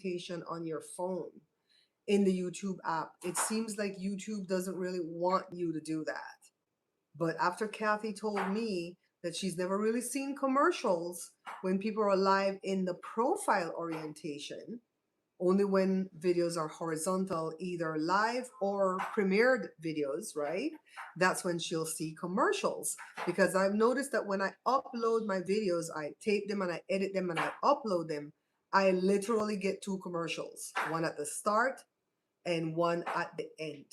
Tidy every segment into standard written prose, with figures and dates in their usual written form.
orientation on your phone in the YouTube app. It seems like YouTube doesn't really want you to do that. But after Kathy told me that she's never really seen commercials when people are live in the profile orientation, only when videos are horizontal, either live or premiered videos, right? That's when she'll see commercials. Because I've noticed that when I upload my videos, I tape them and I edit them and I upload them, I literally get two commercials, one at the start and one at the end.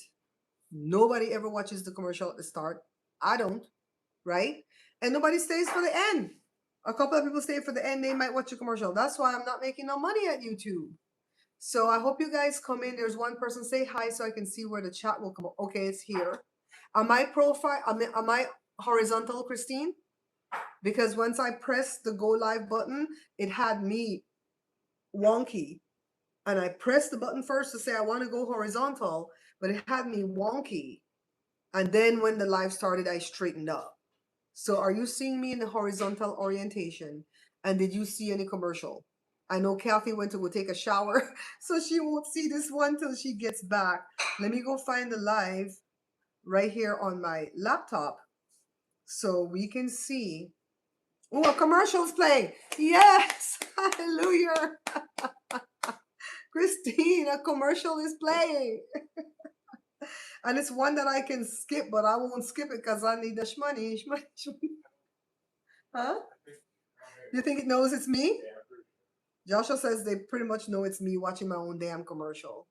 Nobody ever watches the commercial at the start. I don't, right? And nobody stays for the end. A couple of people stay for the end, they might watch a commercial. That's why I'm not making no money at YouTube. So I hope you guys come in. There's one person, say hi so I can see where the chat will come up. Okay, it's here. Am I profile? Am I horizontal, Christine? Because once I pressed the go live button, it had me wonky. And I pressed the button first to say I want to go horizontal, but it had me wonky. And then when the live started, I straightened up. So are you seeing me in the horizontal orientation? And did you see any commercial? I know Kathy went to go take a shower, so she won't see this one till she gets back. Let me go find the live right here on my laptop so we can see. Oh, a commercial's playing. Yes, hallelujah. Christine, a commercial is playing. And it's one that I can skip, but I won't skip it because I need the shmoney. Huh? You think it knows it's me? Joshua says they pretty much know it's me watching my own damn commercial.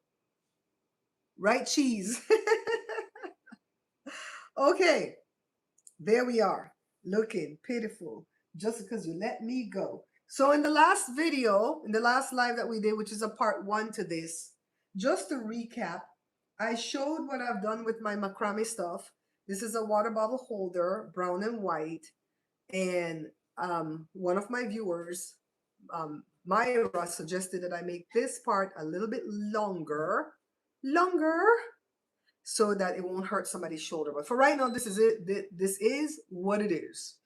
Right, cheese? Okay, there we are. Looking pitiful just because you let me go. So in the last video, in the last live that we did, which is a part one to this, just to recap, I showed what I've done with my macrame stuff. This is a water bottle holder, brown and white. And one of my viewers, Myra, suggested that I make this part a little bit longer, so that it won't hurt somebody's shoulder. But for right now, this is it. This is what it is,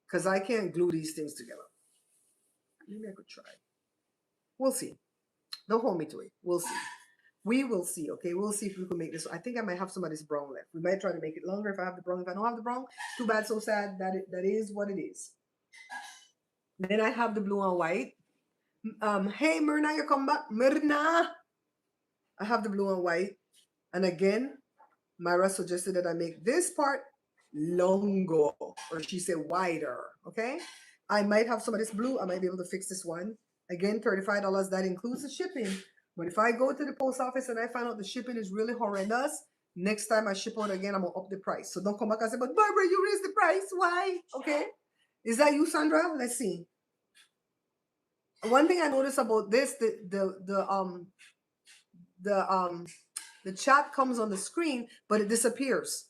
because I can't glue these things together. Maybe I could try. We'll see. Don't hold me to it. We'll see. We will see, okay? We'll see if we can make this. I think I might have some of this brown left. We might try to make it longer if I have the brown. If I don't have the brown, too bad, so sad. That is what it is. Then I have the blue and white. Hey, Myrna, you come back. Myrna! I have the blue and white. And again, Myra suggested that I make this part longer, or she said wider, okay? I might have some of this blue. I might be able to fix this one. Again, $35. That includes the shipping. But if I go to the post office and I find out the shipping is really horrendous, next time I ship out again, I'm going to up the price. So don't come back and say, but Barbara, you raised the price. Why? Okay. Is that you, Sandra? Let's see. One thing I noticed about this, the chat comes on the screen, but it disappears.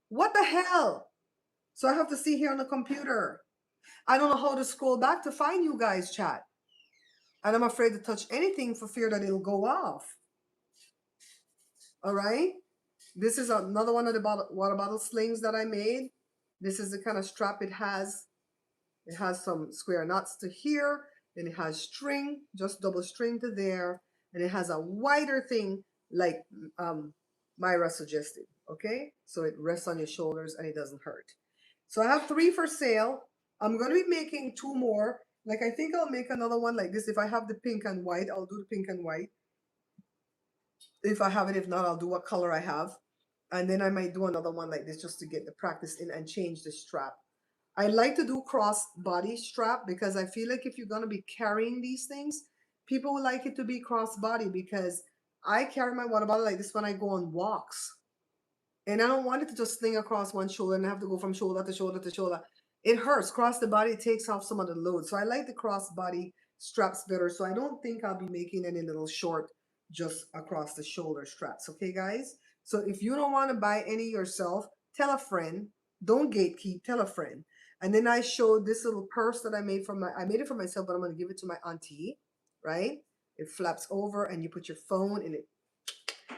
What the hell? So I have to see here on the computer. I don't know how to scroll back to find you guys' chat. And I'm afraid to touch anything for fear that it'll go off. All right. This is another one of the water bottle slings that I made. This is the kind of strap it has. It has some square knots to here. Then it has string, just double string to there. And it has a wider thing like Myra suggested. Okay. So it rests on your shoulders and it doesn't hurt. So I have 3 for sale. I'm going to be making 2 more. Like, I think I'll make another one like this. If I have the pink and white, I'll do the pink and white. If I have it, if not, I'll do what color I have. And then I might do another one like this just to get the practice in and change the strap. I like to do cross body strap because I feel like if you're going to be carrying these things, people will like it to be cross body, because I carry my water bottle like this when I go on walks. And I don't want it to just sling across one shoulder and have to go from shoulder to shoulder to shoulder. It hurts. Cross the body, it takes off some of the load. So I like the cross body straps better. So I don't think I'll be making any little short, just across the shoulder straps. Okay, guys? So if you don't want to buy any yourself, tell a friend. Don't gatekeep, tell a friend. And then I showed this little purse that I made I made it for myself, but I'm going to give it to my auntie, right? It flaps over and you put your phone in it.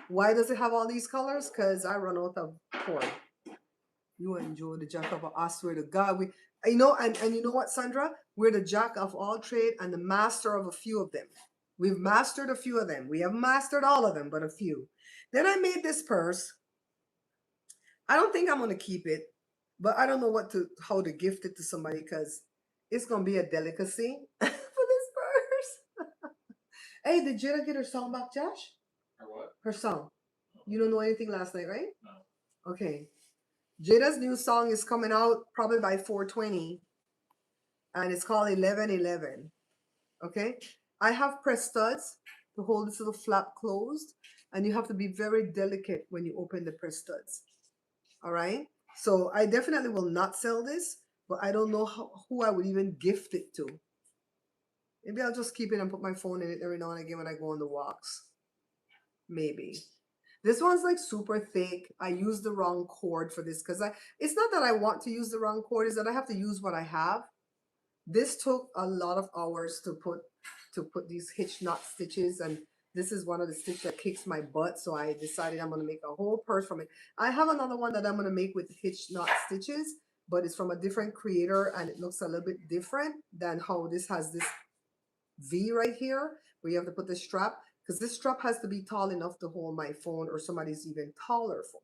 Why does it have all these colors? Because I run out of cord. You enjoy the jack of all, I swear to God. And you know what, Sandra? We're the jack of all trade and the master of a few of them. We've mastered a few of them. We have mastered all of them, but a few. Then I made this purse. I don't think I'm gonna keep it, but I don't know how to gift it to somebody because it's gonna be a delicacy for this purse. Hey, did Jada get her song back, Josh? Her what? Her song. You don't know anything last night, right? No. Okay. Jada's new song is coming out probably by 4:20, and it's called 11:11. Okay. I have press studs to hold this little flap closed, and you have to be very delicate when you open the press studs. All right. So I definitely will not sell this, but I don't know who I would even gift it to. Maybe I'll just keep it and put my phone in it every now and again when I go on the walks. Maybe. This one's like super thick. I used the wrong cord for this because it's not that I want to use the wrong cord, it's that I have to use what I have. This took a lot of hours to put these hitch knot stitches, and this is one of the stitches that kicks my butt, so I decided I'm going to make a whole purse from it. I have another one that I'm going to make with hitch knot stitches, but it's from a different creator and it looks a little bit different than how this has this V right here where you have to put the strap, because this strap has to be tall enough to hold my phone or somebody's even taller phone.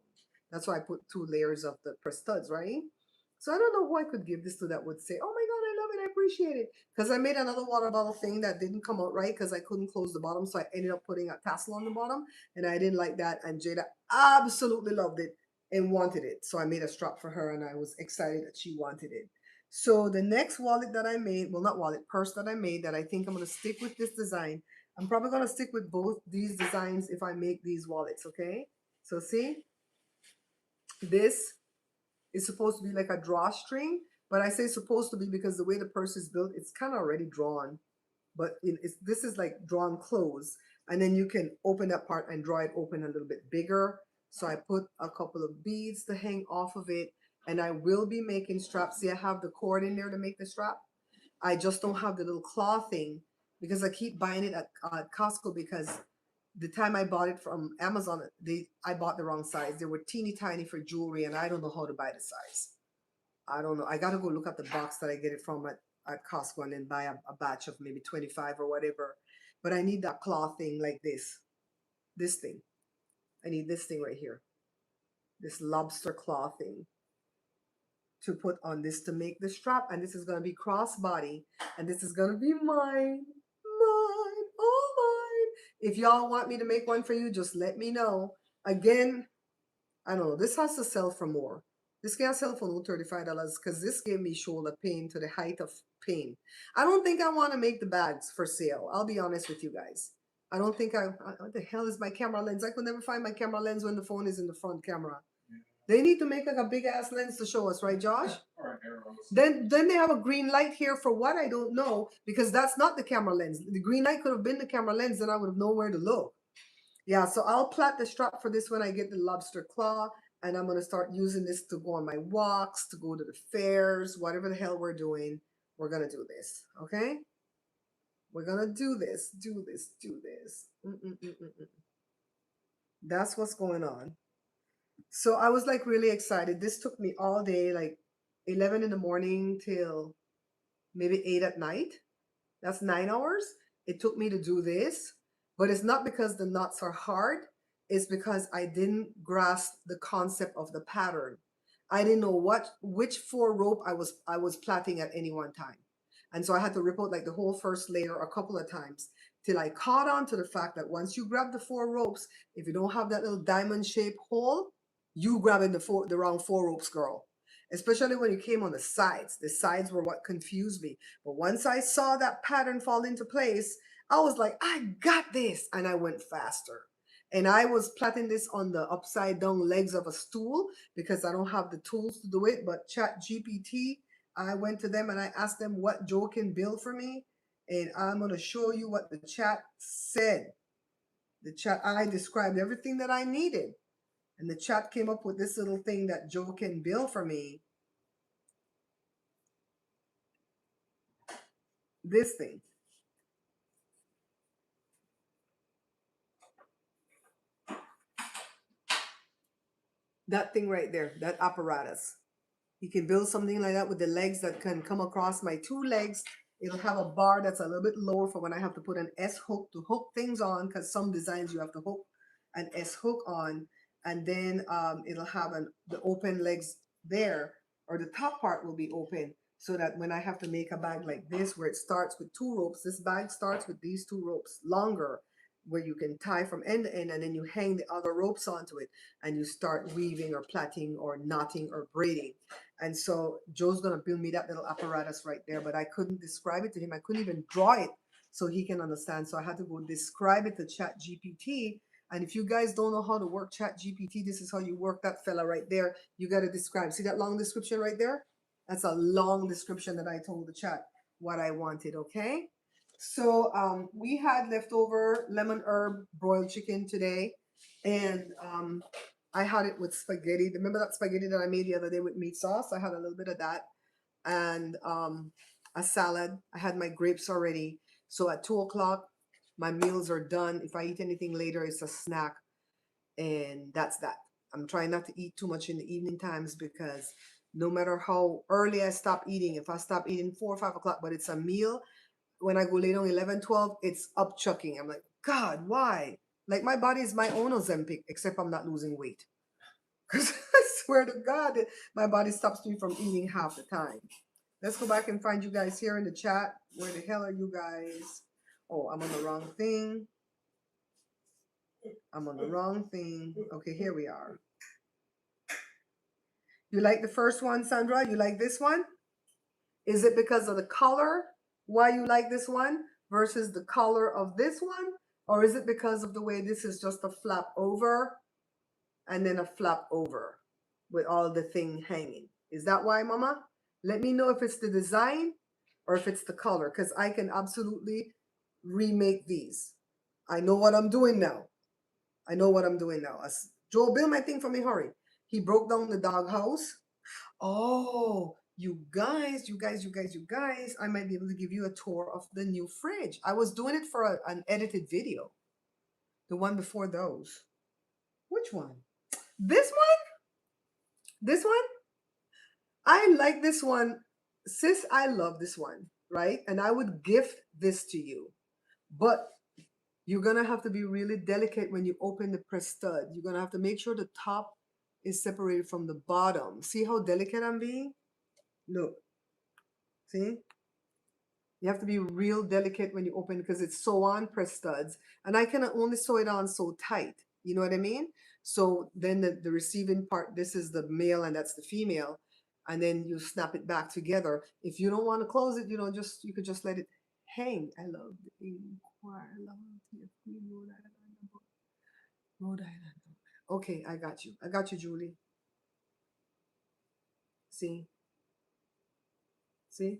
That's why I put 2 layers of the press studs, right? So I don't know who I could give this to that would say, oh my God, I love it, I appreciate it. Because I made another water bottle thing that didn't come out right because I couldn't close the bottom. So I ended up putting a tassel on the bottom and I didn't like that. And Jada absolutely loved it and wanted it. So I made a strap for her and I was excited that she wanted it. So the next wallet that I made, well, not wallet, purse that I made that I think I'm going to stick with this design. I'm probably going to stick with both these designs if I make these wallets, okay? So see, this is supposed to be like a drawstring, but I say supposed to be because the way the purse is built, it's kind of already drawn. But this is like drawn close, and then you can open that part and draw it open a little bit bigger. So I put a couple of beads to hang off of it, and I will be making straps. See, I have the cord in there to make the strap. I just don't have the little claw thing because I keep buying it at Costco because the time I bought it from Amazon, I bought the wrong size. They were teeny tiny for jewelry, and I don't know how to buy the size. I don't know. I gotta go look at the box that I get it from at Costco and then buy a batch of maybe 25 or whatever. But I need that claw thing like this. This thing. I need this thing right here. This lobster claw thing to put on this to make the strap. And this is gonna be crossbody. And this is gonna be mine. Mine. Oh mine. If y'all want me to make one for you, just let me know. Again, I don't know. This has to sell for more. This can't sell for no $35 because this gave me shoulder pain to the height of pain. I don't think I want to make the bags for sale. I'll be honest with you guys. I don't think what the hell is my camera lens? I could never find my camera lens when the phone is in the front camera. They need to make like a big ass lens to show us, right, Josh? Then they have a green light here for what I don't know, because that's not the camera lens. The green light could have been the camera lens, then I would have known where to look. Yeah, so I'll plait the strap for this when I get the lobster claw, and I'm gonna start using this to go on my walks, to go to the fairs, whatever the hell we're doing. We're gonna do this, okay? We're gonna do this, do this, do this. That's what's going on. So I was like really excited. This took me all day, like 11 in the morning till maybe 8 at night. That's 9 hours. It took me to do this, but it's not because the knots are hard. It's because I didn't grasp the concept of the pattern. I didn't know which 4 rope I was plaiting at any one time. And so I had to rip out like the whole first layer a couple of times till I caught on to the fact that once you grab the 4 ropes, if you don't have that little diamond shaped hole, you grabbing the wrong 4 ropes, girl. Especially when you came on the sides. The sides were what confused me. But once I saw that pattern fall into place, I was like, I got this. And I went faster. And I was plaiting this on the upside down legs of a stool because I don't have the tools to do it. But Chat GPT, I went to them and I asked them what Joe can build for me. And I'm going to show you what the chat said. The chat, I described everything that I needed. And the chat came up with this little thing that Joe can build for me. This thing. That thing right there, that apparatus. You can build something like that with the legs that can come across my 2 legs It'll have a bar that's a little bit lower for when I have to put an S hook to hook things on, because some designs you have to hook an S hook on, and then it'll have the open legs there, or the top part will be open, so that when I have to make a bag like this, where it starts with 2 ropes, this bag starts with these 2 ropes longer, where you can tie from end to end, and then you hang the other ropes onto it, and you start weaving or plaiting or knotting or braiding. And so Joe's gonna build me that little apparatus right there, but I couldn't describe it to him. I couldn't even draw it so he can understand. So I had to go describe it to Chat GPT. And if you guys don't know how to work Chat GPT, this is how you work that fella right there. You gotta describe. See that long description right there? That's a long description that I told the chat what I wanted, okay? So we had leftover lemon herb broiled chicken today, and I had it with spaghetti. Remember that spaghetti that I made the other day with meat sauce? I had a little bit of that, and a salad. I had my grapes already. So at 2 o'clock, my meals are done. If I eat anything later, it's a snack, and that's that. I'm trying not to eat too much in the evening times, because no matter how early I stop eating, if I stop eating 4 or 5 o'clock, but it's a meal, when I go late on 11, 12, it's up chucking. I'm like, God, why? Like, my body is my own Ozempic, except I'm not losing weight. Because I swear to God, my body stops me from eating half the time. Let's go back and find you guys here in the chat. Where the hell are you guys? Oh, I'm on the wrong thing. I'm on the wrong thing. Okay, here we are. You like the first one, Sandra? You like this one? Is it because of the color why you like this one versus the color of this one? Or is it because of the way this is just a flap over and then a flap over with all the thing hanging? Is that why, Mama? Let me know if it's the design or if it's the color, because I can absolutely remake these. I know what I'm doing now. I know what I'm doing now. Joe, build my thing for me, hurry. He broke down the doghouse. Oh, you guys, I might be able to give you a tour of the new fridge. I was doing it for an edited video. The one before those. Which one? This one? This one? I like this one. Sis, I love this one, right? And I would gift this to you. But you're going to have to be really delicate when you open the press stud. You're going to have to make sure the top is separated from the bottom. See how delicate I'm being? Look. See? You have to be real delicate when you open, because it's sew on press studs. And I can only sew it on so tight. You know what I mean? So then the receiving part, this is the male and that's the female. And then you snap it back together. If you don't want to close it, you could just let it hang. I love the Inquire. I love Rhode Island. Rhode Island. Okay, I got you. I got you, Julie. See? See?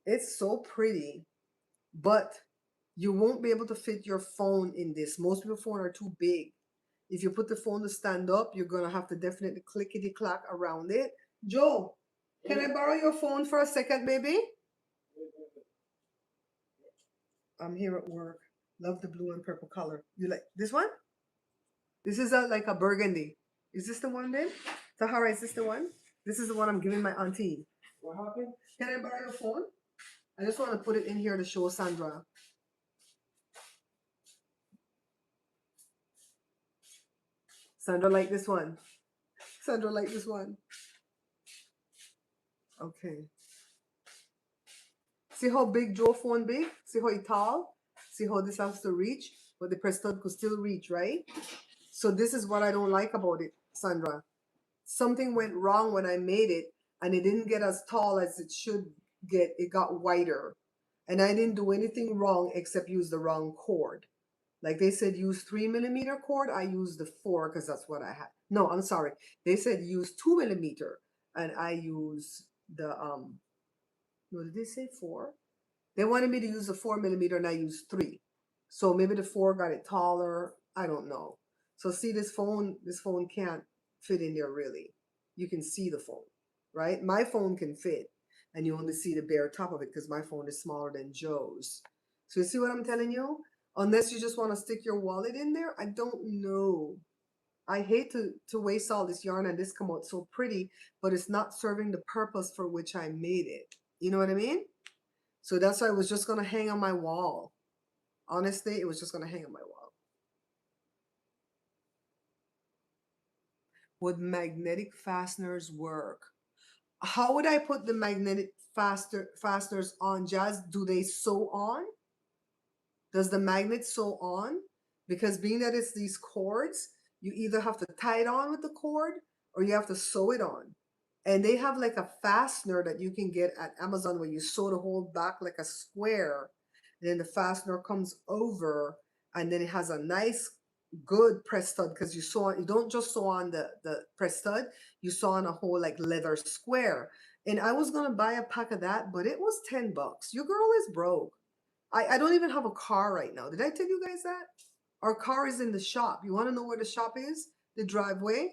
It's so pretty, but you won't be able to fit your phone in this. Most people's phone are too big. If you put the phone to stand up, you're gonna have to definitely clickety clack around it. Joe, can I borrow your phone for a second, baby? I'm here at work. Love the blue and purple color. You like this one? This is like a burgundy. Is this the one then? Sahara, is this the one? This is the one I'm giving my auntie. What happened? Can I borrow your phone? I just want to put it in here to show Sandra. Sandra like this one. Sandra like this one. Okay. See how big Joe phone big? See how he tall? See how this has to reach? But the Preston could still reach, right? So this is what I don't like about it, Sandra. Something went wrong when I made it, and it didn't get as tall as it should get. It got wider. And I didn't do anything wrong except use the wrong cord. Like they said, use 3 millimeter cord. I used the 4 because that's what I had. No, I'm sorry. They said use 2 millimeter, and I use the No, did they say 4? They wanted me to use a 4 millimeter, and I used 3. So maybe the 4 got it taller. I don't know. So see, this phone can't fit in there really. You can see the phone, right? My phone can fit, and you only see the bare top of it because my phone is smaller than Joe's. So you see what I'm telling you? Unless you just want to stick your wallet in there, I don't know. I hate to waste all this yarn and this come out so pretty, but it's not serving the purpose for which I made it. You know what I mean? So that's why it was just gonna hang on my wall. Honestly, it was just gonna hang on my wall. Would magnetic fasteners work? How would I put the magnetic fasteners on, Jazz? Do they sew on? Does the magnet sew on? Because being that it's these cords, you either have to tie it on with the cord or you have to sew it on. And they have like a fastener that you can get at Amazon where you sew the whole back like a square. And then the fastener comes over and then it has a nice good press stud because you sew on, you don't just sew on the press stud, you sew on a whole like leather square. And I was gonna buy a pack of that, but it was $10. Your girl is broke. I don't even have a car right now. Did I tell you guys that? Our car is in the shop. You want to know where the shop is? The driveway.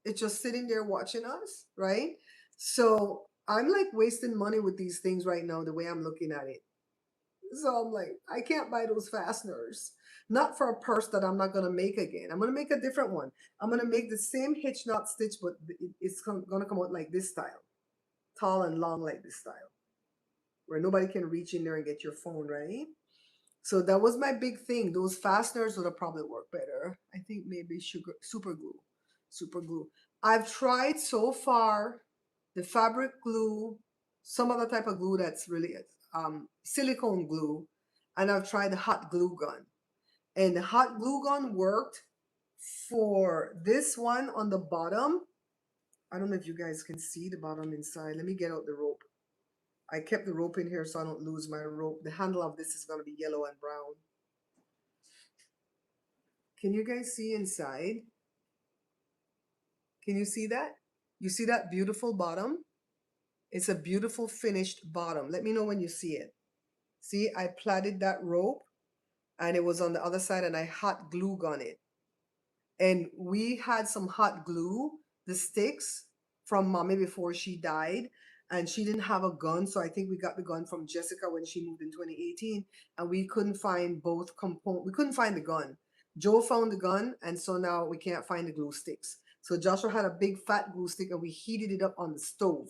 It's just sitting there watching us, right? So I'm like wasting money with these things right now, the way I'm looking at it. So I'm like, I can't buy those fasteners. Not for a purse that I'm not gonna make again. I'm gonna make a different one. I'm gonna make the same hitch knot stitch, but it's gonna come out like this style, tall and long like this style, where nobody can reach in there and get your phone, right? So that was my big thing. Those fasteners would have probably worked better. I think maybe super glue, super glue. I've tried so far the fabric glue, some other type of glue that's really silicone glue, and I've tried the hot glue gun. And the hot glue gun worked for this one on the bottom. I don't know if you guys can see the bottom inside. Let me get out the rope. I kept the rope in here so I don't lose my rope. The handle of this is going to be yellow and brown. Can you guys see inside? Can you see that? You see that beautiful bottom? It's a beautiful finished bottom. Let me know when you see it. See, I plaited that rope and it was on the other side and I hot glue gun it. And we had some hot glue, the sticks from mommy before she died. And she didn't have a gun. So I think we got the gun from Jessica when she moved in 2018. And we couldn't find both components. We couldn't find the gun. Joe found the gun. And so now we can't find the glue sticks. So Joshua had a big fat glue stick and we heated it up on the stove.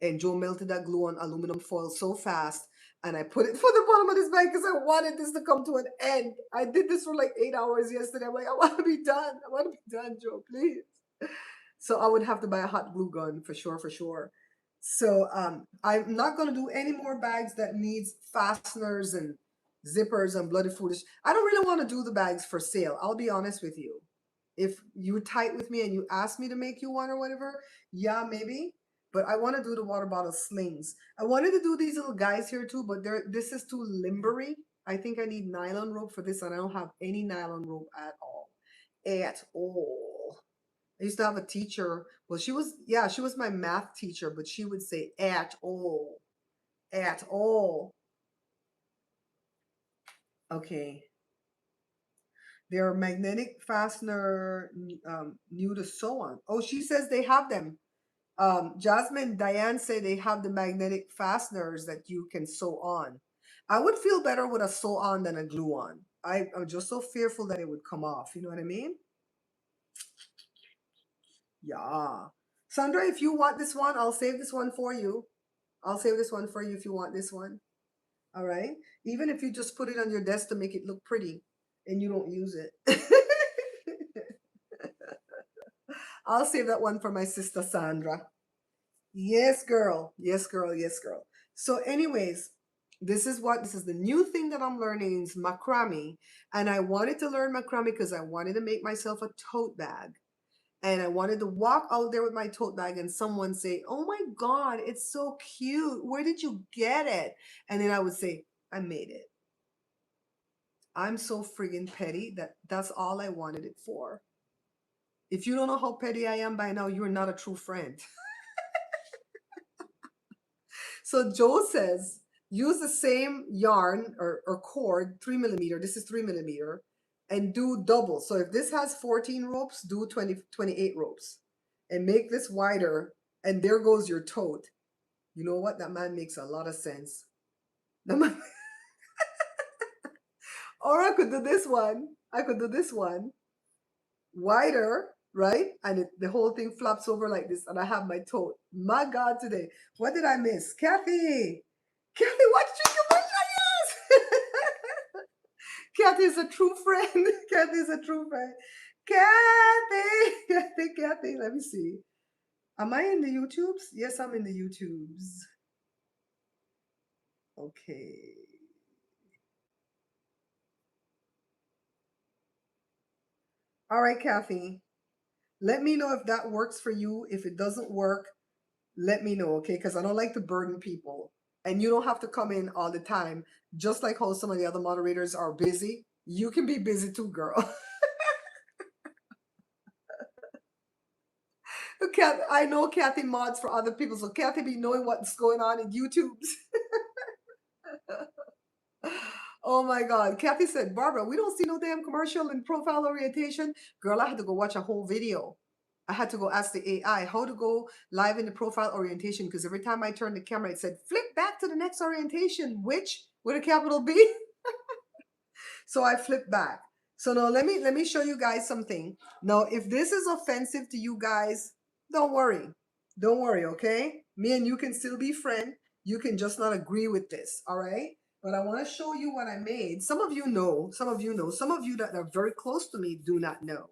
And Joe melted that glue on aluminum foil so fast. And I put it for the bottom of this bag because I wanted this to come to an end. I did this for like 8 hours yesterday. I'm like, I want to be done. I want to be done, Joe, please. So I would have to buy a hot glue gun for sure, for sure. So I'm not going to do any more bags that needs fasteners and zippers and bloody foolish. I don't really want to do the bags for sale. I'll be honest with you. If you're tight with me and you ask me to make you one or whatever, yeah, maybe. But I want to do the water bottle slings. I wanted to do these little guys here too, but this is too limbery. I think I need nylon rope for this, and I don't have any nylon rope at all. At all. I used to have a teacher. Well, she was my math teacher, but she would say at all. At all. Okay. They're magnetic fastener, new to sew on. Oh, she says they have them. Jasmine, Diane said they have the magnetic fasteners that you can sew on. I would feel better with a sew on than a glue on. I'm just so fearful that it would come off. You know what I mean? Yeah. Sandra, if you want this one, I'll save this one for you. I'll save this one for you if you want this one. All right. Even if you just put it on your desk to make it look pretty and you don't use it. I'll save that one for my sister Sandra. Yes, girl. Yes, girl. Yes, girl. So, anyways, this is the new thing that I'm learning is macrame. And I wanted to learn macrame because I wanted to make myself a tote bag. And I wanted to walk out there with my tote bag and someone say, "Oh my God, it's so cute. Where did you get it?" And then I would say, "I made it." I'm so friggin' petty that that's all I wanted it for. If you don't know how petty I am by now, you're not a true friend. So Joe says, use the same yarn or cord, 3 millimeter. This is 3 millimeter, and do double. So if this has 14 ropes, do 28 ropes and make this wider. And there goes your tote. You know what? That man makes a lot of sense. The man, or I could do this one. I could do this one wider, right? And the whole thing flops over like this, and I have my tote. My God, today, what did I miss? Kathy, Kathy, watch your yes. Kathy is a true friend. Kathy is a true friend. Kathy, Kathy. Let me see. Am I in the YouTubes? Yes, I'm in the YouTubes. Okay. All right, Kathy. Let me know if that works for you. If it doesn't work, let me know, okay? Because I don't like to burden people. And you don't have to come in all the time. Just like how some of the other moderators are busy. You can be busy too, girl. I know Kathy mods for other people, so Kathy be knowing what's going on in YouTube's. Oh my God. Kathy said, Barbara, we don't see no damn commercial in profile orientation. Girl, I had to go watch a whole video. I had to go ask the AI how to go live in the profile orientation because every time I turned the camera, it said, flip back to the next orientation, which with a capital B. So I flipped back. So now let me show you guys something. Now, if this is offensive to you guys, don't worry. Don't worry, okay? Me and you can still be friends. You can just not agree with this, all right? But I want to show you what I made. Some of you know, some of you know, some of you that are very close to me do not know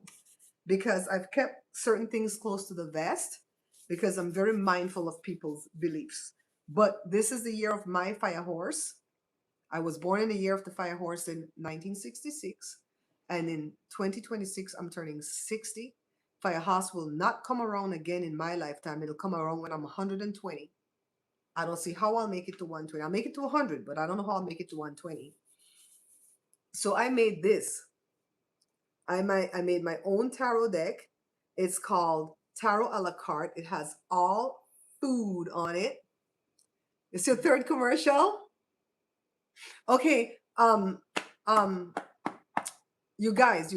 because I've kept certain things close to the vest because I'm very mindful of people's beliefs. But this is the year of my fire horse. I was born in the year of the fire horse in 1966, and in 2026, I'm turning 60. Fire horse will not come around again in my lifetime. It'll come around when I'm 120. I don't see how I'll make it to 120. I'll make it to 100, but I don't know how I'll make it to 120. So I made this. I made my own tarot deck. It's called Tarot a la carte. It has all food on it. It's your third commercial. Okay. Um, you guys,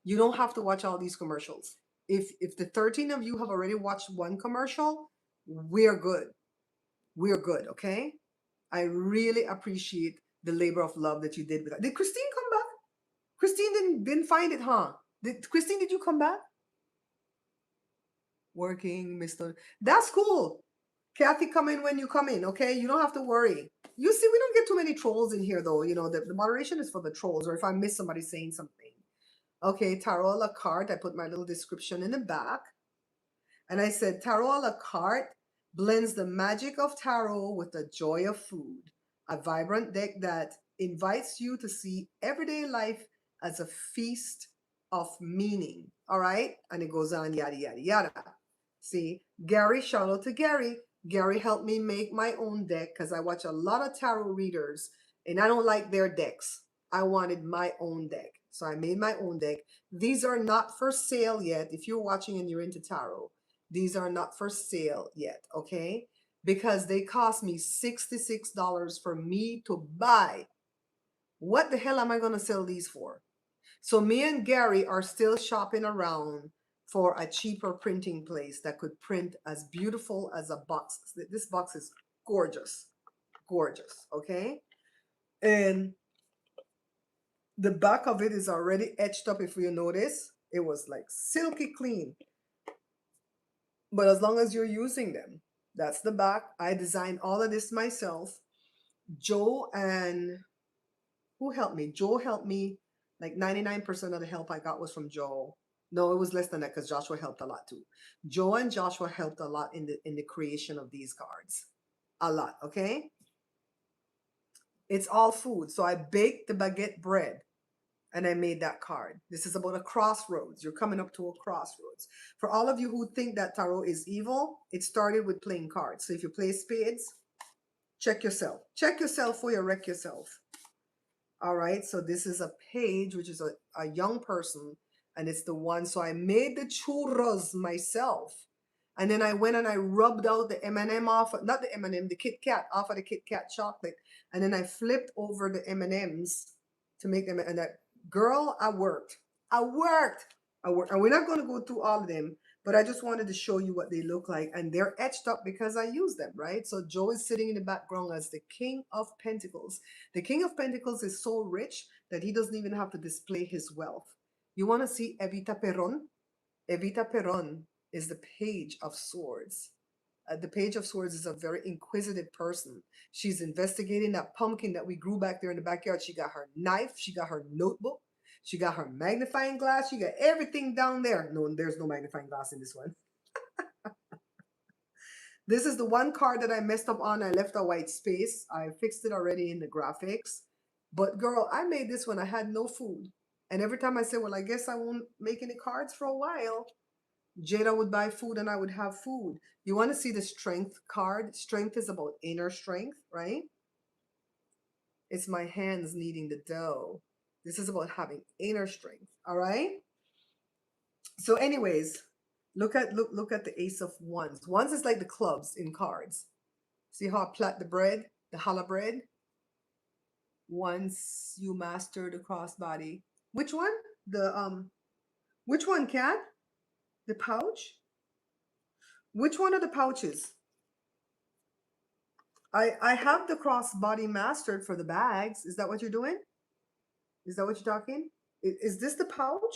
you don't have to watch all these commercials. If the 13 of you have already watched one commercial, we're good. We're good, okay? I really appreciate the labor of love that you did with that. Did Christine come back? Christine didn't find it, huh? Christine, did you come back? Working, Mr. That's cool. Kathy, come in when you come in, okay? You don't have to worry. You see, we don't get too many trolls in here, though. You know, the moderation is for the trolls, or if I miss somebody saying something. Okay, tarot a la carte. I put my little description in the back. And I said, tarot a la carte blends the magic of tarot with the joy of food. A vibrant deck that invites you to see everyday life as a feast of meaning. All right? And it goes on, yada, yada, yada. See, Gary, shout out to Gary. Gary helped me make my own deck because I watch a lot of tarot readers and I don't like their decks. I wanted my own deck. So I made my own deck. These are not for sale yet. If you're watching and you're into tarot, these are not for sale yet, okay? Because they cost me $66 for me to buy. What the hell am I going to sell these for? So me and Gary are still shopping around for a cheaper printing place that could print as beautiful as a box. This box is gorgeous, gorgeous, okay? And the back of it is already etched up. If you notice, it was like silky clean. But as long as you're using them, that's the back. I designed all of this myself. Joe and who helped me? Joe helped me. Like 99% of the help I got was from Joe. No, it was less than that because Joshua helped a lot too. Joe and Joshua helped a lot in the creation of these cards. A lot, okay? It's all food. So I baked the baguette bread and I made that card. This is about a crossroads. You're coming up to a crossroads. For all of you who think that tarot is evil, it started with playing cards. So if you play spades, check yourself. Check yourself before you wreck yourself. All right, so this is a page, which is a young person, and it's the one. So I made the churros myself. And then I went and I rubbed out the M&M off, not the M&M, the Kit Kat off of the Kit Kat chocolate. And then I flipped over the M&Ms to make them. And that girl, I worked. I worked. I worked. And we're not going to go through all of them, but I just wanted to show you what they look like. And they're etched up because I use them, right? So Joe is sitting in the background as the King of Pentacles. The King of Pentacles is so rich that he doesn't even have to display his wealth. You want to see Evita Perón? Evita Peron is the Page of Swords. The Page of Swords is a very inquisitive person. She's investigating that pumpkin that we grew back there in the backyard. She got her knife, she got her notebook, she got her magnifying glass, she got everything down there. No, there's no magnifying glass in this one. This is the one card that I messed up on. I left a white space. I fixed it already in the graphics. But girl, I made this when I had no food. And every time I said, well, I guess I won't make any cards for a while, Jada would buy food and I would have food. You want to see the strength card? Strength is about inner strength, right? It's my hands kneading the dough. This is about having inner strength, all right? So anyways, look at the Ace of Wands. Wands is like the clubs in cards. See how I plait the bread, the challah bread? Once you master the crossbody. Which one? Which one, Cat? The pouch? Which one are the pouches? I have the crossbody mastered for the bags. Is that what you're doing? Is that what you're talking? Is this the pouch?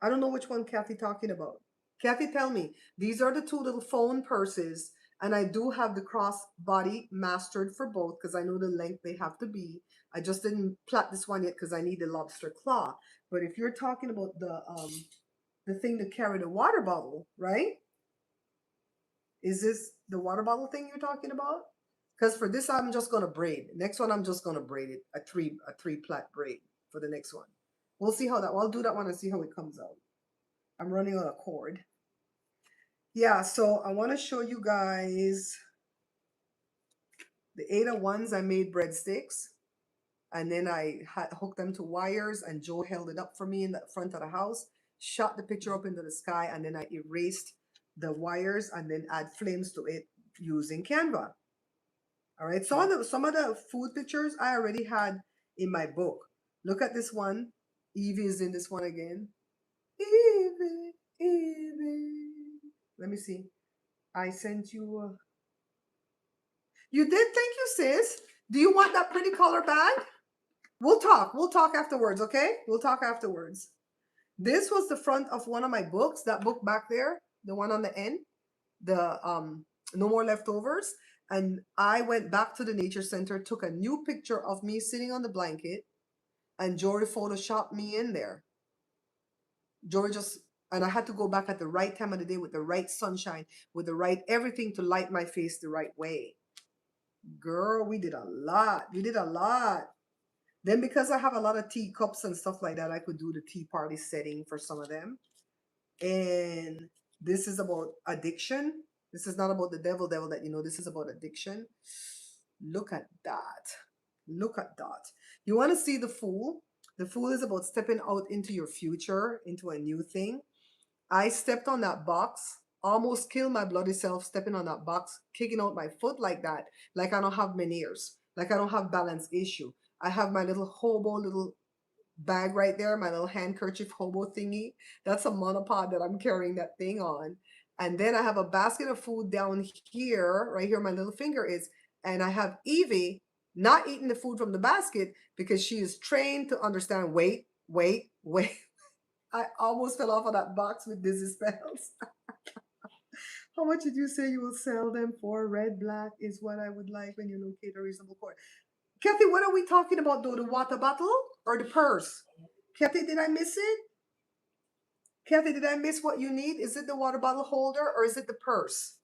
I don't know which one Kathy talking about. Kathy, tell me. These are the two little phone purses, and I do have the crossbody mastered for both because I know the length they have to be. I just didn't plait this one yet because I need the lobster claw. But if you're talking about the thing to carry the water bottle, right? Is this the water bottle thing you're talking about? Because for this, I'm just gonna braid. Next one, I'm just gonna braid it a three plait braid for the next one. We'll see how that. I'll do that one and see how it comes out. I'm running on a cord. Yeah, so I want to show you guys the 8 of Wands. I made breadsticks, and then I hooked them to wires, and Joe held it up for me in the front of the house. Shot the picture up into the sky, and then I erased the wires and then add flames to it using Canva. All right, some of the food pictures I already had in my book. Look at this one. Evie is in this one again. Evie, Evie. Let me see. I sent you. You did? Thank you, sis. Do you want that pretty color bag? We'll talk. We'll talk afterwards, okay? We'll talk afterwards. This was the front of one of my books. That book back there, the one on the end, the No More Leftovers. And I went back to the nature center, took a new picture of me sitting on the blanket, and Jory photoshopped me in there. Jory just, and I had to go back at the right time of the day with the right sunshine, with the right everything to light my face the right way. Girl, we did a lot. We did a lot. Then because I have a lot of teacups and stuff like that, I could do the tea party setting for some of them. And this is about addiction. This is not about the devil that you know. This is about addiction. Look at that. Look at that. You want to see the Fool? The Fool is about stepping out into your future, into a new thing. I stepped on that box, almost killed my bloody self stepping on that box, kicking out my foot like that, like I don't have menieres, like I don't have balance issue. I have my little hobo little bag right there, my little handkerchief hobo thingy. That's a monopod that I'm carrying that thing on. And then I have a basket of food down here, right here, my little finger is. And I have Evie not eating the food from the basket because she is trained to understand wait, wait, wait. I almost fell off of that box with dizzy spells. How much did you say you will sell them for? Red, black is what I would like when you locate a reasonable court. Kathy, what are we talking about though? The water bottle or the purse? Kathy, did I miss it? Kathy, did I miss what you need? Is it the water bottle holder or is it the purse?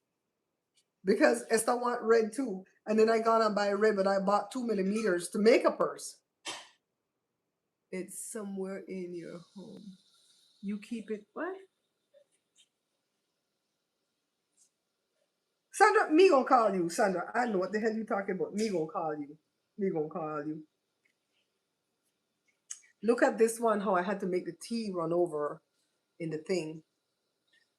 Because Esther want red too. And then I got and buy red, but I bought 2 millimeters to make a purse. It's somewhere in your home. You keep it, what? Sandra, me gonna call you. Sandra, I know what the hell you talking about. Me gonna call you. Me gonna call you. Look at this one, how I had to make the tea run over in the thing.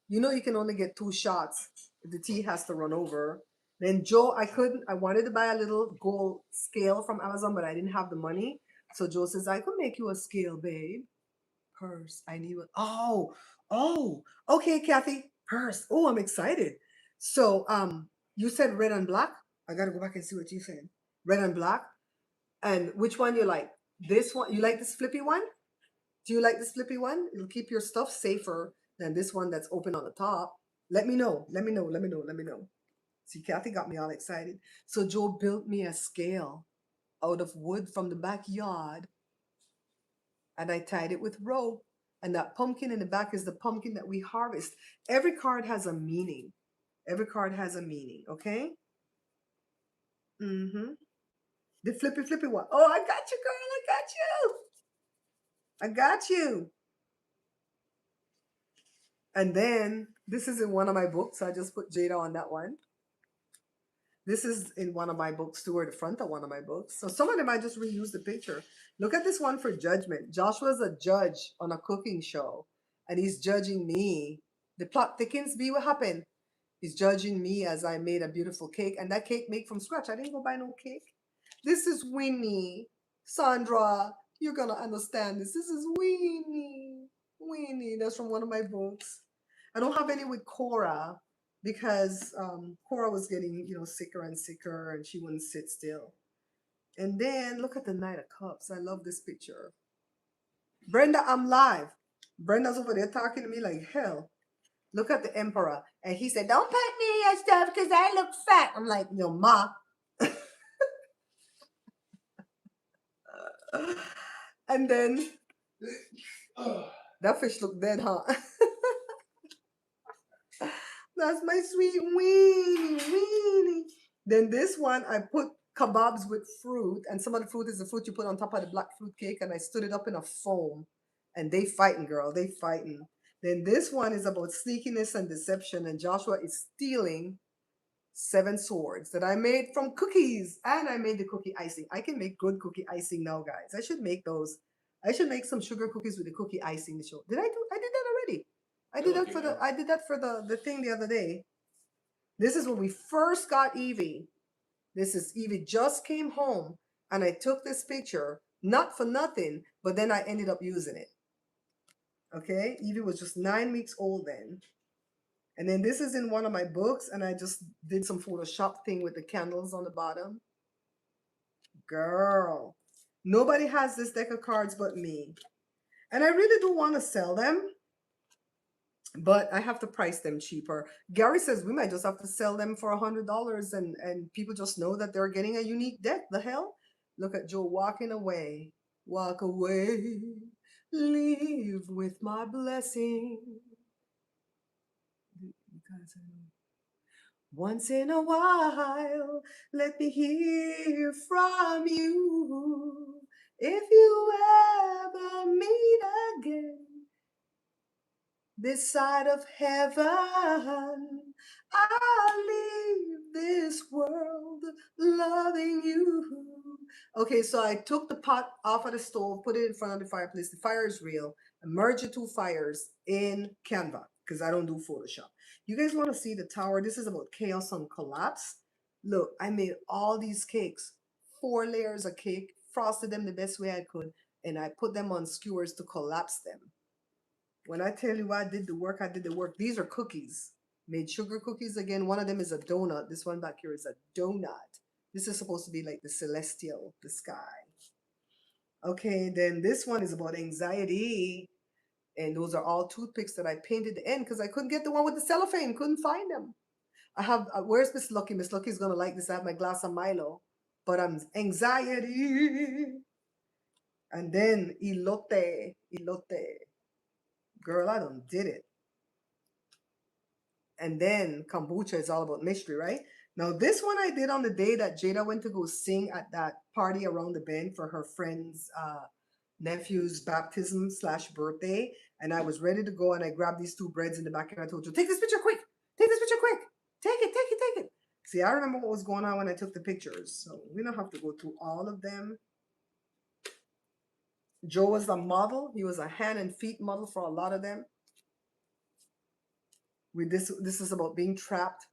You know you can only get 2 shots if the tea has to run over. Then Joe, I wanted to buy a little gold scale from Amazon, but I didn't have the money. So Joe says, I could make you a scale, babe. Purse, I need one. Oh, okay, Kathy, purse. Oh, I'm excited. So, you said red and black. I gotta go back and see what you said. Red and black. And which one you like? This one? You like this flippy one? Do you like this flippy one? It'll keep your stuff safer than this one that's open on the top. Let me know. Let me know. Let me know. Let me know. See, Kathy got me all excited. So Joe built me a scale out of wood from the backyard, and I tied it with rope. And that pumpkin in the back is the pumpkin that we harvest. Every card has a meaning. Every card has a meaning, okay? Mm-hmm. The flippy flippy one. Oh, I got you, girl. I got you. I got you. And then this is in one of my books. I just put Jada on that one. This is in one of my books too, or the front of one of my books. So some of them I just reuse the picture. Look at this one for judgment. Joshua's a judge on a cooking show, and he's judging me. The plot thickens. Be what happened. He's judging me as I made a beautiful cake, and that cake made from scratch. I didn't go buy no cake. This is Winnie. Sandra, you're gonna understand this. This is Winnie. Winnie. That's from one of my books. I don't have any with Cora because Cora was getting, sicker and sicker, and she wouldn't sit still. And then look at the Knight of Cups. I love this picture. Brenda, I'm live. Brenda's over there talking to me like hell. Look at the Emperor. And he said, don't put me in your stuff because I look fat. I'm like, yo, ma. And then that fish looked dead, huh? That's my sweet weenie. Then this one, I put kebabs with fruit, and some of the fruit is the fruit you put on top of the black fruit cake, and I stood it up in a foam. And they fighting, girl. They fighting. Then this one is about sneakiness and deception, and Joshua is stealing 7 swords that I made from cookies, and I made the cookie icing. I can make good cookie icing now, guys. I should make those. I should make some sugar cookies with the cookie icing to show. Did I do? I did that already. I did that for the thing the other day. This is when we first got Evie. This is Evie just came home, and I took this picture, not for nothing, but then I ended up using it. Okay, Evie was just 9 weeks old then. And then this is in one of my books, and I just did some Photoshop thing with the candles on the bottom. Girl, nobody has this deck of cards but me. And I really do want to sell them, but I have to price them cheaper. Gary says we might just have to sell them for $100, and people just know that they're getting a unique deck. The hell? Look at Joe walking away. Walk away, leave with my blessing. Once in a while, let me hear from you. If you ever meet again this side of heaven, I'll leave this world loving you. Okay, so I took the pot off of the stove, put it in front of the fireplace. The fire is real. I merged the 2 fires in Canva because I don't do Photoshop. You guys want to see the tower? This is about chaos and collapse. Look, I made all these cakes, 4 layers of cake, frosted them the best way I could, and I put them on skewers to collapse them. When I tell you I did the work, I did the work. These are cookies. Made sugar cookies again. One of them is a donut. This one back here is a donut. This is supposed to be like the celestial, the sky. Okay, then this one is about anxiety. And those are all toothpicks that I painted the end because I couldn't get the one with the cellophane. Couldn't find them. I have, where's Miss Lucky? Miss Lucky's going to like this. I have my glass of Milo. But I'm anxiety. And then elote. Girl, I done did it. And then kombucha is all about mystery, right? Now, this one I did on the day that Jada went to go sing at that party around the bend for her friend's nephew's baptism/birthday. And I was ready to go, and I grabbed these 2 breads in the back, and I told you, take this picture quick. Take this picture quick. Take it. See, I remember what was going on when I took the pictures. So we don't have to go through all of them. Joe was a model. He was a hand and feet model for a lot of them. This is about being trapped.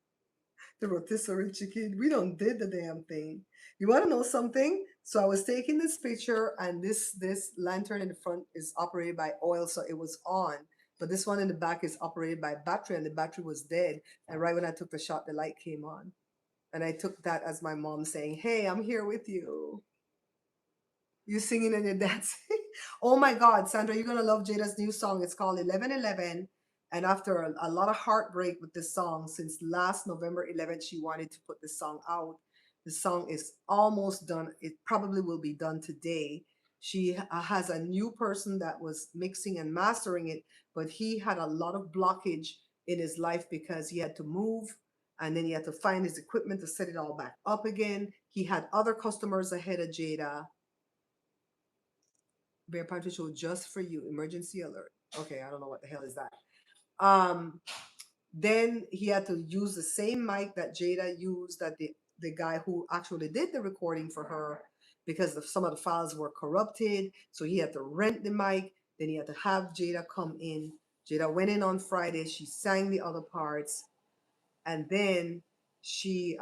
The rotisserie chicken. We don't did the damn thing. You want to know something? So I was taking this picture, and this lantern in the front is operated by oil, so it was on. But this one in the back is operated by battery, and the battery was dead. And right when I took the shot, the light came on. And I took that as my mom saying, hey, I'm here with you. You singing and you're dancing. Oh my God, Sandra, you're going to love Jada's new song. It's called 1111. And after a lot of heartbreak with this song, since last November 11th, she wanted to put this song out. The song is almost done. It probably will be done today. She has a new person that was mixing and mastering it, but he had a lot of blockage in his life because he had to move and then he had to find his equipment to set it all back up again. He had other customers ahead of Jada. Bear Pantry Show just for you. Emergency alert. Okay, I don't know what the hell is that. Um, then he had to use the same mic that Jada used, that the guy who actually did the recording for her, because some of the files were corrupted. So he had to rent the mic. Then he had to have Jada come in. Jada went in on Friday. She sang the other parts, and then she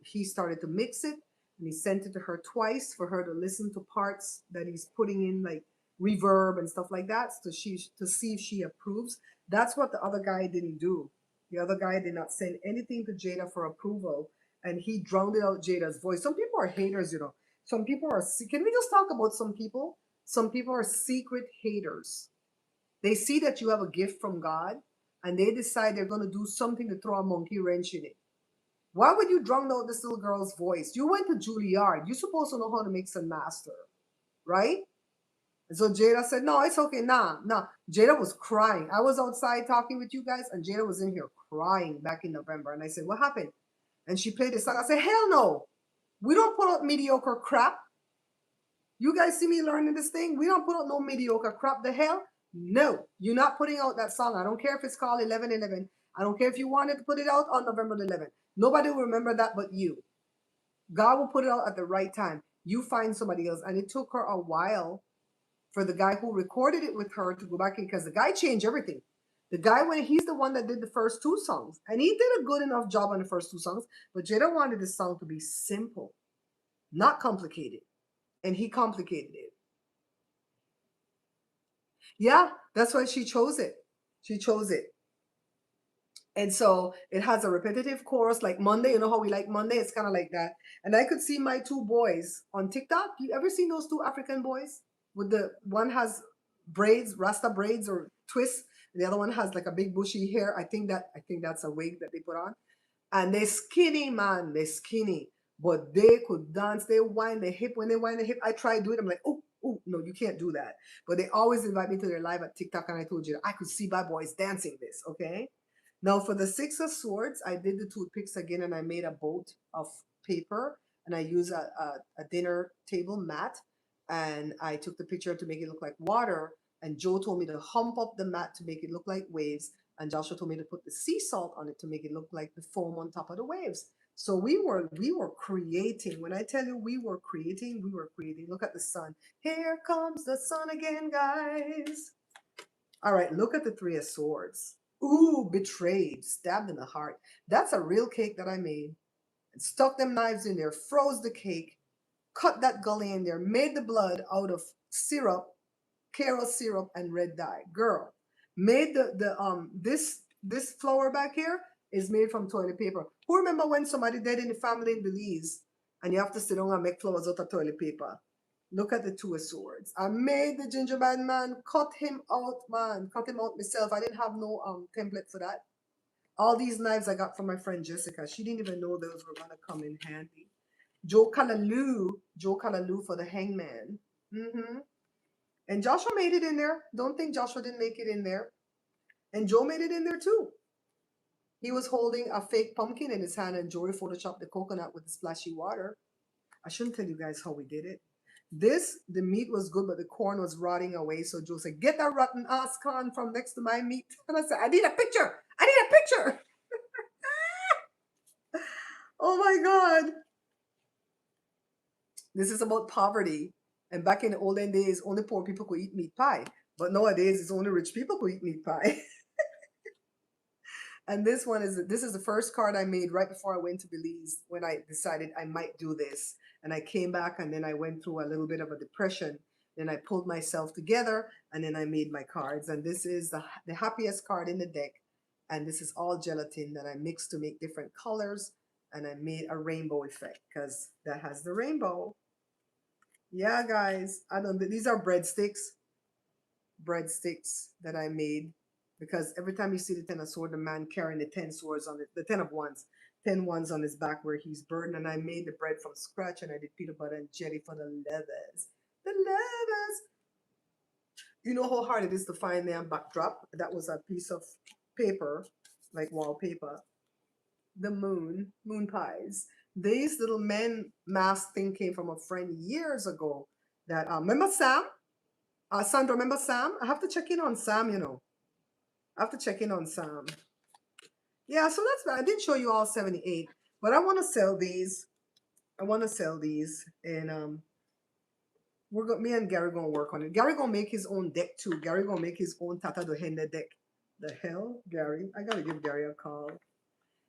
he started to mix it, and he sent it to her twice for her to listen to parts that he's putting in, like reverb and stuff like that, so she to see if she approves. That's what the other guy didn't do. The other guy did not send anything to Jada for approval, and he drowned out Jada's voice. Some people are haters, you know. Some people are, can we just talk about some people? Some people are secret haters. They see that you have a gift from God, and they decide they're going to do something to throw a monkey wrench in it. Why would you drown out this little girl's voice? You went to Juilliard. You're supposed to know how to mix and master, right? And so Jada said, no, it's okay. Nah, nah. Jada was crying. I was outside talking with you guys, and Jada was in here crying back in November. And I said, what happened? And she played this song. I said, hell no. We don't put out mediocre crap. You guys see me learning this thing? We don't put out no mediocre crap. The hell? No. You're not putting out that song. I don't care if it's called 1111. I don't care if you wanted to put it out on November the 11th. Nobody will remember that but you. God will put it out at the right time. You find somebody else. And it took her a while for the guy who recorded it with her to go back in, because the guy changed everything. The guy, when he's the one that did the first two songs, and he did a good enough job on the first two songs, but Jada wanted the song to be simple, not complicated. And he complicated it. Yeah, that's why she chose it. She chose it. And so it has a repetitive chorus like Monday. You know how we like Monday? It's kind of like that. And I could see my two boys on TikTok. You ever seen those two African boys? With the one has braids, Rasta braids or twists. The other one has like a big bushy hair. I think that's a wig that they put on. And they're skinny, man. They're skinny. But they could dance. They wind the hip. When they wind the hip, I try to do it. I'm like, oh, oh, no, you can't do that. But they always invite me to their live at TikTok. And I told you, I could see bad boys dancing this, okay? Now for the Six of Swords, I did the toothpicks again, and I made a boat of paper, and I used a dinner table mat, and I took the picture to make it look like water. And Joe told me to hump up the mat to make it look like waves, and Joshua told me to put the sea salt on it to make it look like the foam on top of the waves. So we were creating. When I tell you we were creating, we were creating. Look at the sun. Here comes the sun again, guys. All right, look at the Three of Swords. Ooh, betrayed, stabbed in the heart. That's a real cake that I made. And stuck them knives in there, froze the cake, cut that gully in there, made the blood out of syrup, Karo syrup, and red dye. Girl, made this flower back here is made from toilet paper. Who remember when somebody died in the family in Belize, and you have to sit down and make flowers out of toilet paper? Look at the Two of Swords. I made the gingerbread man, cut him out, man. Cut him out myself. I didn't have no template for that. All these knives I got from my friend Jessica. She didn't even know those were gonna come in handy. Joe Calaloo for the hangman. And Joshua made it in there. Don't think Joshua didn't make it in there. And Joe made it in there too. He was holding a fake pumpkin in his hand, and Joey photoshopped the coconut with the splashy water. I shouldn't tell you guys how we did it. The meat was good, but the corn was rotting away. So Joe said, get that rotten ass corn from next to my meat. And I said, I need a picture. I need a picture. Oh my God. This is about poverty. And back in the olden days, only poor people could eat meat pie. But nowadays, it's only rich people who eat meat pie. And this is the first card I made right before I went to Belize, when I decided I might do this. And I came back, and then I went through a little bit of a depression. Then I pulled myself together, and then I made my cards. And this is the happiest card in the deck. And this is all gelatin that I mixed to make different colors. And I made a rainbow effect because that has the rainbow. Yeah, guys, I don't. These are breadsticks that I made. because every time you see the 10 of swords, the man carrying the 10 swords on it, the 10 of wands, 10 wands on his back where he's burdened. And I made the bread from scratch and I did peanut butter and jelly for the lovers. The lovers. You know how hard it is to find their backdrop? That was a piece of paper, like wallpaper. The moon pies. These little men mask thing came from a friend years ago. That remember Sam? Sandra, remember Sam? I have to check in on Sam. I have to check in on Sam. Yeah, so that's bad. I didn't show you all 78, but I want to sell these. I want to sell these, and me and Gary gonna work on it. Gary gonna make his own deck too. Gary gonna make his own Tata do Hende deck. The hell, Gary! I gotta give Gary a call.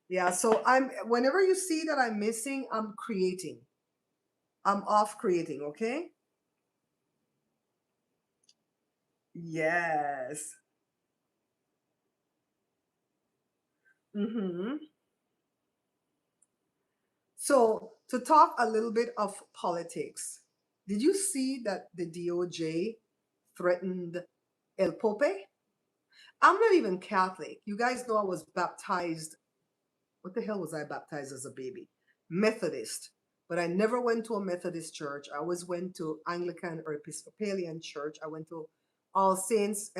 Yeah, so whenever you see that I'm missing, I'm creating. I'm off creating, okay? Yes. Mm-hmm. So to talk a little bit of politics, did you see that the DOJ threatened El Pope? I'm not even Catholic. You guys know I was baptized. What the hell was I baptized as a baby? Methodist. But I never went to a Methodist church. I always went to Anglican or Episcopalian church. I went to All Saints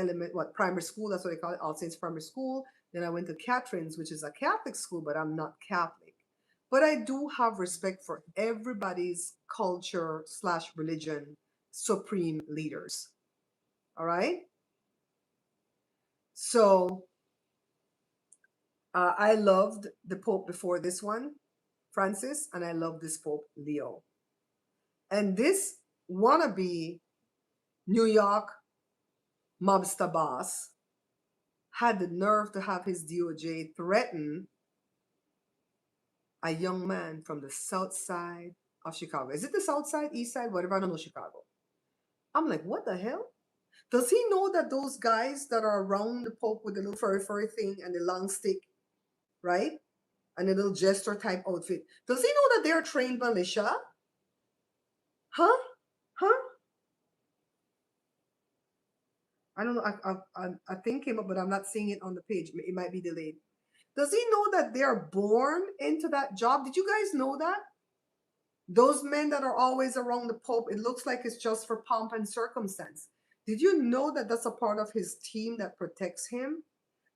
primary school, that's what they call it, All Saints Primary School. Then I went to Catherine's, which is a Catholic school, but I'm not Catholic. But I do have respect for everybody's culture slash religion, supreme leaders. All right? So I loved the Pope before this one, Francis, and I love this Pope, Leo. And this wannabe New York mobster boss had the nerve to have his DOJ threaten a young man from the south side of Chicago. Is it the south side, east side, whatever? I don't know Chicago. I'm like, what the hell? Does he know that those guys that are around the Pope with the little furry thing and the long stick, right? And the little jester type outfit, does he know that they're trained militia? Huh? Huh? I don't know. I think came up, but I'm not seeing it on the page. It might be delayed. Does he know that they're born into that job? Did you guys know that? Those men that are always around the Pope, it looks like it's just for pomp and circumstance. Did you know that that's a part of his team that protects him?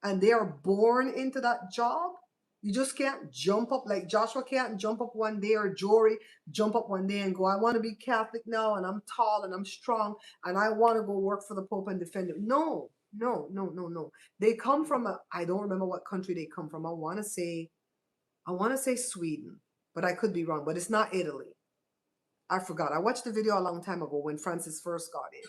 And they are born into that job? You just can't jump up like Joshua can't jump up one day or Jory jump up one day and go, I want to be Catholic now and I'm tall and I'm strong and I want to go work for the Pope and defend him. No, no, no, no, no. They come from I don't remember what country they come from. I want to say Sweden, but I could be wrong, but it's not Italy. I forgot. I watched the video a long time ago when Francis first got in.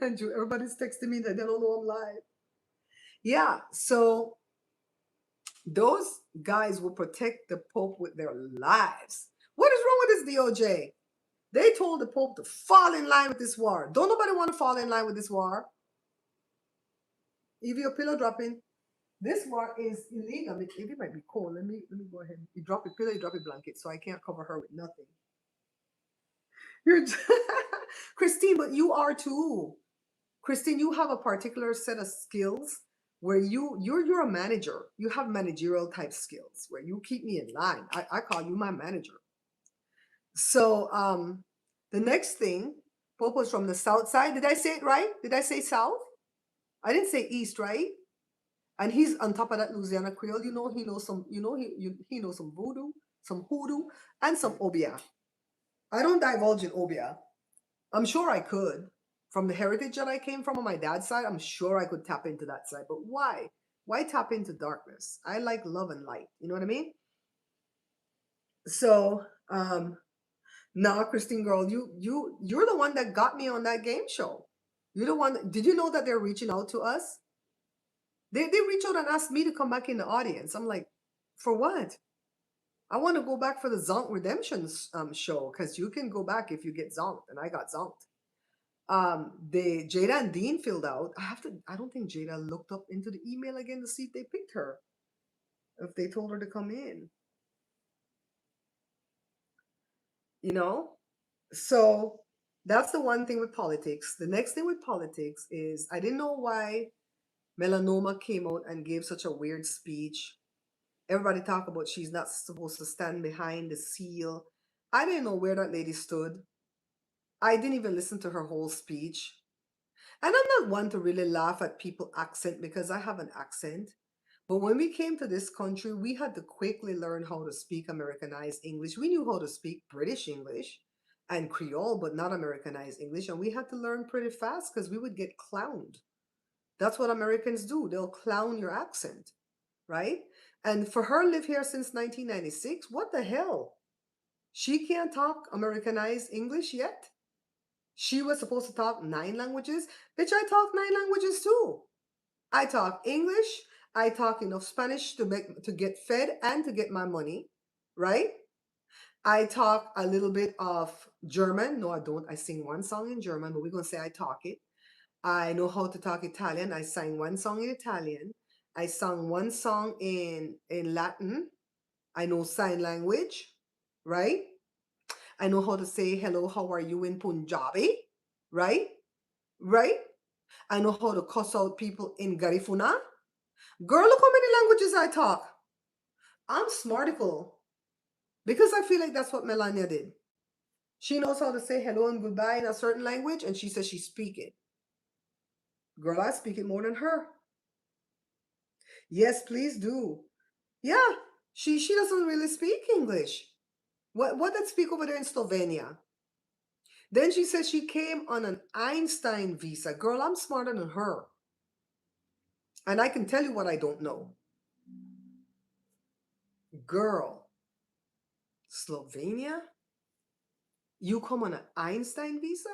Everybody's texting me that they don't know I'm live. Yeah, so those guys will protect the Pope with their lives. What is wrong with this DOJ? They told the Pope to fall in line with this war. Don't nobody want to fall in line with this war. If your pillow dropping, this war is illegal. It might be cold. Let me go ahead. You drop your pillow, you drop your blanket, so I can't cover her with nothing. You're Christine, but you are too. Christine, you have a particular set of skills where you're a manager. You have managerial type skills where you keep me in line. I call you my manager. So the next thing, Popo's from the south side. Did I say it right? Did I say south? I didn't say east, right? And he's on top of that Louisiana Creole. You know he knows some. He knows some voodoo, some hoodoo, and some obia. I don't divulge in obia. I'm sure I could. From the heritage that I came from on my dad's side, I'm sure I could tap into that side. But why? Why tap into darkness? I like love and light. You know what I mean? So, nah, Christine girl, you're the one that got me on that game show. You're the one. Did you know that they're reaching out to us? They reach out and ask me to come back in the audience. I'm like, for what? I want to go back for the Zonk Redemption show because you can go back if you get zonked, and I got zonked. The Jada and Dean filled out. I don't think Jada looked up into the email again to see if they picked her, if they told her to come in, you know? So That's the one thing with politics. The next thing with politics is I didn't know why Melanoma came out and gave such a weird speech. Everybody talk about she's not supposed to stand behind the seal. I didn't know where that lady stood. I didn't even listen to her whole speech. And I'm not one to really laugh at people accent because I have an accent. But when we came to this country, we had to quickly learn how to speak Americanized English. We knew how to speak British English and Creole, but not Americanized English. And we had to learn pretty fast because we would get clowned. That's what Americans do. They'll clown your accent, right? And for her live here since 1996, what the hell? She can't talk Americanized English yet? She was supposed to talk 9 languages. Bitch, I talk 9 languages too. I talk English. I talk enough Spanish to get fed and to get my money, right? I talk a little bit of German. No, I don't. I sing one song in German, but we're gonna say I talk it. I know how to talk Italian. I sang one song in Italian. I sang one song in Latin. I know sign language, right? I know how to say hello, how are you in Punjabi, right? Right? I know how to cuss out people in Garifuna. Girl, look how many languages I talk. I'm smarticle because I feel like that's what Melania did. She knows how to say hello and goodbye in a certain language, and she says she speak it. Girl, I speak it more than her. Yes, please do. Yeah, she doesn't really speak English. What did speak over there in Slovenia? Then she says she came on an Einstein visa. Girl, I'm smarter than her. And I can tell you what I don't know. Girl, Slovenia? You come on an Einstein visa?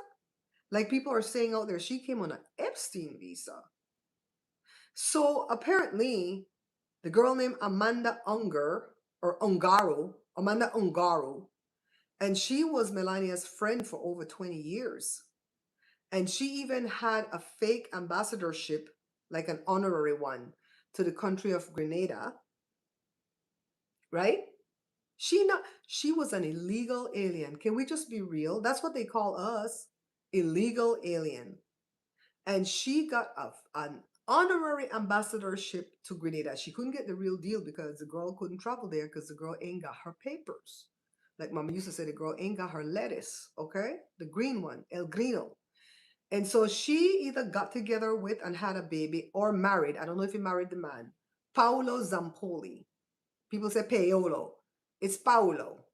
Like people are saying out there, she came on an Epstein visa. So apparently, the girl named Amanda Unger, or Ungaro, Amanda Ungaro, and she was Melania's friend for over 20 years. And she even had a fake ambassadorship, like an honorary one, to the country of Grenada, right? She was an illegal alien. Can we just be real? That's what they call us, illegal alien. And she got an honorary ambassadorship to Grenada. She couldn't get the real deal because the girl couldn't travel there because the girl ain't got her papers. Like Mama used to say, the girl ain't got her lettuce, okay? The green one, El Grino. And so she either got together with and had a baby or married. I don't know if he married the man. Paolo Zampoli. People say Paolo. It's Paolo.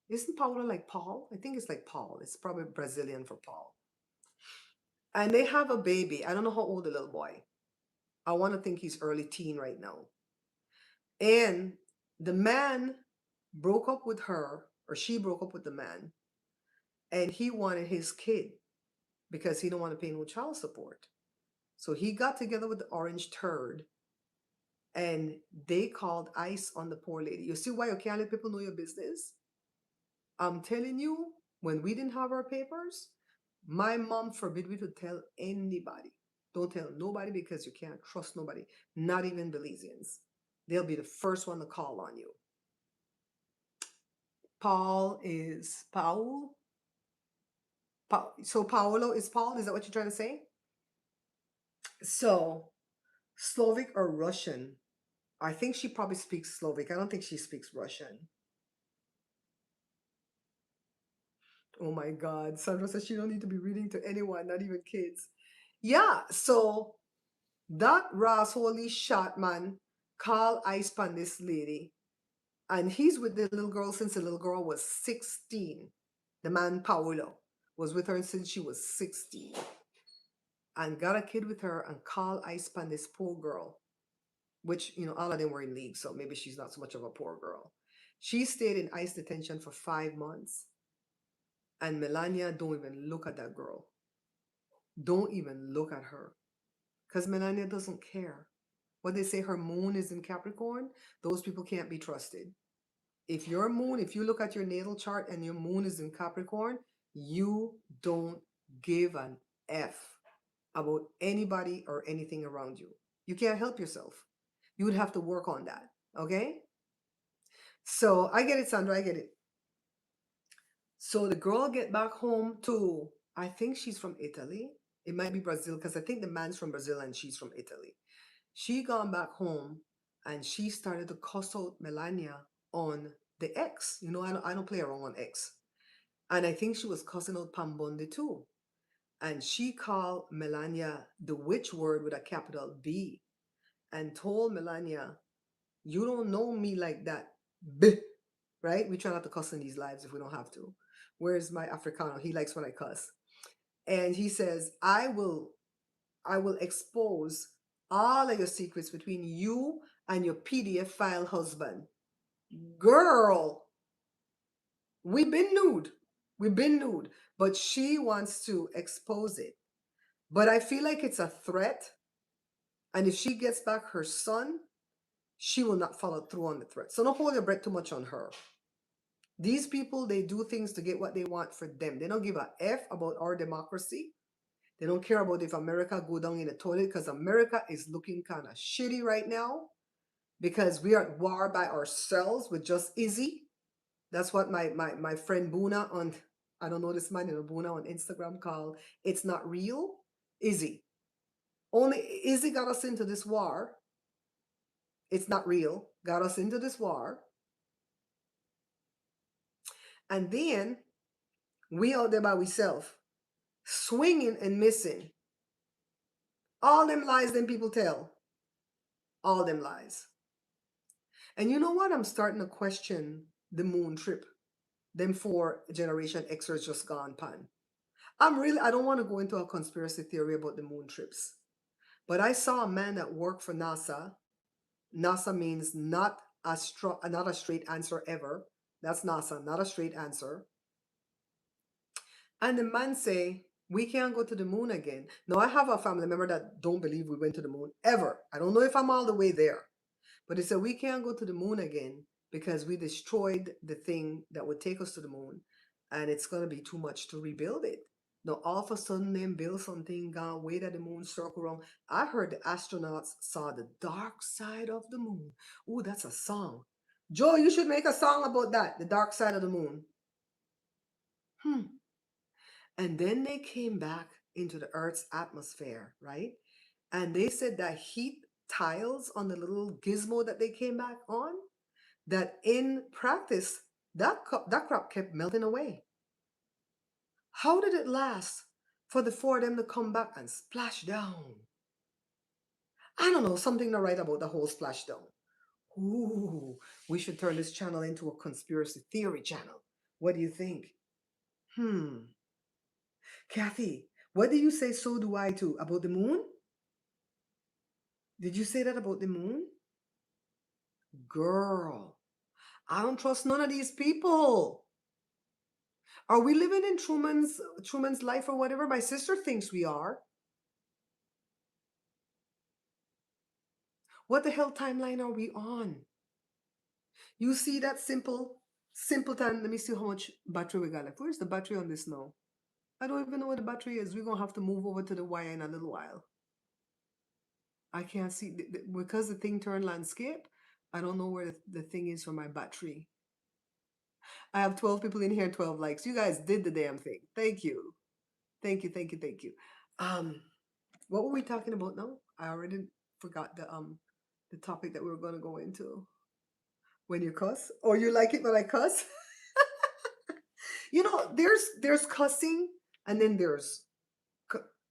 Isn't Paolo like Paul? I think it's like Paul. It's probably Brazilian for Paul. And they have a baby. I don't know how old the little boy. I want to think he's early teen right now. And the man broke up with her, or she broke up with the man, and he wanted his kid because he don't want to pay no child support. So he got together with the orange turd and they called ICE on the poor lady. You see why you can't let people know your business? I'm telling you, when we didn't have our papers, my mom forbid me to tell anybody. Don't tell nobody because you can't trust nobody, not even Belizeans. They'll be the first one to call on you. Paul is Paul. So Paolo is Paul. Is that what you're trying to say? So Slovak or Russian? I think she probably speaks Slovak. I don't think she speaks Russian. Oh my God. Sandra says she don't need to be reading to anyone, not even kids. Yeah, so that Holy shot man call ice pan this lady. And he's with the little girl since the little girl was 16. The man Paolo was with her since she was 16. And got a kid with her and call ice pan this poor girl. Which, all of them were in league, so maybe she's not so much of a poor girl. She stayed in ICE detention for 5 months. And Melania don't even look at that girl. Don't even look at her. Because Melania doesn't care. What they say, her moon is in Capricorn, those people can't be trusted. If you look at your natal chart and your moon is in Capricorn, you don't give an F about anybody or anything around you. You can't help yourself. You would have to work on that. Okay? So I get it, Sandra, I get it. So the girl get back home to I think she's from Italy. It might be Brazil because I think the man's from Brazil and she's from Italy. She gone back home and she started to cuss out Melania on the X. You know, I don't play around on X. And I think she was cussing out Pambondi too. And she called Melania the witch word with a capital B and told Melania, you don't know me like that. B. Right? We try not to cuss in these lives if we don't have to. Where's my Africano? He likes when I cuss. And he says, I will expose all of your secrets between you and your PDF file husband. Girl, we've been nude. We've been nude. But she wants to expose it. But I feel like it's a threat. And if she gets back her son, she will not follow through on the threat. So don't hold your breath too much on her. These people, they do things to get what they want for them. They don't give a F about our democracy. They don't care about if America go down in the toilet because America is looking kind of shitty right now because we are at war by ourselves with just Izzy. That's what my friend Buna on, I don't know this man, Buna on Instagram called It's Not Real. Izzy. Only Izzy got us into this war. It's not real. Got us into this war. And then we out there by ourselves, swinging and missing. All them lies them people tell. All them lies. And you know what? I'm starting to question the moon trip. Them 4 Generation Xers just gone pan. I don't want to go into a conspiracy theory about the moon trips. But I saw a man that worked for NASA. NASA means not a straight answer ever. That's NASA, not a straight answer. And the man say, we can't go to the moon again. Now I have a family member that don't believe we went to the moon ever. I don't know if I'm all the way there. But he said we can't go to the moon again because we destroyed the thing that would take us to the moon, and it's gonna be too much to rebuild it. Now all of a sudden they build something, gone way that the moon circle around. I heard the astronauts saw the dark side of the moon. Oh, that's a song. Joe, you should make a song about that, the dark side of the moon. And then they came back into the Earth's atmosphere, right? And they said that heat tiles on the little gizmo that they came back on, that in practice, that crop kept melting away. How did it last for the 4 of them to come back and splash down? I don't know, something to write about the whole splashdown. Ooh, we should turn this channel into a conspiracy theory channel. What do you think? Kathy, what did you say so do I too? About the moon? Did you say that about the moon? Girl, I don't trust none of these people. Are we living in Truman's life or whatever? My sister thinks we are. What the hell timeline are we on? You see that simpleton? Let me see how much battery we got left. Where's the battery on this now? I don't even know what the battery is. We're gonna have to move over to the wire in a little while. I can't see because the thing turned landscape. I don't know where the thing is for my battery. I have 12 people in here, 12 likes. You guys did the damn thing. Thank you. Thank you, thank you, thank you. What were we talking about now? I already forgot the topic that we were gonna go into. When you cuss? Or you like it when I cuss? You know, there's cussing and then there's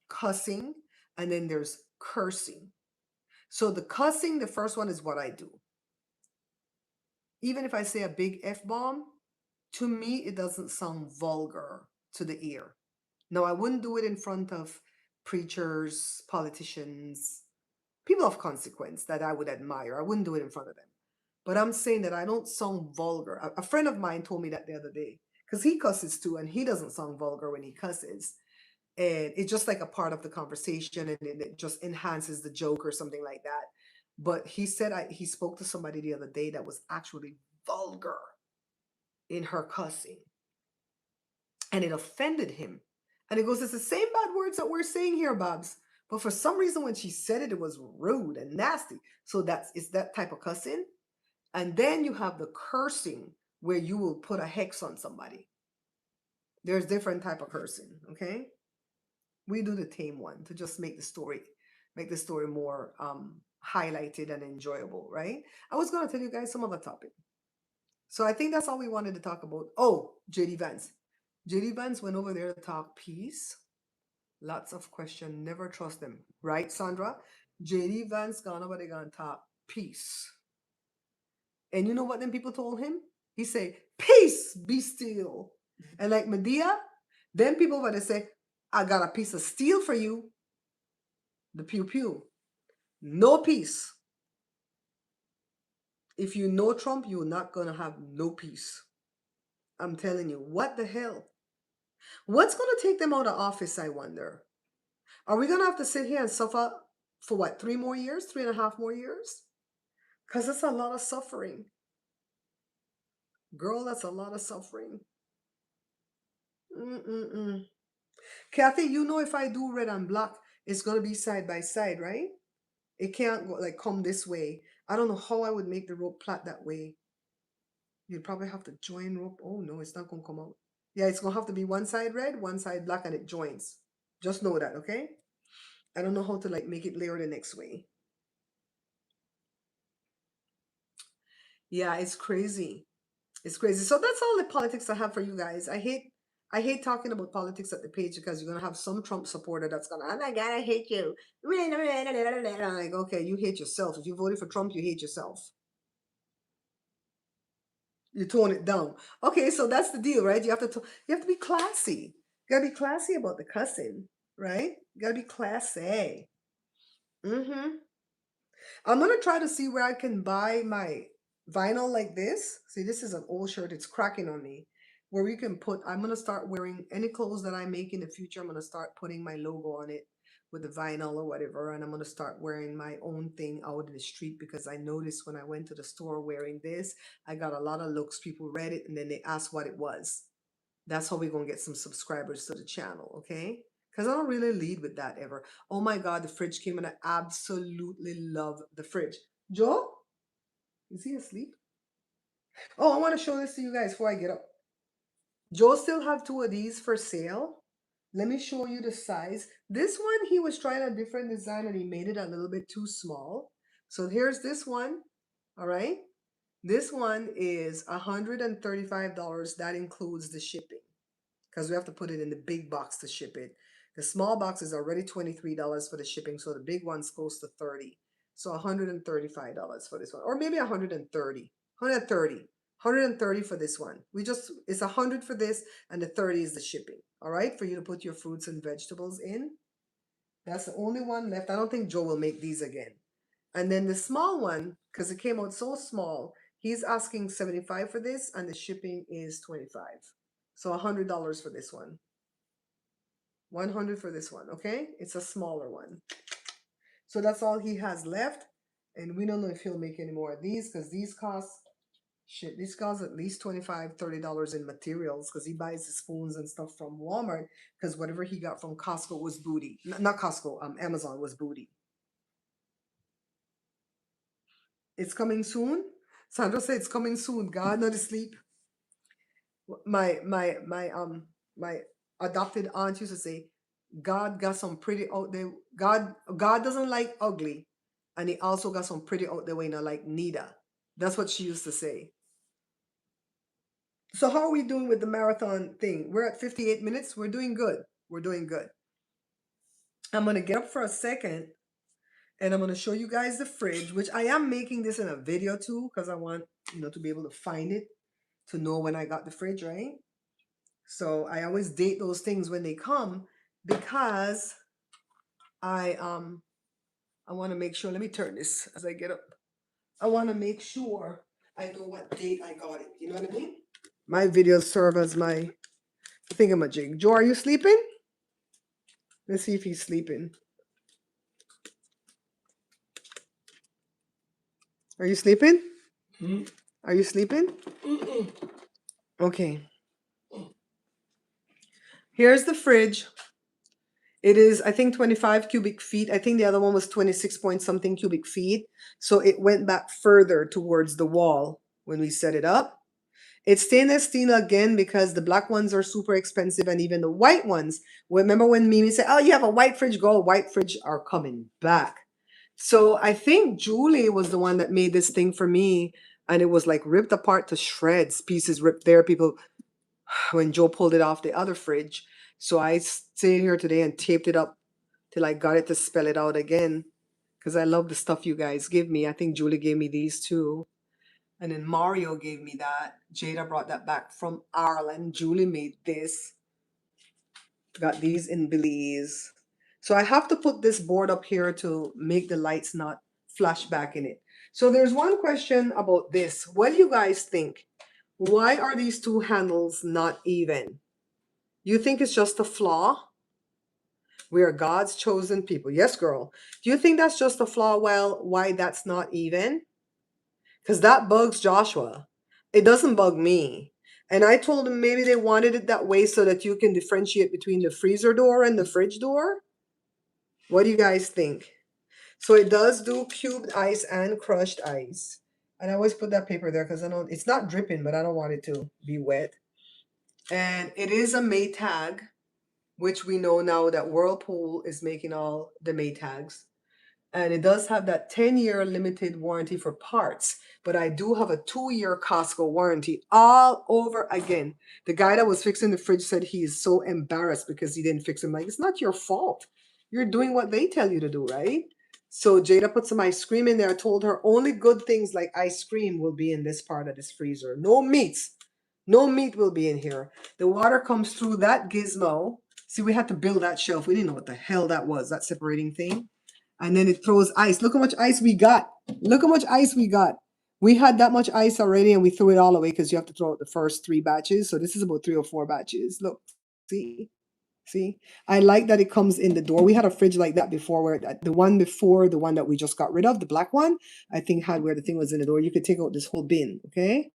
cussing and then there's cursing. So the cussing, the first one is what I do. Even if I say a big F bomb, to me it doesn't sound vulgar to the ear. No, I wouldn't do it in front of preachers, politicians, people of consequence that I would admire. I wouldn't do it in front of them. But I'm saying that I don't sound vulgar. A friend of mine told me that the other day because he cusses too, and he doesn't sound vulgar when he cusses. And it's just like a part of the conversation, and it just enhances the joke or something like that. But he said he spoke to somebody the other day that was actually vulgar in her cussing, and it offended him. And he goes, "It's the same bad words that we're saying here, Babs. But for some reason, when she said it, it was rude and nasty. So it's that type of cussing." And then you have the cursing where you will put a hex on somebody. There's different type of cursing, okay? We do the tame one to just make the story more highlighted and enjoyable, right? I was gonna tell you guys some other topic. So I think that's all we wanted to talk about. Oh, JD Vance. JD Vance went over there to talk peace. Lots of question. Never trust them. Right, Sandra? JD Vance gone over there gonna talk peace. And you know what them people told him? He say, peace, be still. And like Medea, then people over there say, I got a piece of steel for you. The pew pew. No peace. If you know Trump, you're not gonna have no peace. I'm telling you, what the hell? What's gonna take them out of office, I wonder? Are we gonna have to sit here and suffer for what, 3 more years, 3.5 more years? Because that's a lot of suffering. Girl, that's a lot of suffering. Mm-mm-mm. Kathy, you know if I do red and black, it's gonna be side by side, right? It can't go like come this way. I don't know how I would make the rope plait that way. You'd probably have to join rope. Oh no, it's not gonna come out. Yeah, it's gonna have to be one side red, one side black, and it joins. Just know that, okay? I don't know how to like make it layer the next way. Yeah, it's crazy. It's crazy. So that's all the politics I have for you guys. I hate talking about politics at the page because you're gonna have some Trump supporter that's gonna, oh my god, I hate you. I'm like, okay, you hate yourself. If you voted for Trump, you hate yourself. You tone it down. Okay, so that's the deal, right? You have to be classy. You gotta be classy about the cussing, right? You gotta be classy. Mm-hmm. I'm gonna try to see where I can buy my vinyl like this. See, this is an old shirt, it's cracking on me. Where we can put, I'm gonna start wearing any clothes that I make in the future. I'm gonna start putting my logo on it with the vinyl or whatever, and I'm gonna start wearing my own thing out in the street because I noticed when I went to the store wearing this, I got a lot of looks. People read it and then they asked what it was. That's how we're gonna get some subscribers to the channel, okay? Because I don't really lead with that ever. Oh my God, the fridge came and I absolutely love the fridge. Joe, is he asleep? Oh, I want to show this to you guys before I get up. Joe still have two of these for sale. Let me show you the size. This one, he was trying a different design and he made it a little bit too small. So here's this one, all right? This one is $135. That includes the shipping because we have to put it in the big box to ship it. The small box is already $23 for the shipping, so the big one's close to 30. So $135 for this one, or maybe 130. 130. 130 for this one. It's 100 for this, and the 30 is the shipping. All right, for you to put your fruits and vegetables in. That's the only one left. I don't think Joe will make these again. And then the small one, because it came out so small, he's asking 75 for this, and the shipping is 25. So $100 for this one. 100 for this one, okay? It's a smaller one. So that's all he has left. And we don't know if he'll make any more of these because these cost, shit, these cost at least $25, $30 in materials because he buys the spoons and stuff from Walmart because whatever he got from Costco was booty. Not Costco, Amazon was booty. It's coming soon. Sandra said it's coming soon. God, not asleep. My adopted aunt used to say, God got some pretty out there. God doesn't like ugly, and he also got some pretty out there way not like neither. That's what she used to say. So how are we doing with the marathon thing? We're at 58 minutes. We're doing good. We're doing good. I'm gonna get up for a second and I'm gonna show you guys the fridge, which I am making this in a video too, because I want to be able to find it to know when I got the fridge, right? So I always date those things when they come because I want to make sure. Let me turn this as I get up. I want to make sure I know what date I got it. You know what I mean? My videos serve as my thingamajig. Joe, are you sleeping? Let's see if he's sleeping. Are you sleeping? Are you sleeping? Okay. Here's the fridge. It is, I think, 25 cubic feet. I think the other one was 26 point something cubic feet. So it went back further towards the wall when we set it up. It's stainless steel again because the black ones are super expensive and even the white ones. Remember when Mimi said, oh, you have a white fridge? Girl, white fridge are coming back. So I think Julie was the one that made this thing for me, and it was like ripped apart to shreds, pieces ripped there. People, when Joe pulled it off the other fridge. So I stayed here today and taped it up till I got it to spell it out again because I love the stuff you guys give me. I think Julie gave me these too. And then Mario gave me that. Jada brought that back from Ireland. Julie made this. Got these in Belize. So I have to put this board up here to make the lights not flash back in it. So there's one question about this. What do you guys think? Why are these two handles not even? You think it's just a flaw? We are God's chosen people. Yes, girl. Do you think that's just a flaw? Well, why that's not even? Because that bugs Joshua. It doesn't bug me. And I told him maybe they wanted it that way so that you can differentiate between the freezer door and the fridge door. What do you guys think? So it does do cubed ice and crushed ice. And I always put that paper there because I don't, it's not dripping, but I don't want it to be wet. And it is a Maytag, which we know now that Whirlpool is making all the Maytags. And it does have that 10-year limited warranty for parts, but I do have a 2-year Costco warranty all over again. The guy that was fixing the fridge said he is so embarrassed because he didn't fix it. I'm like, it's not your fault. You're doing what they tell you to do, right? So Jada put some ice cream in there. I told her only good things like ice cream will be in this part of this freezer. No meats. No meat will be in here. The water comes through that gizmo. See, we had to build that shelf. We didn't know what the hell that was, that separating thing. And then it throws ice. Look how much ice we got. Look how much ice we got. We had that much ice already and we threw it all away because you have to throw out the first 3 batches. So this is about 3 or 4 batches. Look, see? See? I like that it comes in the door. We had a fridge like that before where the one before the one that we just got rid of, the black one, I think had where the thing was in the door. You could take out this whole bin, okay?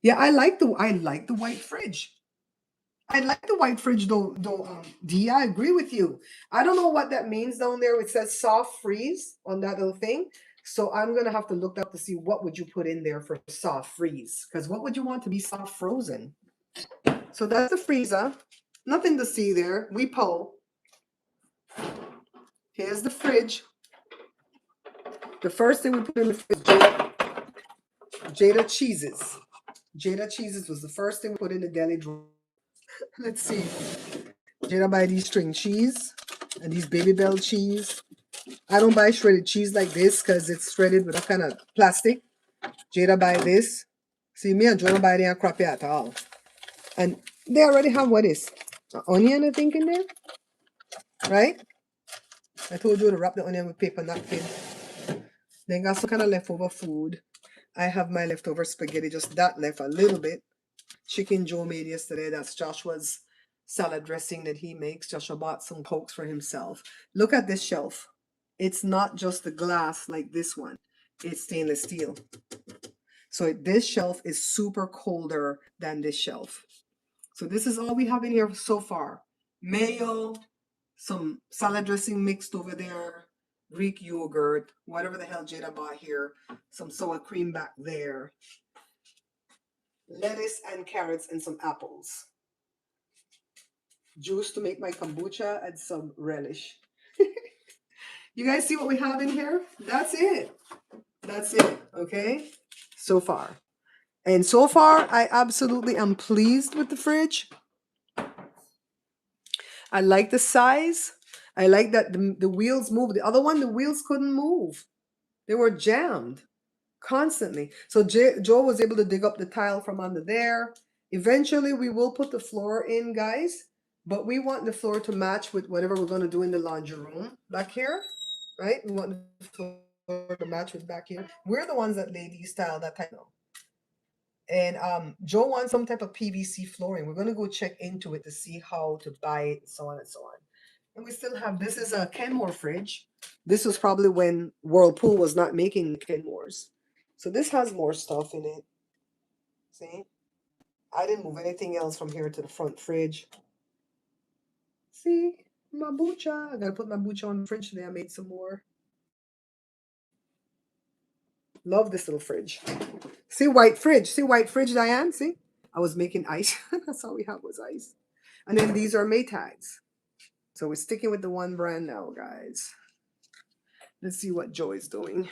Yeah, I like the white fridge. I like the white fridge though, Dee, I agree with you. I don't know what that means down there. It says soft freeze on that little thing. So I'm gonna have to look up to see what would you put in there for soft freeze. Because what would you want to be soft frozen? So that's the freezer. Nothing to see there. We pull. Here's the fridge. The first thing we put in the fridge, Jada cheeses. Jada cheeses was the first thing we put in the deli drawer. Let's see. Jada buy these string cheese and these Baby Bell cheese. I don't buy shredded cheese like this because it's shredded with a kind of plastic. Jada buy this. See, me and Jonah buy they are crappy at all. And they already have what is? An onion, I think, in there. Right? I told you to wrap the onion with paper napkin. Then got some kind of leftover food. I have my leftover spaghetti, just that left a little bit. Chicken Joe made yesterday. That's Joshua's salad dressing that he makes. Joshua bought some Cokes for himself. Look at this shelf. It's not just the glass like this one. It's stainless steel. So this shelf is super colder than this shelf. So this is all we have in here so far. Mayo, some salad dressing mixed over there, Greek yogurt, whatever the hell Jada bought here, some sour cream back there, lettuce and carrots and some apples. Juice to make my kombucha and some relish. You guys see what we have in here? That's it. That's it, okay? So far. And so far, I absolutely am pleased with the fridge. I like the size. I like that the wheels move. The other one, the wheels couldn't move. They were jammed constantly. So Joe was able to dig up the tile from under there. Eventually, we will put the floor in, guys. But we want the floor to match with whatever we're going to do in the laundry room back here. Right? We want the floor to match with back here. We're the ones that lay these tile that type of. And Joe wants some type of PVC flooring. We're going to go check into it to see how to buy it, and so on and so on. And we still have, this is a Kenmore fridge. This was probably when Whirlpool was not making Kenmores. So this has more stuff in it. See? I didn't move anything else from here to the front fridge. See? My bucha. I got to put my bucha on the fridge today. I made some more. Love this little fridge. See white fridge. See white fridge, Diane? See? I was making ice. That's all we have was ice. And then these are Maytags. So we're sticking with the one brand now, guys. Let's see what Joe is doing.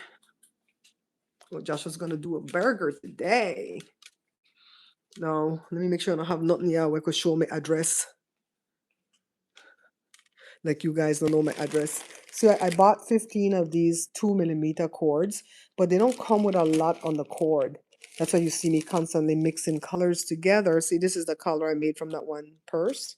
Well, Joshua's gonna do a burger today. No, let me make sure I don't have nothing here where I could show my address. Like you guys don't know my address. So I bought 15 of these 2mm cords, but they don't come with a lot on the cord. That's why you see me constantly mixing colors together. See, this is the color I made from that one purse.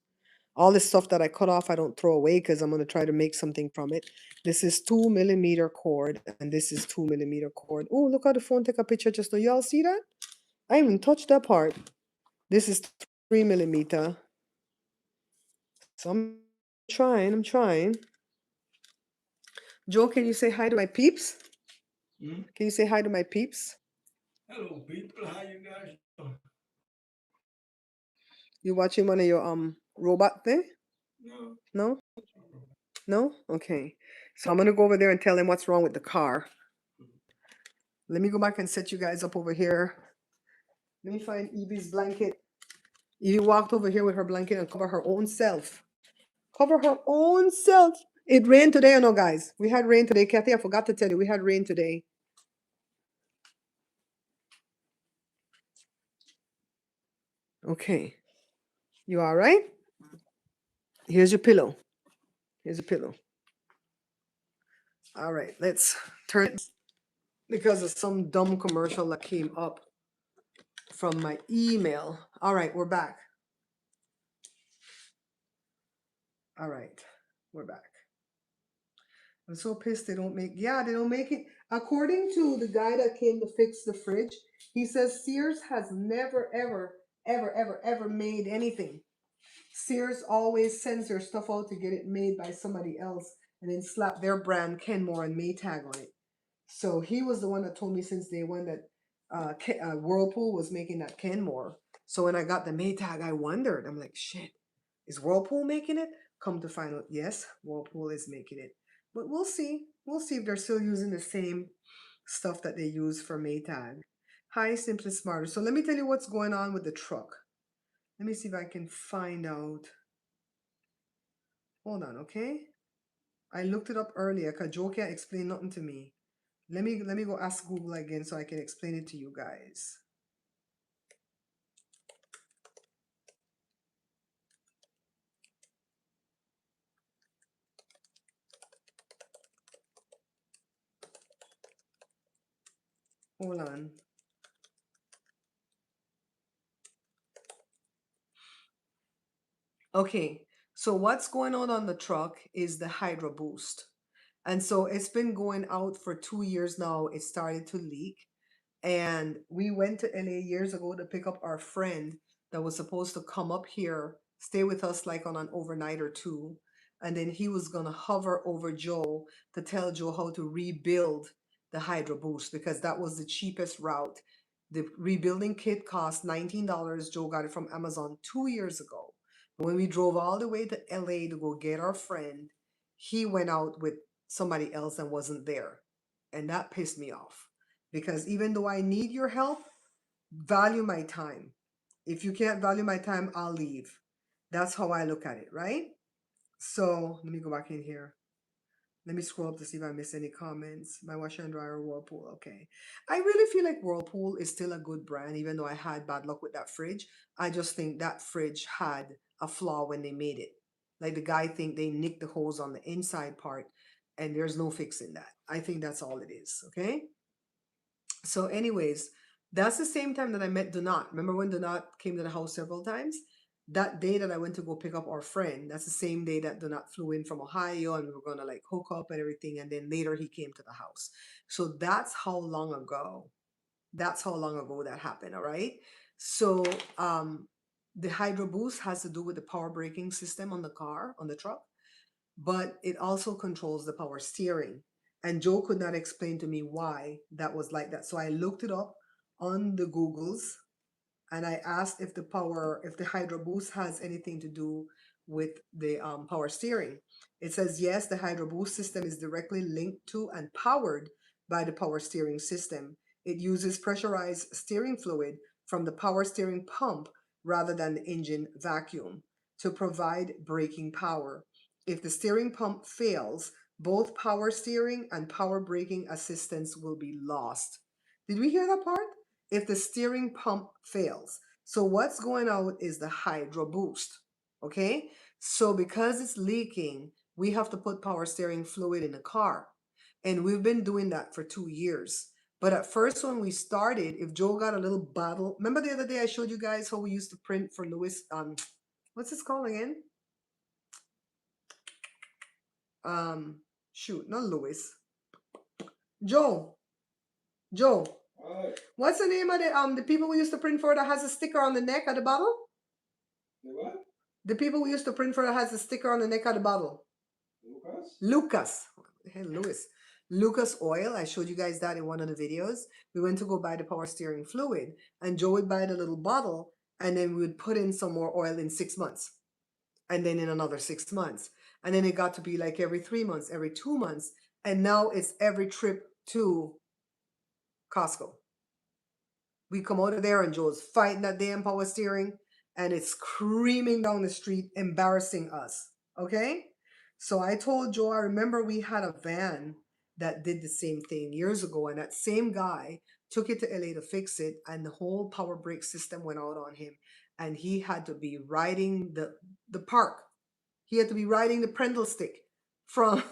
All this stuff that I cut off, I don't throw away because I'm going to try to make something from it. This is 2mm cord, and this is 2mm cord. Oh, look how the phone take a picture just now. Y'all see that? I haven't touched that part. This is 3mm. So I'm trying. Joe, can you say hi to my peeps? Can you say hi to my peeps? Hello, people. How you guys doing? You watching one of your robot thing? No. No? No? Okay. So I'm gonna go over there and tell them what's wrong with the car. Let me go back and set you guys up over here. Let me find Evie's blanket. Evie walked over here with her blanket and cover her own self. Cover her own self. It rained today or no, guys? We had rain today. Kathy, I forgot to tell you, we had rain today. Okay. You all right? Here's your pillow. Here's a pillow. All right, let's turn it because of some dumb commercial that came up from my email. All right, we're back. All right, we're back. I'm so pissed they don't make, yeah, they don't make it. According to the guy that came to fix the fridge, he says Sears has never, ever made anything. Sears always sends their stuff out to get it made by somebody else and then slap their brand Kenmore and Maytag on it. So he was the one that told me since day one that Whirlpool was making that Kenmore. So when I got the Maytag, I wondered. I'm like, shit, is Whirlpool making it? Come to find out, yes, Whirlpool is making it. But we'll see. We'll see if they're still using the same stuff that they use for Maytag. Hi, Simply Smarter. So let me tell you what's going on with the truck. Let me see if I can find out. Hold on, okay? I looked it up earlier because Joe can't explain nothing to me. Let me go ask Google again so I can explain it to you guys. Hold on. Okay, so what's going on the truck is the Hydro Boost. And so it's been going out for 2 years now. It started to leak. And we went to LA years ago to pick up our friend that was supposed to come up here, stay with us like on an overnight or two. And then he was going to hover over Joe to tell Joe how to rebuild the Hydro Boost because that was the cheapest route. The rebuilding kit cost $19. Joe got it from Amazon 2 years ago. When we drove all the way to LA to go get our friend, he went out with somebody else and wasn't there. And that pissed me off because even though I need your help, value my time. If you can't value my time, I'll leave. That's how I look at it, right? So let me go back in here. Let me scroll up to see if I miss any comments. My washer and dryer, Whirlpool. Okay. I really feel like Whirlpool is still a good brand, even though I had bad luck with that fridge. I just think that fridge had a flaw when they made it. Like the guy think they nicked the hose on the inside part and there's no fixing that. I think that's all it is. Okay. So, anyways, that's the same time that I met Donat. Remember when Donat came to the house several times? That day that I went to go pick up our friend, that's the same day that Donat flew in from Ohio and we were gonna like hook up and everything. And then later he came to the house. So that's how long ago. That's how long ago that happened. All right. So the Hydro Boost has to do with the power braking system on the car, on the truck, but it also controls the power steering. And Joe could not explain to me why that was like that. So I looked it up on the Googles and I asked if if the Hydro Boost has anything to do with the power steering. It says yes, the Hydro Boost system is directly linked to and powered by the power steering system. It uses pressurized steering fluid from the power steering pump rather than the engine vacuum to provide braking power. If the steering pump fails, both power steering and power braking assistance will be lost. Did we hear that part? If the steering pump fails. So what's going out is the hydro boost. Okay? So because it's leaking, we have to put power steering fluid in the car. And we've been doing that for 2 years. But at first, when we started, if Joe got a little bottle, remember the other day I showed you guys how we used to print for Lewis? What's this called again? Shoot, not Lewis. Joe, Joe. What's the name of the people we used to print for that has a sticker on the neck of the bottle? The what? The people we used to print for that has a sticker on the neck of the bottle. Lucas? Lucas. Hey, Lewis. Lucas Oil. I showed you guys that in one of the videos. We went to go buy the power steering fluid, and Joe would buy the little bottle, and then we would put in some more oil in 6 months, and then in another 6 months. And then it got to be like every 3 months, every 2 months, and now it's every trip to Costco. We come out of there and Joe's fighting that damn power steering and it's screaming down the street, embarrassing us. Okay? So I told Joe, I remember we had a van that did the same thing years ago, and that same guy took it to LA to fix it, and the whole power brake system went out on him, and he had to be riding the park. He had to be riding the pendle stick from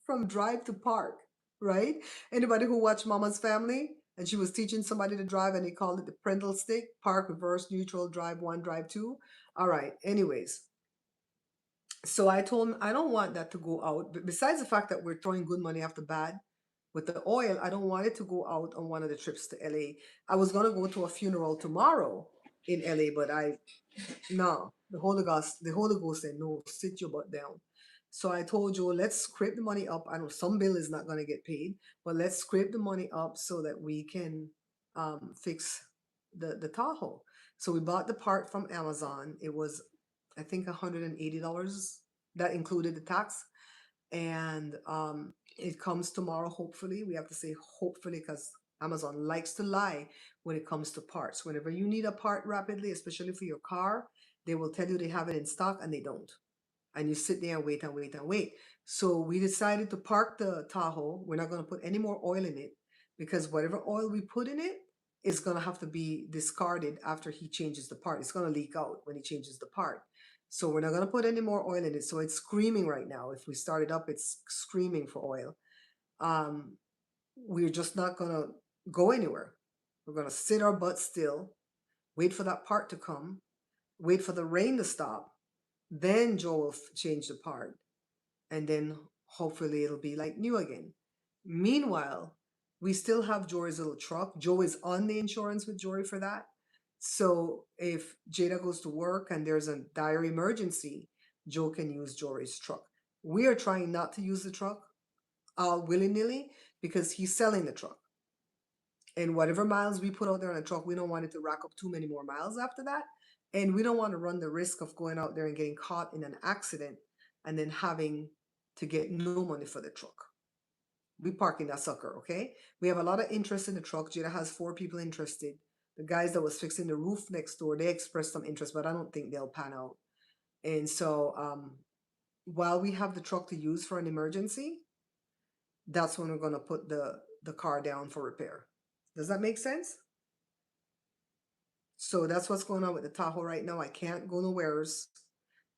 from drive to park, right? Anybody who watched Mama's Family and she was teaching somebody to drive and they called it the pendle stick, park, reverse, neutral, drive one, drive two. All right. Anyways, so I told him I don't want that to go out. But besides the fact that we're throwing good money after bad with the oil, I don't want it to go out on one of the trips to LA. I was gonna go to a funeral tomorrow in LA, but no, the Holy Ghost said, no, sit your butt down. So I told Joe, let's scrape the money up. I know some bill is not going to get paid, but let's scrape the money up so that we can fix the Tahoe. So we bought the part from Amazon. It was, I think, $180. That included the tax. And it comes tomorrow, hopefully. We have to say hopefully because Amazon likes to lie when it comes to parts. Whenever you need a part rapidly, especially for your car, they will tell you they have it in stock and they don't. And you sit there and wait and wait and wait. So we decided to park the Tahoe. We're not going to put any more oil in it because whatever oil we put in it is going to have to be discarded after he changes the part. It's going to leak out when he changes the part. So we're not going to put any more oil in it. So it's screaming right now. If we start it up, it's screaming for oil. We're just not going to go anywhere. We're going to sit our butt still, wait for that part to come, wait for the rain to stop. Then Joe will change the part. And then hopefully it'll be like new again. Meanwhile, we still have Jory's little truck. Joe is on the insurance with Jory for that. So if Jada goes to work and there's a dire emergency, Joe can use Jory's truck. We are trying not to use the truck willy-nilly because he's selling the truck. And whatever miles we put out there on the truck, we don't want it to rack up too many more miles after that. And we don't want to run the risk of going out there and getting caught in an accident and then having to get no money for the truck. We parking that sucker, okay? We have a lot of interest in the truck. Jada has 4 people interested. The guys that was fixing the roof next door, they expressed some interest, but I don't think they'll pan out. And so while we have the truck to use for an emergency, that's when we're going to put the car down for repair. Does that make sense? So that's what's going on with the Tahoe right now. I can't go nowheres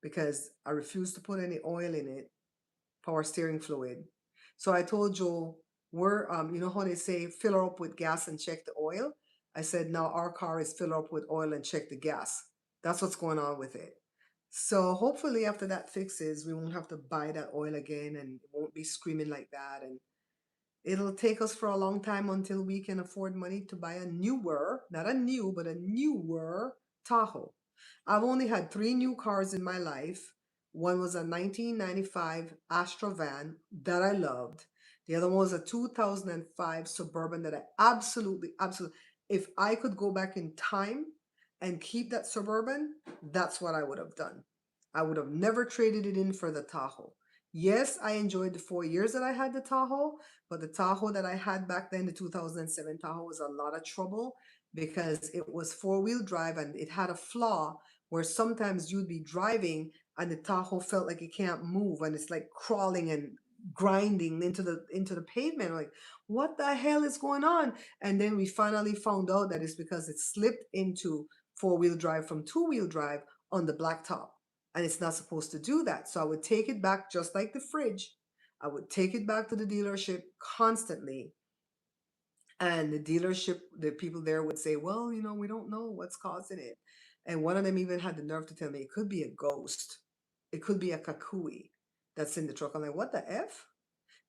because I refuse to put any oil in it, power steering fluid. So I told Joe, we're, you know how they say, fill her up with gas and check the oil? I said, now our car is fill her up with oil and check the gas. That's what's going on with it. So hopefully after that fixes, we won't have to buy that oil again and it won't be screaming like that. And it'll take us for a long time until we can afford money to buy a newer, not a new, but a newer Tahoe. I've only had 3 new cars in my life. One was a 1995 Astra van that I loved. The other one was a 2005 Suburban that I absolutely, if I could go back in time and keep that Suburban, that's what I would have done. I would have never traded it in for the Tahoe. Yes, I enjoyed the 4 years that I had the Tahoe, but the Tahoe that I had back then, the 2007 Tahoe, was a lot of trouble because it was four-wheel drive and it had a flaw where sometimes you'd be driving and the Tahoe felt like it can't move and it's like crawling and grinding into the pavement. Like, what the hell is going on? And then we finally found out that it's because it slipped into four-wheel drive from two-wheel drive on the blacktop, and it's not supposed to do that. So I would take it back just like the fridge. I would take it back to the dealership constantly. And the dealership, the people there would say, well, we don't know what's causing it. And one of them even had the nerve to tell me it could be a ghost. It could be a kakui that's in the truck. I'm like, what the F?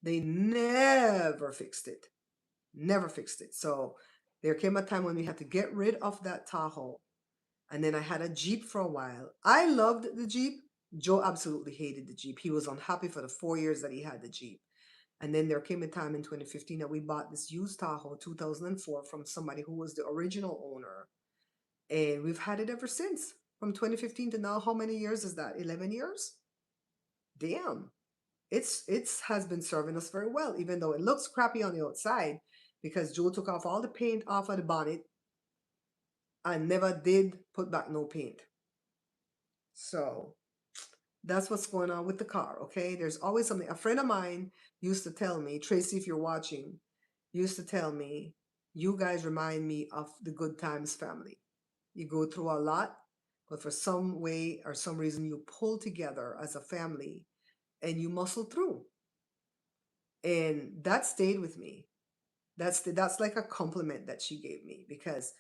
They never fixed it. Never fixed it. So there came a time when we had to get rid of that Tahoe, and then I had a Jeep for a while. I loved the Jeep. Joe absolutely hated the Jeep. He was unhappy for the 4 years that he had the Jeep. And then there came a time in 2015 that we bought this used Tahoe 2004 from somebody who was the original owner. And we've had it ever since. From 2015 to now, how many years is that? 11 years? Damn. It's has been serving us very well, even though it looks crappy on the outside because Joe took off all the paint off of the bonnet and never did put back no paint. So that's what's going on with the car, okay? There's always something. A friend of mine used to tell me, Tracy, if you're watching, used to tell me, you guys remind me of the Good Times family. You go through a lot, but for some way or some reason, you pull together as a family and you muscle through. And that stayed with me. That's like a compliment that she gave me because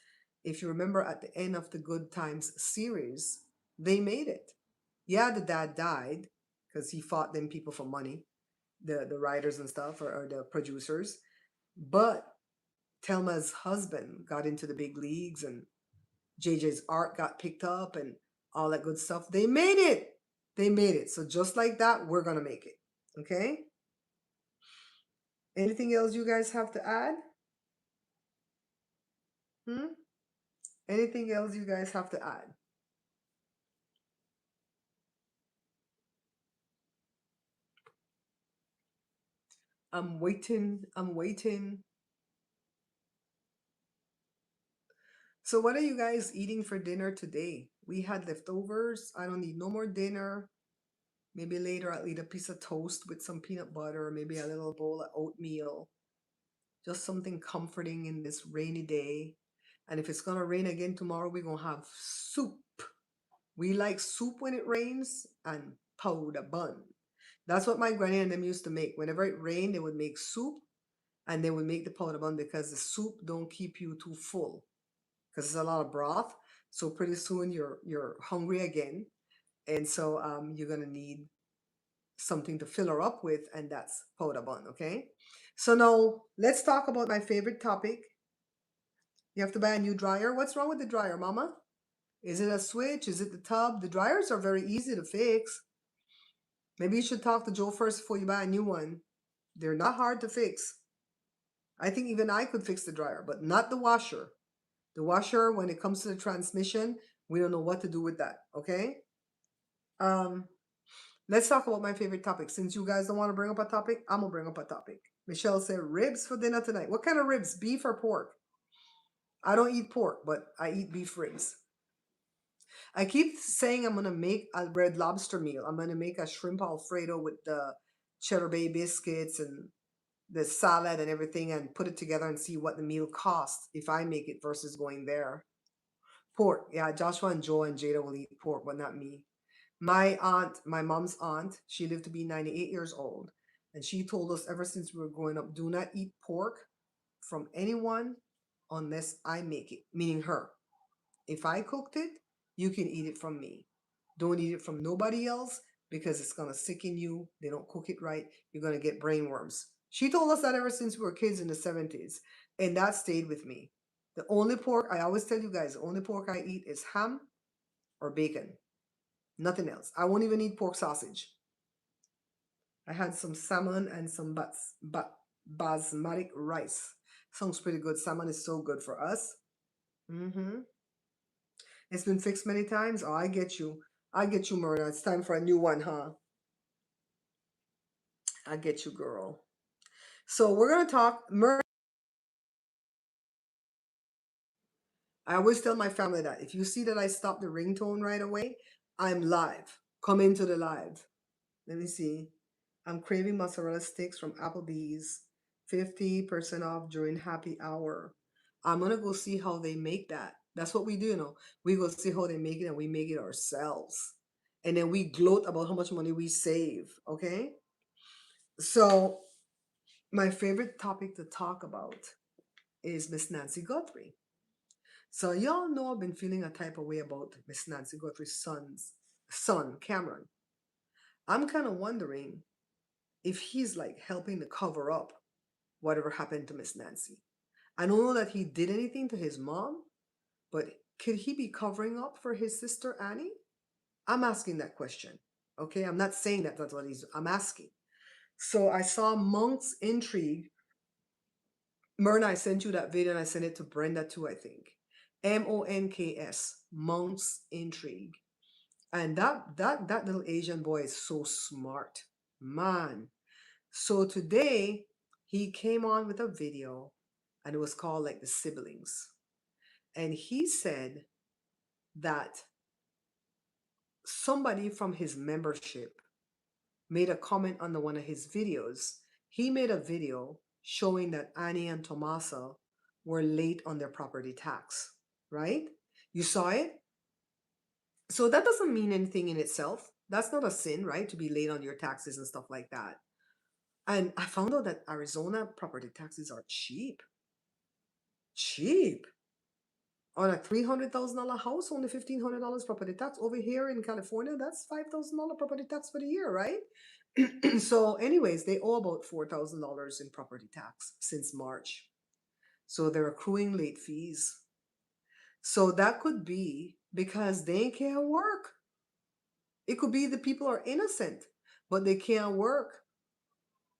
if you remember at the end of the Good Times series, they made it. Yeah, the dad died because he fought them people for money, the writers and stuff, or the producers. But Telma's husband got into the big leagues, and JJ's art got picked up, and all that good stuff. They made it. They made it. So just like that, we're gonna make it. Okay. Anything else you guys have to add? Hmm. Anything else you guys have to add? I'm waiting. I'm waiting. So, what are you guys eating for dinner today? We had leftovers. I don't need no more dinner. Maybe later I'll eat a piece of toast with some peanut butter, maybe a little bowl of oatmeal. Just something comforting in this rainy day. And if it's gonna rain again tomorrow, we're gonna have soup. We like soup when it rains and powder bun. That's what my granny and them used to make. Whenever it rained, they would make soup and they would make the powder bun because the soup don't keep you too full because it's a lot of broth. So pretty soon you're hungry again, and so you're gonna need something to fill her up with, and that's powder bun. Okay. So now let's talk about my favorite topic. You have to buy a new dryer. What's wrong with the dryer, Mama? Is it a switch? Is it the tub? The dryers are very easy to fix. Maybe you should talk to Joe first before you buy a new one. They're not hard to fix. I think even I could fix the dryer, but not the washer. The washer, when it comes to the transmission, we don't know what to do with that. Okay. Um, let's talk about my favorite topic. Since you guys don't want to bring up a topic, I'm gonna bring up a topic. Michelle said ribs for dinner tonight. What kind of ribs? Beef or pork? I don't eat pork, but I eat beef ribs. I keep saying I'm gonna make a red lobster meal. I'm gonna make a shrimp alfredo with the cheddar bay biscuits and the salad and everything, and put it together and see what the meal costs if I make it versus going there. Pork, yeah. Joshua and Joe and Jada will eat pork, but not me. My aunt, my mom's aunt, she lived to be 98 years old, and she told us ever since we were growing up, do not eat pork from anyone unless I make it, meaning her. If I cooked it, you can eat it from me. Don't eat it from nobody else because it's gonna sicken you. They don't cook it right. You're gonna get brain worms. She told us that ever since we were kids in the 70s, and that stayed with me. The only pork I always tell you guys, the only pork I eat is ham or bacon. Nothing else. I won't even eat pork sausage. I had some salmon and some basmati rice. Sounds pretty good. Salmon is so good for us. Hmm. It's been fixed many times. Oh, I get you. I get you, Myrna. It's time for a new one, huh? I get you, girl. So we're gonna talk. I always tell my family that if you see that I stop the ringtone right away, I'm live. Come into the live. Let me see. I'm craving mozzarella sticks from Applebee's. 50% off during happy hour. I'm gonna go see how they make that. That's what we do, you know. We go see how they make it and we make it ourselves. And then we gloat about how much money we save. Okay? So my favorite topic to talk about is Miss Nancy Guthrie. So y'all know I've been feeling a type of way about Miss Nancy Guthrie's son, Cameron. I'm kind of wondering if he's like helping to cover up whatever happened to Miss Nancy. I don't know that he did anything to his mom, but could he be covering up for his sister Annie? I'm asking that question. Okay, I'm not saying that that's what I'm asking. So I saw Monk's Intrigue. Myrna, I sent you that video and I sent it to Brenda too, I think. Monks, Monk's Intrigue. And that little Asian boy is so smart. Man. So today he came on with a video and it was called like the siblings. And he said that somebody from his membership made a comment under one of his videos. He made a video showing that Annie and Tomasa were late on their property tax, right? You saw it? So that doesn't mean anything in itself. That's not a sin, right? To be late on your taxes and stuff like that. And I found out that Arizona property taxes are cheap. Cheap. On a $300,000 house, only $1,500 property tax. Over here in California, that's $5,000 property tax for the year, right? So, anyways, they owe about $4,000 in property tax since March. So they're accruing late fees. So that could be because they can't work. It could be the people are innocent, but they can't work,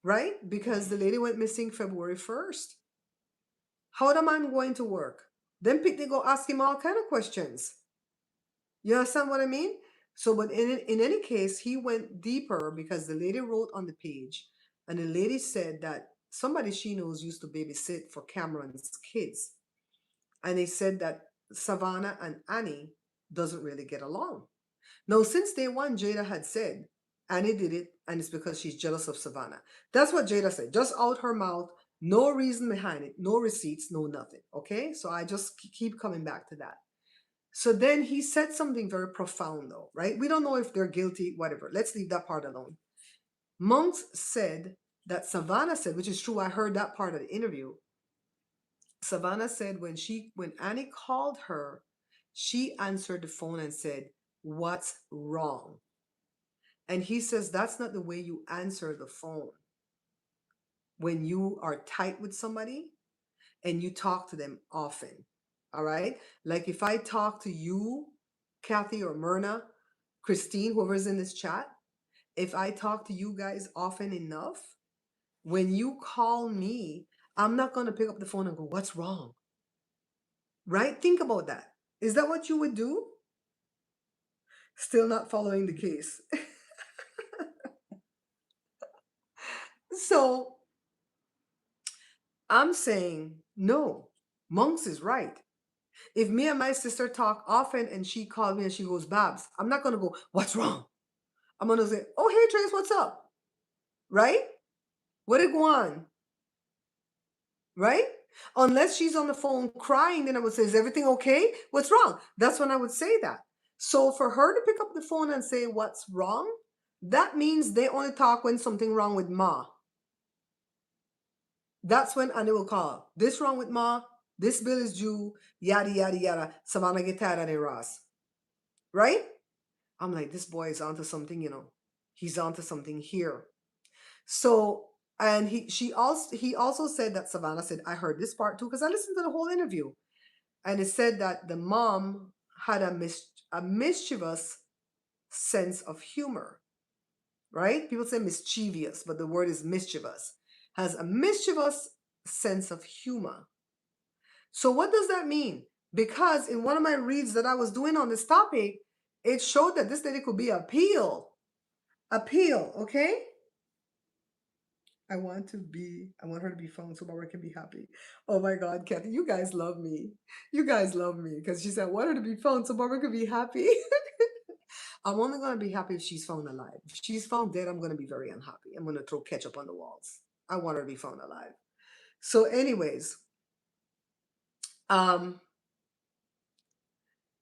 right? Because the lady went missing February 1st. How the man going to work? Then they go ask him all kind of questions. You understand what I mean? So, but in any case, he went deeper because the lady wrote on the page, and the lady said that somebody she knows used to babysit for Cameron's kids, and they said that Savannah and Annie doesn't really get along. Now, since day one, Jada had said Annie did it, and it's because she's jealous of Savannah. That's what Jada said, just out her mouth, no reason behind it, no receipts, no nothing. Okay, so I just keep coming back to that. So then he said something very profound, though, right? We don't know if they're guilty, whatever. Let's leave that part alone. Monks said that Savannah said, which is true, I heard that part of the interview. Savannah said when Annie called her, she answered the phone and said, "What's wrong?" And he says that's not the way you answer the phone. When you are tight with somebody and you talk to them often, all right? Like if I talk to you, Kathy or Myrna, Christine, whoever's in this chat, if I talk to you guys often enough, when you call me, I'm not going to pick up the phone and go, "What's wrong?" Right? Think about that. Is that what you would do? Still not following the case. So I'm saying, no, Monks is right. If me and my sister talk often and she called me and she goes, "Babs," I'm not going to go, "What's wrong?" I'm going to say, "Oh, hey, Trace, what's up?" Right? What it go on? Right? Unless she's on the phone crying, then I would say, "Is everything okay? What's wrong?" That's when I would say that. So for her to pick up the phone and say, "What's wrong?" that means they only talk when something wrong with Ma. That's when Annie will call. "This wrong with Ma. This bill is due. Yada, yada, yada. Savannah get tired of their Ross." Right? I'm like, this boy is onto something, you know. He's onto something here. So, and he also said that Savannah said, I heard this part too, because I listened to the whole interview. And it said that the mom had a mischievous sense of humor, right? People say mischievous, but the word is mischievous. Has a mischievous sense of humor. So what does that mean? Because in one of my reads that I was doing on this topic, it showed that this lady could be appeal, okay? I want her to be found so Barbara can be happy. Oh my God, Kathy, you guys love me. You guys love me because she said, I want her to be found so Barbara can be happy. I'm only going to be happy if she's found alive. If she's found dead, I'm going to be very unhappy. I'm going to throw ketchup on the walls. I want her to be found alive. So, anyways, um,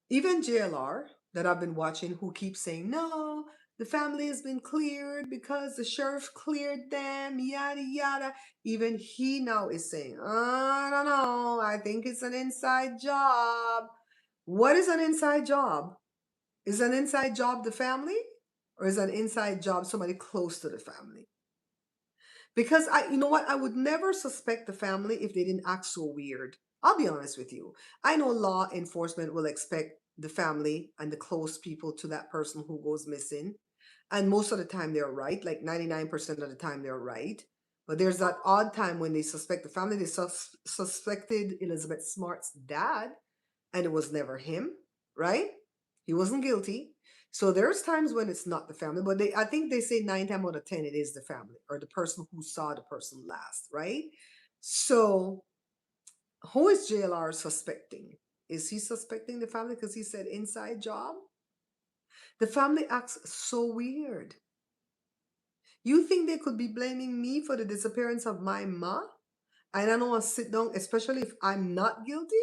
even JLR that I've been watching who keeps saying, no, the family has been cleared because the sheriff cleared them, yada, yada. Even he now is saying, I don't know. I think it's an inside job. What is an inside job? Is an inside job the family? Or is an inside job somebody close to the family? Because you know what? I would never suspect the family if they didn't act so weird. I'll be honest with you. I know law enforcement will expect the family and the close people to that person who goes missing. And most of the time they're right, like 99% of the time they're right. But there's that odd time when they suspect the family. They suspected Elizabeth Smart's dad, and it was never him, right? He wasn't guilty. So there's times when it's not the family, but I think they say 9 times out of 10 it is the family or the person who saw the person last, right? So who is JLR suspecting? Is he suspecting the family because he said inside job? The family acts so weird. You think they could be blaming me for the disappearance of my ma? And I don't want to sit down, especially if I'm not guilty?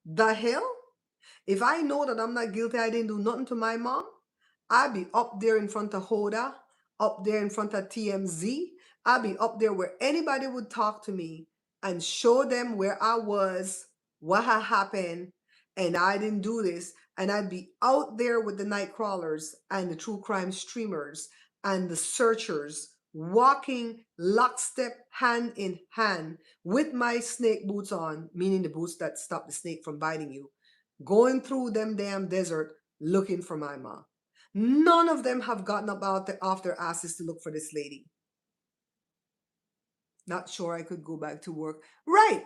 The hell? If I know that I'm not guilty, I didn't do nothing to my mom, I'd be up there in front of Hoda, up there in front of TMZ. I'd be up there where anybody would talk to me and show them where I was, what had happened, and I didn't do this. And I'd be out there with the night crawlers and the true crime streamers and the searchers walking lockstep hand in hand with my snake boots on, meaning the boots that stop the snake from biting you, going through them damn desert looking for my mom. None of them have gotten up off their asses to look for this lady. Not sure I could go back to work. Right,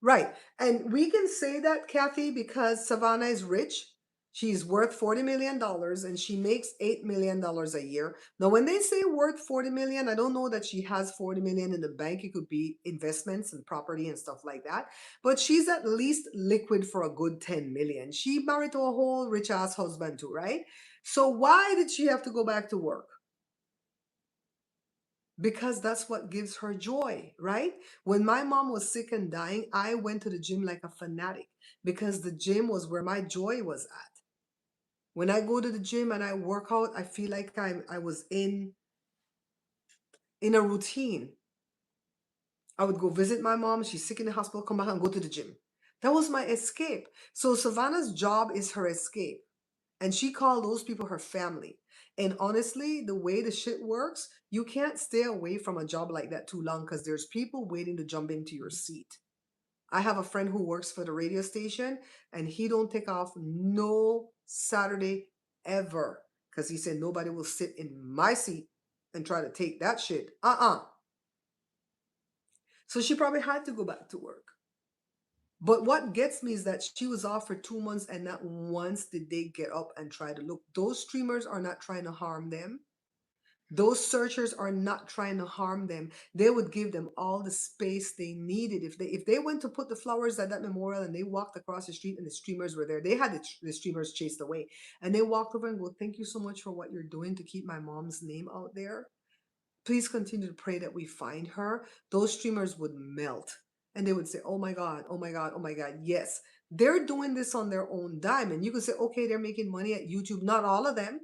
right. And we can say that, Kathy, because Savannah is rich. She's worth $40 million and she makes $8 million a year. Now, when they say worth 40 million, I don't know that she has 40 million in the bank. It could be investments and property and stuff like that. But she's at least liquid for a good 10 million. She married to a whole rich ass husband too, right? So why did she have to go back to work? Because that's what gives her joy, right? When my mom was sick and dying, I went to the gym like a fanatic because the gym was where my joy was at. When I go to the gym and I work out, I feel like I was in a routine. I would go visit my mom, she's sick in the hospital, come back and go to the gym. That was my escape. So Savannah's job is her escape. And she called those people her family. And honestly, the way the shit works, you can't stay away from a job like that too long because there's people waiting to jump into your seat. I have a friend who works for the radio station and he don't take off no Saturday ever because he said nobody will sit in my seat and try to take that shit. So she probably had to go back to work. But what gets me is that she was off for 2 months and not once did they get up and try to look. Those streamers are not trying to harm them. Those searchers are not trying to harm them. They would give them all the space they needed. If they went to put the flowers at that memorial and they walked across the street and the streamers were there, they had the streamers chased away. And they walked over and go, thank you so much for what you're doing to keep my mom's name out there. Please continue to pray that we find her. Those streamers would melt and they would say, oh my God, oh my God, oh my God. Yes, they're doing this on their own dime. And you could say, okay, they're making money at YouTube. Not all of them.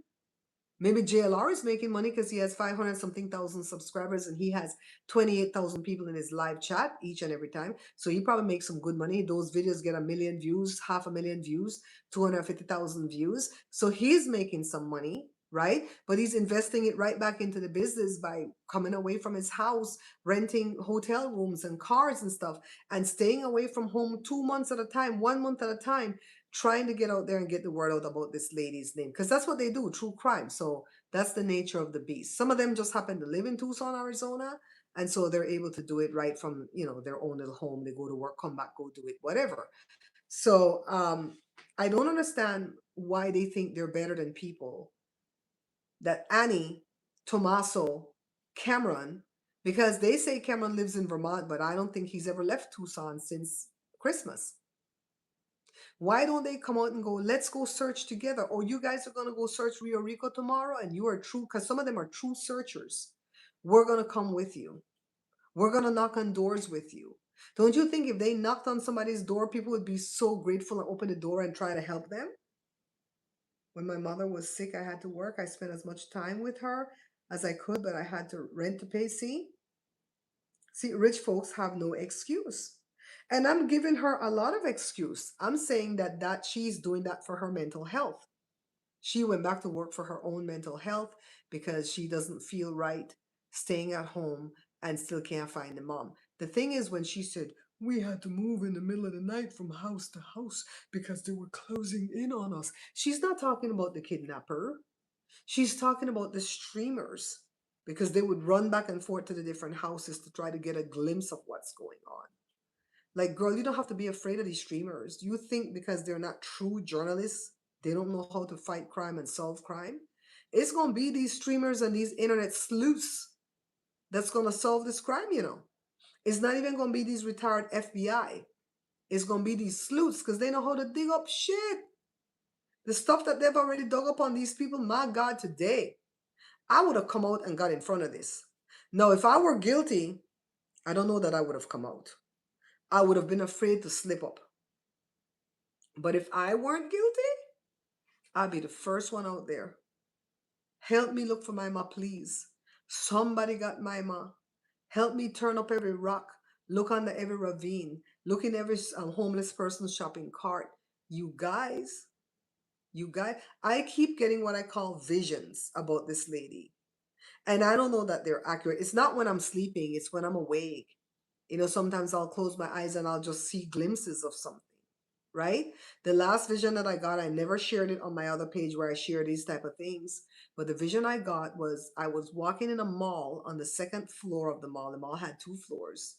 Maybe JLR is making money because he has 500 something thousand subscribers and he has 28,000 people in his live chat each and every time. So he probably makes some good money. Those videos get 1 million views, 500,000 views, 250,000 views. So he's making some money, right? But he's investing it right back into the business by coming away from his house, renting hotel rooms and cars and stuff, and staying away from home 2 months at a time, 1 month at a time, trying to get out there and get the word out about this lady's name because that's what they do, true crime. So that's the nature of the beast. Some of them just happen to live in Tucson, Arizona, and so they're able to do it right from their own little home. They go to work, come back, go do it, whatever. So I don't understand why they think they're better than people. That Annie, Tommaso, Cameron, Because they say Cameron lives in Vermont, but I don't think he's ever left Tucson since Christmas. Why don't they come out and go, let's go search together? Or you guys are going to go search Rio Rico tomorrow and you are true, because some of them are true searchers. We're going to come with you. We're going to knock on doors with you. Don't you think if they knocked on somebody's door, people would be so grateful and open the door and try to help them? When my mother was sick, I had to work. I spent as much time with her as I could, but I had to rent to pay. See, rich folks have no excuse. And I'm giving her a lot of excuse. I'm saying that she's doing that for her mental health. She went back to work for her own mental health because she doesn't feel right staying at home and still can't find the mom. The thing is, when she said, we had to move in the middle of the night from house to house because they were closing in on us, she's not talking about the kidnapper. She's talking about the streamers because they would run back and forth to the different houses to try to get a glimpse of what's going on. Like, girl, you don't have to be afraid of these streamers. You think because they're not true journalists, they don't know how to fight crime and solve crime? It's going to be these streamers and these internet sleuths that's going to solve this crime, you know. It's not even going to be these retired FBI. It's going to be these sleuths because they know how to dig up shit. The stuff that they've already dug up on these people, my God, today. I would have come out and got in front of this. Now, if I were guilty, I don't know that I would have come out. I would have been afraid to slip up. But if I weren't guilty, I'd be the first one out there. Help me look for my ma, please. Somebody got my ma. Help me turn up every rock, look under every ravine, look in every homeless person's shopping cart. You guys, I keep getting what I call visions about this lady. And I don't know that they're accurate. It's not when I'm sleeping, it's when I'm awake. You know, sometimes I'll close my eyes and I'll just see glimpses of something, right? The last vision that I got, I never shared it on my other page where I share these type of things. But the vision I got was I was walking in a mall on the second floor of the mall. The mall had 2 floors.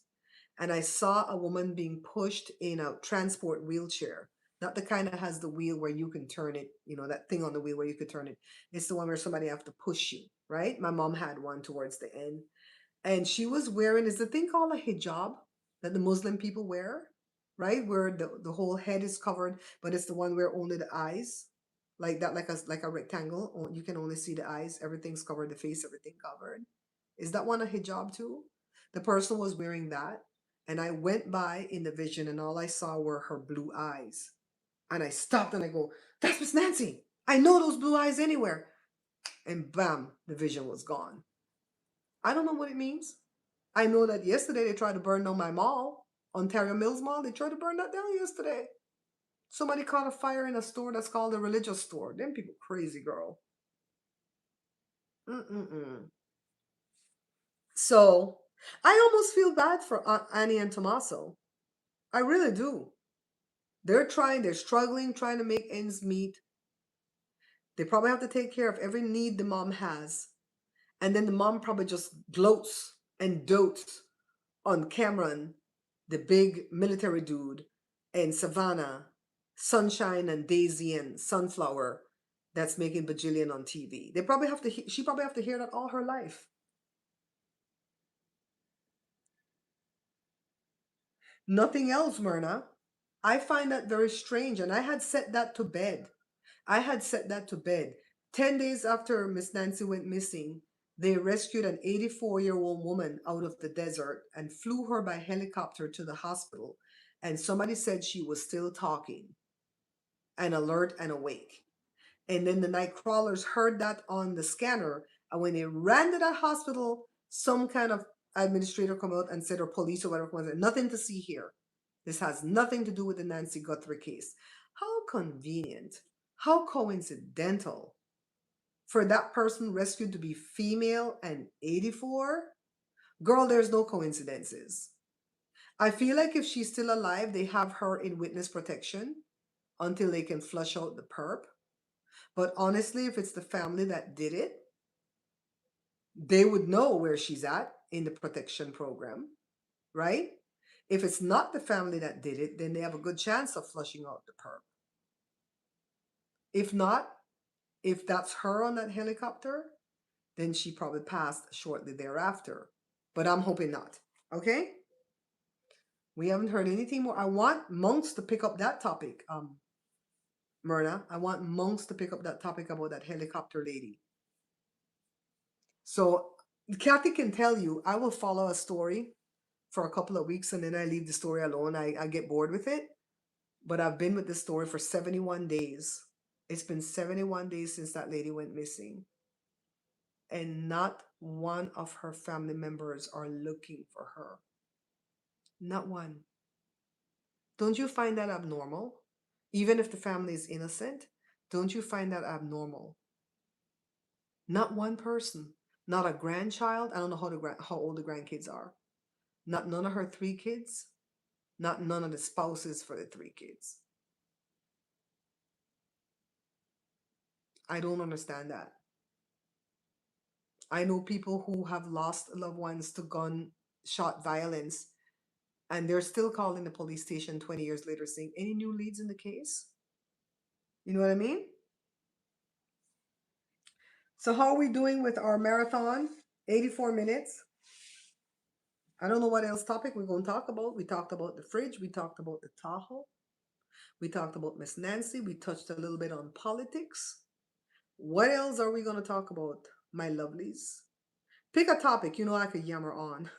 And I saw a woman being pushed in a transport wheelchair. Not the kind that has the wheel where you can turn it, you know, that thing on the wheel where you could turn it. It's the one where somebody have to push you, right? My mom had one towards the end. And she was wearing, is the thing called a hijab that the Muslim people wear, right? Where the whole head is covered, but it's the one where only the eyes, like that, like a rectangle. You can only see the eyes. Everything's covered, the face, everything covered. Is that one a hijab too? The person was wearing that. And I went by in the vision and all I saw were her blue eyes. And I stopped and I go, that's Miss Nancy. I know those blue eyes anywhere. And bam, the vision was gone. I don't know what it means. I know that yesterday they tried to burn down my mall, Ontario Mills Mall. They tried to burn that down yesterday. Somebody caught a fire in a store that's called a religious store. Them people crazy, girl. Mm-mm-mm. So I almost feel bad for Aunt Annie and Tommaso. I really do. They're struggling, trying to make ends meet. They probably have to take care of every need the mom has. And then the mom probably just gloats and dotes on Cameron, the big military dude, and Savannah, Sunshine and Daisy and Sunflower that's making bajillion on TV. They probably have to she probably have to hear that all her life. Nothing else, Myrna. I find that very strange and I had set that to bed. I had set that to bed. 10 days after Miss Nancy went missing, they rescued an 84-year-old woman out of the desert and flew her by helicopter to the hospital. And somebody said she was still talking and alert and awake. And then the night crawlers heard that on the scanner. And when they ran to that hospital, some kind of administrator come out and said, or police or whatever, said, nothing to see here. This has nothing to do with the Nancy Guthrie case. How convenient. How coincidental for that person rescued to be female and 84? Girl, there's no coincidences. I feel like if she's still alive, they have her in witness protection until they can flush out the perp. But honestly, if it's the family that did it, they would know where she's at in the protection program, right? If it's not the family that did it, then they have a good chance of flushing out the perp. If not, if that's her on that helicopter, then she probably passed shortly thereafter. but I'm hoping not. Okay? We haven't heard anything more. I want Monks to pick up that topic, Myrna. I want Monks to pick up that topic about that helicopter lady. So Kathy can tell you, I will follow a story for a couple of weeks and then I leave the story alone. I get bored with it. But I've been with this story for 71 days. It's been 71 days since that lady went missing. And not one of her family members are looking for her. Not one. Don't you find that abnormal? Even if the family is innocent, don't you find that abnormal? Not one person. Not a grandchild. I don't know how old the grandkids are. Not none of her 3 kids. Not none of the spouses for the 3 kids. I don't understand that. I know people who have lost loved ones to gunshot violence, and they're still calling the police station 20 years later saying, any new leads in the case? You know what I mean? So, how are we doing with our marathon? 84 minutes. I don't know what else topic we're going to talk about. We talked about the fridge. We talked about the Tahoe. We talked about Miss Nancy. We touched a little bit on politics. What else are we going to talk about, my lovelies? Pick a topic. You know I could yammer on.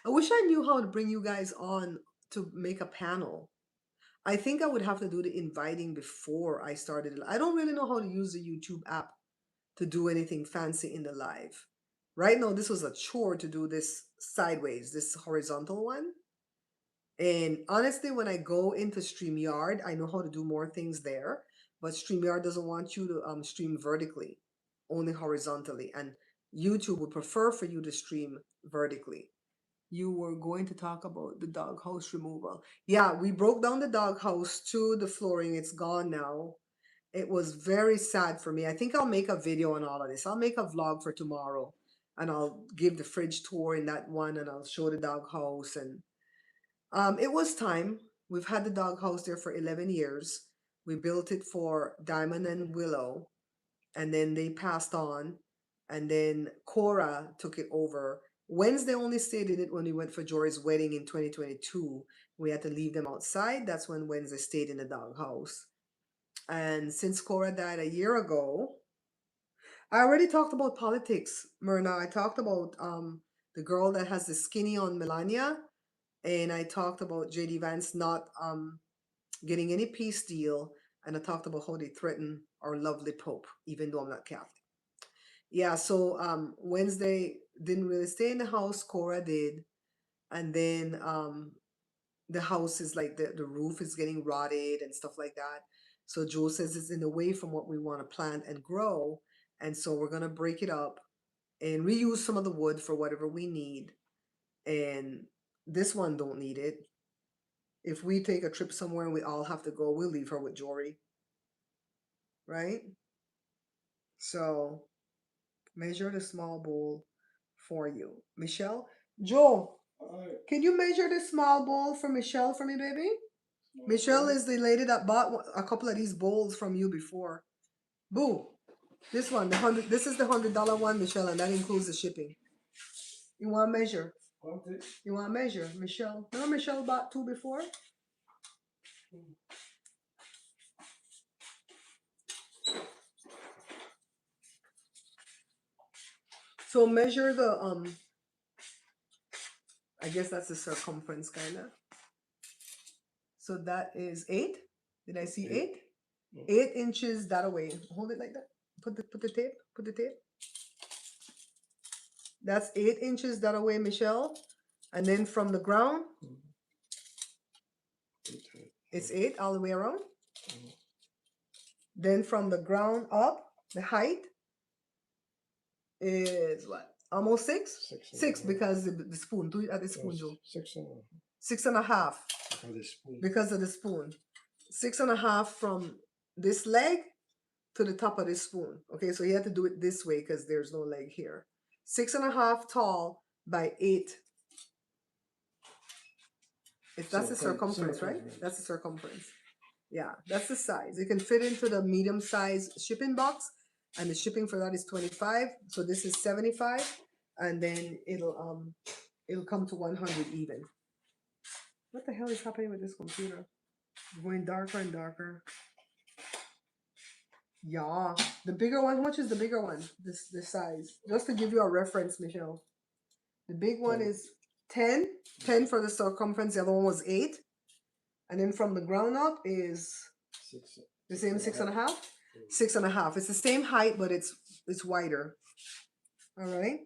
I wish I knew how to bring you guys on to make a panel. I think I would have to do the inviting before I started. I don't really know how to use the YouTube app to do anything fancy in the live. Right now, this was a chore to do this sideways, this horizontal one. And honestly, when I go into StreamYard, I know how to do more things there. But StreamYard doesn't want you to stream vertically, only horizontally. And YouTube would prefer for you to stream vertically. You were going to talk about the doghouse removal. Yeah, we broke down the doghouse to the flooring. It's gone now. It was very sad for me. I think I'll make a video on all of this. I'll make a vlog for tomorrow and I'll give the fridge tour in that one and I'll show the doghouse. And it was time. We've had the doghouse there for 11 years. We built it for Diamond and Willow, and then they passed on, and then Cora took it over. Wednesday only stayed in it when we went for Jory's wedding in 2022. We had to leave them outside. That's when Wednesday stayed in the doghouse. And since Cora died a year ago, I already talked about politics, Myrna. I talked about the girl that has the skinny on Melania, and I talked about JD Vance not getting any peace deal, and I talked about how they threaten our lovely Pope, even though I'm not Catholic. Yeah, so Wednesday didn't really stay in the house. Cora did, and then the house is like the roof is getting rotted and stuff like that. So Joe says it's in the way from what we want to plant and grow, and so we're gonna break it up and reuse some of the wood for whatever we need. And this one don't need it. If we take a trip somewhere and we all have to go, we'll leave her with Jory, right? So measure the small bowl for you. Michelle? Joe, can you measure the small bowl for Michelle for me, baby? Michelle is the lady that bought a couple of these bowls from you before. Boo. This one, this is the $100 one, Michelle, and that includes the shipping. You want to measure? You want to measure, Michelle? Remember Michelle bought 2 before? So measure the I guess that's the circumference kind of. So that is 8. Did I see 8? 8 inches that away. Hold it like that. Put the tape. Put the tape. That's 8 inches that away, Michelle. And then from the ground, it's 8 all the way around. Then from the ground up, the height is what? Almost 6? 6 because the spoon. Do it at the spoon, Joe. 6.5. Because of the spoon. 6.5 from this leg to the top of this spoon. Okay, so you have to do it this way because there's no leg here. 6.5 tall by 8. That's the circumference, right? That's the circumference. Yeah, that's the size. You can fit into the medium size shipping box, and the shipping for that is 25. So this is 75, and then it'll come to 100 even. What the hell is happening with this computer? Going darker and darker. Yeah, the bigger one. How much is the bigger one? This size, just to give you a reference, Michelle. The big one 10. is 10. 10 for the circumference. The other one was 8, and then from the ground up is 6. the same 6.5. Mm. 6.5. It's the same height, but it's wider. All right.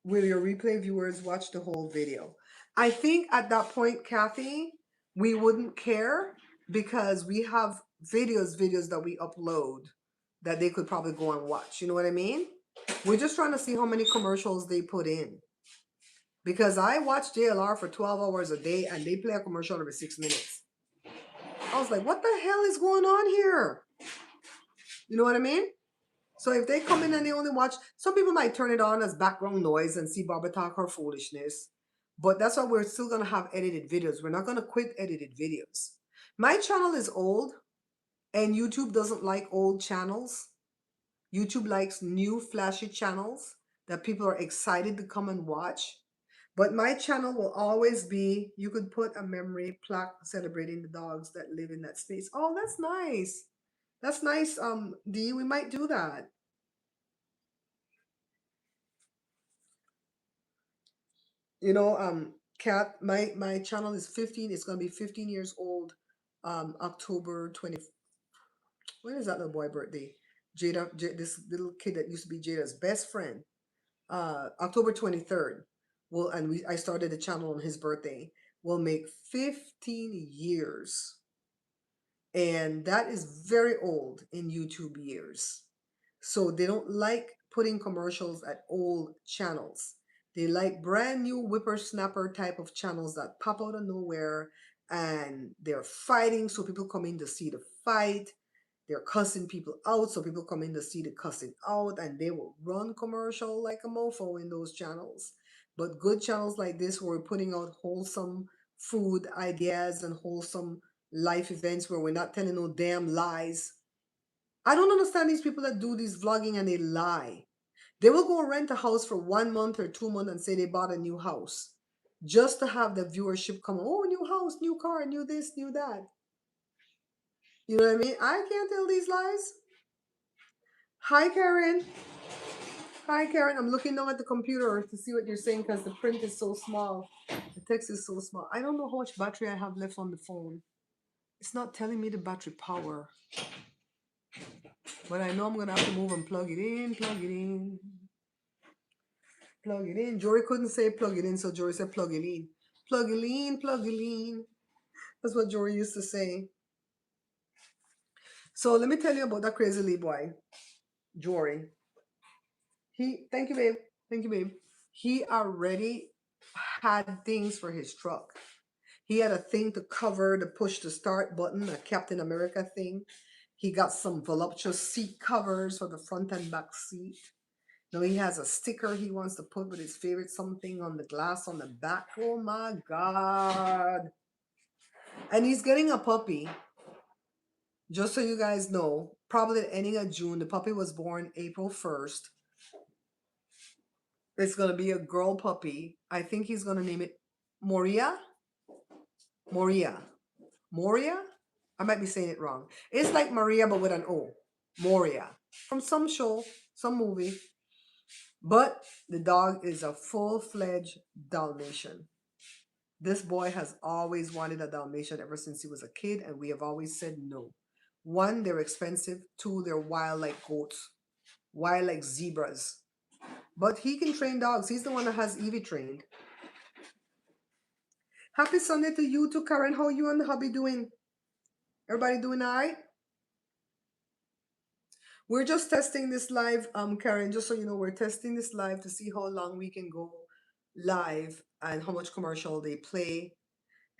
Will your replay viewers watch the whole video? I think at that point, Kathy, we wouldn't care because we have videos that we upload that they could probably go and watch. You know what I mean? We're just trying to see how many commercials they put in. Because I watch JLR for 12 hours a day and they play a commercial every 6 minutes. I was like, what the hell is going on here? You know what I mean? So if they come in and they only watch, some people might turn it on as background noise and see Barbara talk her foolishness. But that's why we're still going to have edited videos. We're not going to quit edited videos. My channel is old and YouTube doesn't like old channels. YouTube likes new flashy channels that people are excited to come and watch. But my channel will always be, you could put a memory plaque celebrating the dogs that live in that space. Oh, that's nice. That's nice, Dee. We might do that. You know, Kat, my channel is 15. It's gonna be 15 years old. October 20. When is that little boy birthday? This little kid that used to be Jada's best friend. October 23rd. Well, and I started the channel on his birthday. Will make 15 years. And that is very old in YouTube years. So they don't like putting commercials at old channels. They like brand new whippersnapper type of channels that pop out of nowhere and they're fighting so people come in to see the fight. They're cussing people out so people come in to see the cussing out, and they will run commercial like a mofo in those channels. But good channels like this where we're putting out wholesome food ideas and wholesome life events where we're not telling no damn lies. I don't understand these people that do this vlogging and they lie. They will go rent a house for 1 month or 2 months and say they bought a new house just to have the viewership come. Oh, new house, new car, new this, new that. You know what I mean? I can't tell these lies. Hi, Karen. Hi, Karen. I'm looking now at the computer to see what you're saying because the print is so small. The text is so small. I don't know how much battery I have left on the phone. It's not telling me the battery power. But I know I'm going to have to move and plug it in, plug it in. Plug it in. Jory couldn't say plug it in, so Jory said plug it in. Plug it in, plug it in. That's what Jory used to say. So let me tell you about that crazy little boy, Jory. Thank you, babe. Thank you, babe. He already had things for his truck. He had a thing to cover the push to start button, a Captain America thing. He got some voluptuous seat covers for the front and back seat. Now he has a sticker he wants to put with his favorite something on the glass on the back. Oh my God. And he's getting a puppy. Just so you guys know, probably the ending of June. The puppy was born April 1st. It's going to be a girl puppy. I think he's going to name it Moria. Moria. Moria? I might be saying it wrong. It's like Maria, but with an O. Moria. From some show, some movie. But the dog is a full-fledged Dalmatian. This boy has always wanted a Dalmatian ever since he was a kid, and we have always said no. One, they're expensive. Two, they're wild like goats, wild like zebras. But he can train dogs. He's the one that has Evie trained. Happy Sunday to you too, Karen. How you and the hubby doing? Everybody doing all right? We're just testing this live, Karen, just so you know, we're testing this live to see how long we can go live and how much commercial they play.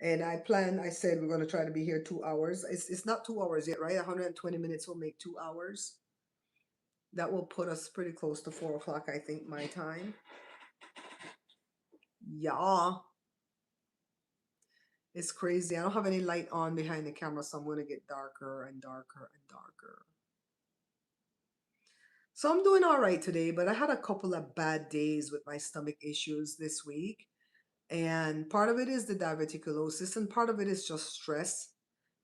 And I said we're going to try to be here 2 hours. It's not 2 hours yet, right? 120 minutes will make 2 hours. That will put us pretty close to 4 o'clock, I think, my time. Yeah. It's crazy. I don't have any light on behind the camera, so I'm going to get darker and darker and darker. So I'm doing all right today, but I had a couple of bad days with my stomach issues this week. And part of it is the diverticulosis, and part of it is just stress.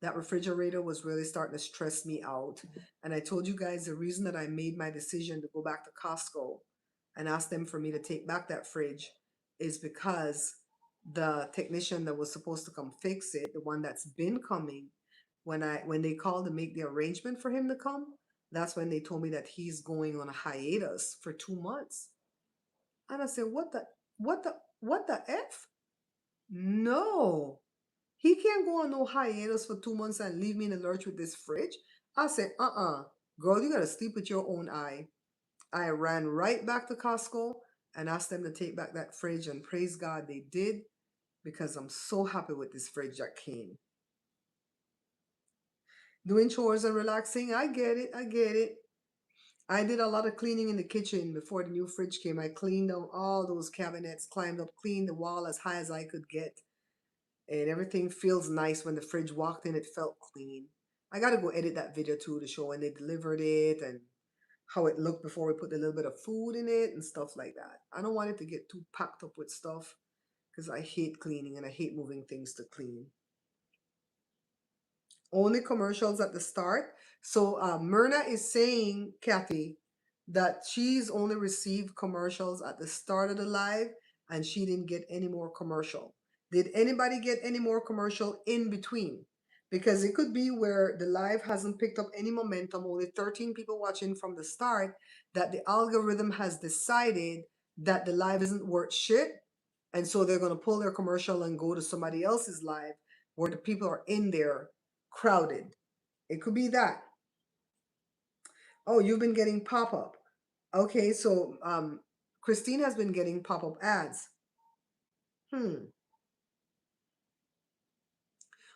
That refrigerator was really starting to stress me out. And I told you guys the reason that I made my decision to go back to Costco and ask them for me to take back that fridge is because the technician that was supposed to come fix it, the one that's been coming, when they called to make the arrangement for him to come, that's when they told me that he's going on a hiatus for 2 months. And I said, what the F? No, he can't go on no hiatus for 2 months and leave me in the lurch with this fridge. I said, girl, you gotta sleep with your own eye. I ran right back to Costco and asked them to take back that fridge, and praise God they did, because I'm so happy with this fridge that came. Doing chores and relaxing, I get it, I get it. I did a lot of cleaning in the kitchen before the new fridge came. I cleaned out all those cabinets, climbed up, cleaned the wall as high as I could get. And everything feels nice. When the fridge walked in, it felt clean. I gotta go edit that video too to show when they delivered it and how it looked before we put a little bit of food in it and stuff like that. I don't want it to get too packed up with stuff because I hate cleaning and I hate moving things to clean. Only commercials at the start. So Myrna is saying, Kathy, that she's only received commercials at the start of the live and she didn't get any more commercial. Did anybody get any more commercial in between? Because it could be where the live hasn't picked up any momentum, only 13 people watching from the start, that the algorithm has decided that the live isn't worth shit. And so they're going to pull their commercial and go to somebody else's live where the people are in there crowded. It could be that. Oh, you've been getting pop up. Okay, so Christine has been getting pop up ads. Hmm.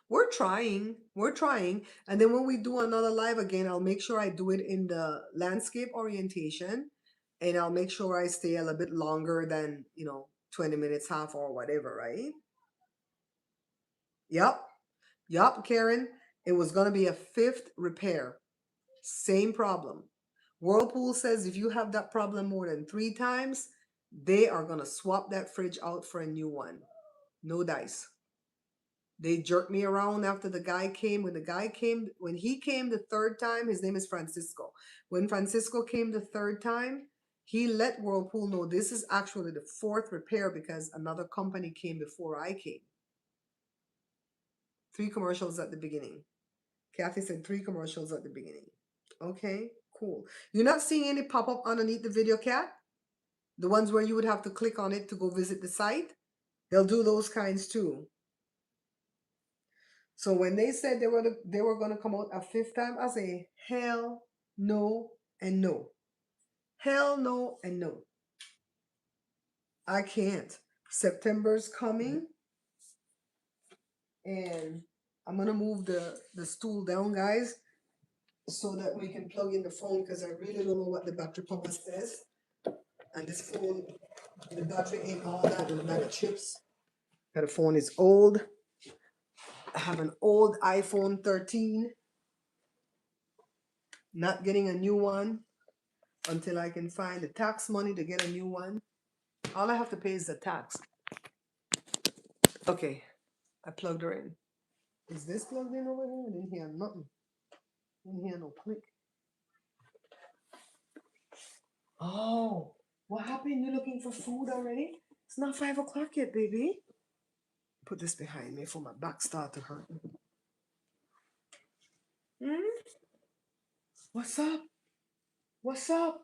We're trying. We're trying. And then when we do another live again, I'll make sure I do it in the landscape orientation. And I'll make sure I stay a little bit longer than, 20 minutes, half or whatever, right? Yep. Yup, Karen. It was going to be a fifth repair. Same problem. Whirlpool says if you have that problem more than 3 times, they are going to swap that fridge out for a new one. No dice. They jerked me around after the guy came. When he came the third time, his name is Francisco. When Francisco came the third time, he let Whirlpool know this is actually the fourth repair because another company came before I came. 3 commercials at the beginning. Kathy said 3 commercials at the beginning. Okay, cool. You're not seeing any pop up underneath the video, Cat? The ones where you would have to click on it to go visit the site? They'll do those kinds too. So when they said they were going to come out a fifth time, I say hell no and no. Hell no and no. I can't. September's coming and I'm going to move the stool down, guys, so that we can plug in the phone because I really don't know what the battery power says. And this phone, the battery ain't all that in a bag of chips. The phone is old. I have an old iPhone 13. Not getting a new one until I can find the tax money to get a new one. All I have to pay is the tax. Okay, I plugged her in. Is this plugged in over here? I didn't hear nothing. Didn't hear no click. Oh, what happened? You looking for food already? It's not 5 o'clock yet, baby. Put this behind me for my back start to hurt. Hmm? What's up? What's up?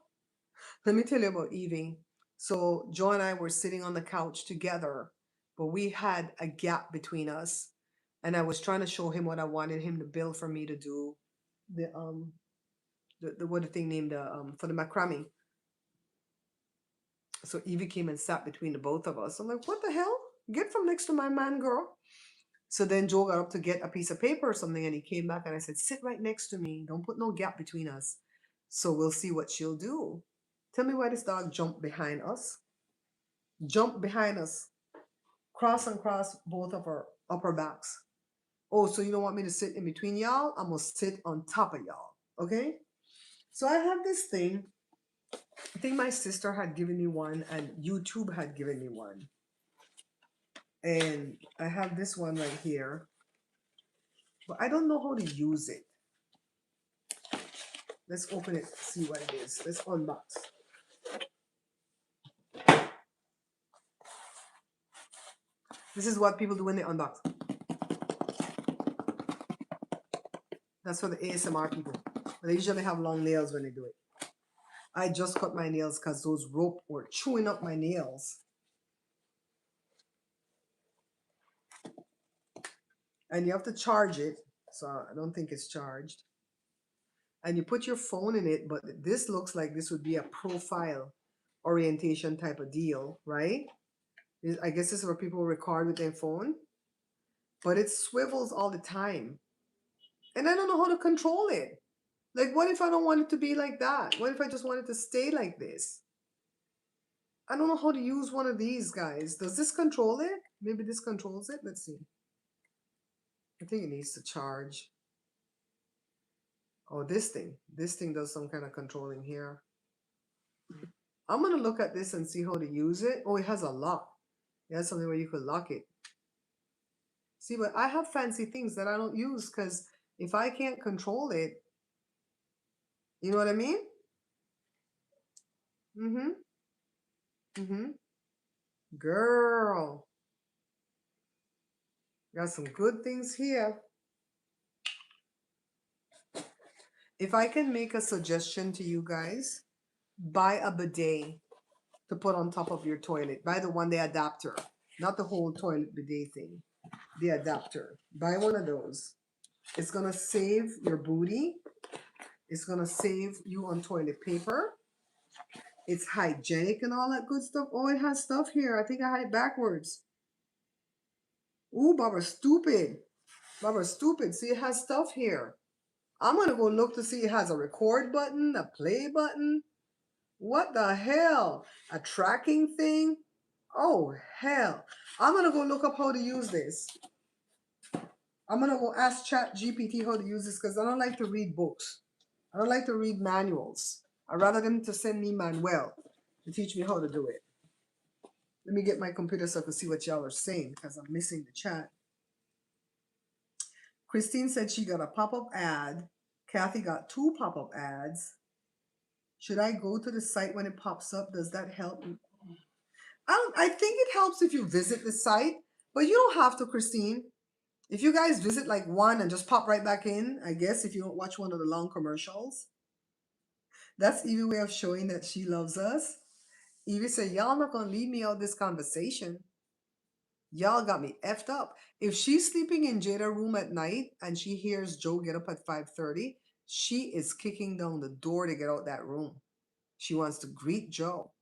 Let me tell you about Evie. So Joe and I were sitting on the couch together, but we had a gap between us. And I was trying to show him what I wanted him to build for me to do. The what the thing named for the macrame. So Evie came and sat between the both of us. I'm like, what the hell? Get from next to my man, girl. So then Joe got up to get a piece of paper or something, and he came back and I said, sit right next to me. Don't put no gap between us. So we'll see what she'll do. Tell me why this dog jumped behind us. Jump behind us. Cross and cross both of our upper backs. Oh, so you don't want me to sit in between y'all? I'm gonna sit on top of y'all. Okay? So I have this thing I think my sister had given me one and YouTube had given me one. And I have this one right here. But I don't know how to use it. Let's open it, see what it is. Let's unbox. This is what people do when they unbox. That's for the ASMR people. They usually have long nails when they do it. I just cut my nails because those rope were chewing up my nails. And you have to charge it. So I don't think it's charged. And you put your phone in it, but this looks like this would be a profile orientation type of deal, right? I guess this is where people record with their phone. But it swivels all the time. And I don't know how to control it. Like, what if I don't want it to be like that? What if I just want it to stay like this? I don't know how to use one of these, guys. Does this control it? Maybe this controls it. Let's see. I think it needs to charge. Oh, this thing. This thing does some kind of controlling here. I'm going to look at this and see how to use it. Oh, it has a lock. It has something where you could lock it. See, but I have fancy things that I don't use because if I can't control it, you know what I mean? Mm-hmm. Mm-hmm. Girl. Got some good things here. If I can make a suggestion to you guys, buy a bidet to put on top of your toilet. Buy the one, the adapter, not the whole toilet bidet thing. The adapter. Buy one of those. It's gonna save your booty. It's gonna save you on toilet paper. It's hygienic and all that good stuff. Oh, it has stuff here. I think I had it backwards. Ooh, Barbara, stupid. Barbara, stupid. See, it has stuff here. I'm gonna go look to see it has a record button, a play button. What the hell? A tracking thing? Oh, hell. I'm gonna go look up how to use this. I'm gonna go ask Chat GPT how to use this because I don't like to read books. I don't like to read manuals. I'd rather them to send me manual to teach me how to do it. Let me get my computer so I can see what y'all are saying because I'm missing the chat. Christine said she got a pop-up ad. Kathy got 2 pop-up ads. Should I go to the site when it pops up? Does that help? I think it helps if you visit the site, but you don't have to, Christine. If you guys visit like one and just pop right back in, I guess, if you don't watch one of the long commercials. That's Evie's way of showing that she loves us. Evie said, y'all not gonna leave me out this conversation. Y'all got me effed up. If she's sleeping in Jada's room at night and she hears Joe get up at 5:30, she is kicking down the door to get out that room. She wants to greet Joe.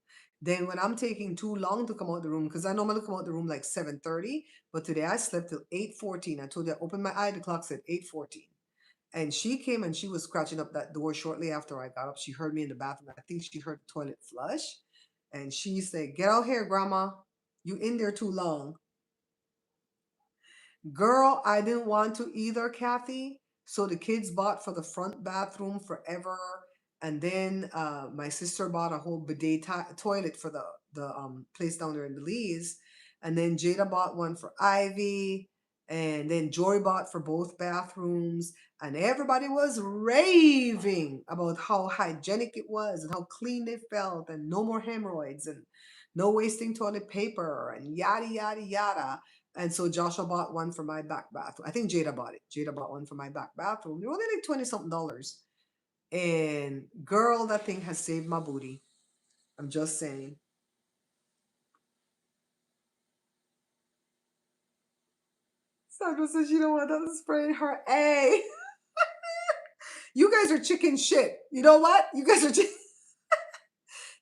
Then when I'm taking too long to come out the room, because I normally come out the room like 7:30, but today I slept till 8:14. I told you I opened my eye, the clock said 8:14. And she came and she was scratching up that door shortly after I got up. She heard me in the bathroom. I think she heard the toilet flush. And she said, get out here, Grandma. You in there too long. Girl, I didn't want to either, Kathy. So the kids bought for the front bathroom forever. And then my sister bought a whole bidet toilet for the place down there in Belize. And then Jada bought one for Ivy. And then Jory bought for both bathrooms. And everybody was raving about how hygienic it was and how clean they felt and no more hemorrhoids and no wasting toilet paper and yada, yada, yada. And so Joshua bought one for my back bathroom. I think Jada bought it. Jada bought one for my back bathroom. They were only like 20 something dollars. And girl, that thing has saved my booty. I'm just saying. Sandra says you don't want to spray her. Hey, you guys are chicken shit. You know what? You guys are chicken.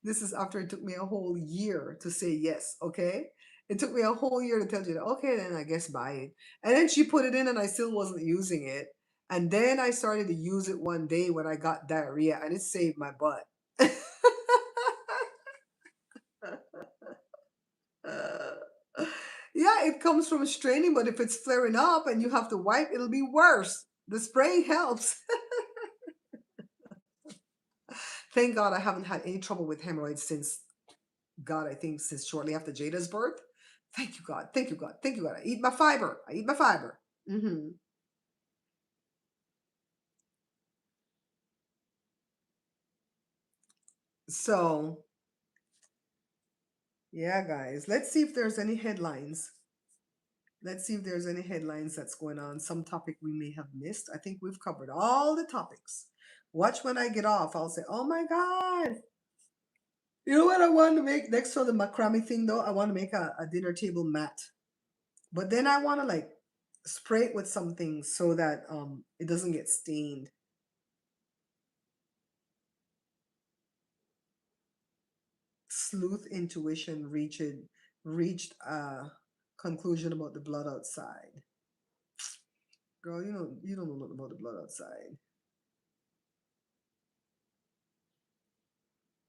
This is after it took me a whole year to say yes, okay? It took me a whole year to tell you that, okay, then I guess buy it. And then she put it in and I still wasn't using it. And then I started to use it one day when I got diarrhea and it saved my butt. Yeah, it comes from straining, but if it's flaring up and you have to wipe, it'll be worse. The spraying helps. Thank God I haven't had any trouble with hemorrhoids since, God, I think since shortly after Jada's birth. Thank you, God. Thank you, God. Thank you, God. I eat my fiber. I eat my fiber. So, yeah, guys, let's see if there's any headlines. Let's see if there's any headlines that's going on, some topic we may have missed. I think we've covered all the topics. Watch when I get off, I'll say, oh my God. You know what I want to make next to the macrame thing though? I want to make a dinner table mat. But then I want to like spray it with something so that it doesn't get stained. Sleuth intuition reached a conclusion about the blood outside. Girl, you don't know nothing about the blood outside.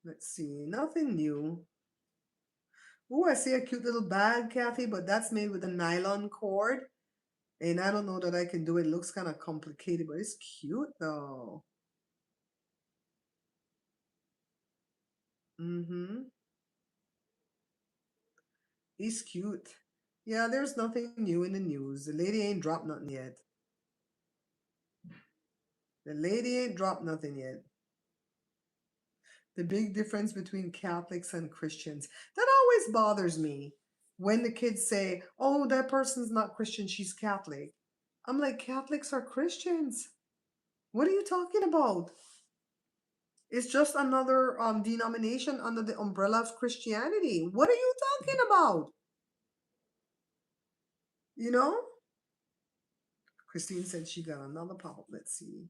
Let's see, nothing new. Oh, I see a cute little bag, Kathy, but that's made with a nylon cord. And I don't know that I can do it. It looks kind of complicated, but it's cute though. Mm-hmm. He's cute. Yeah, there's nothing new in the news. The lady ain't dropped nothing yet. The lady ain't dropped nothing yet. The big difference between Catholics and Christians. That always bothers me when the kids say, oh, that person's not Christian, she's Catholic. I'm like, Catholics are Christians. What are you talking about? It's just another denomination under the umbrella of Christianity. What are you talking about? You know? Christine said she got another pop-up. Let's see.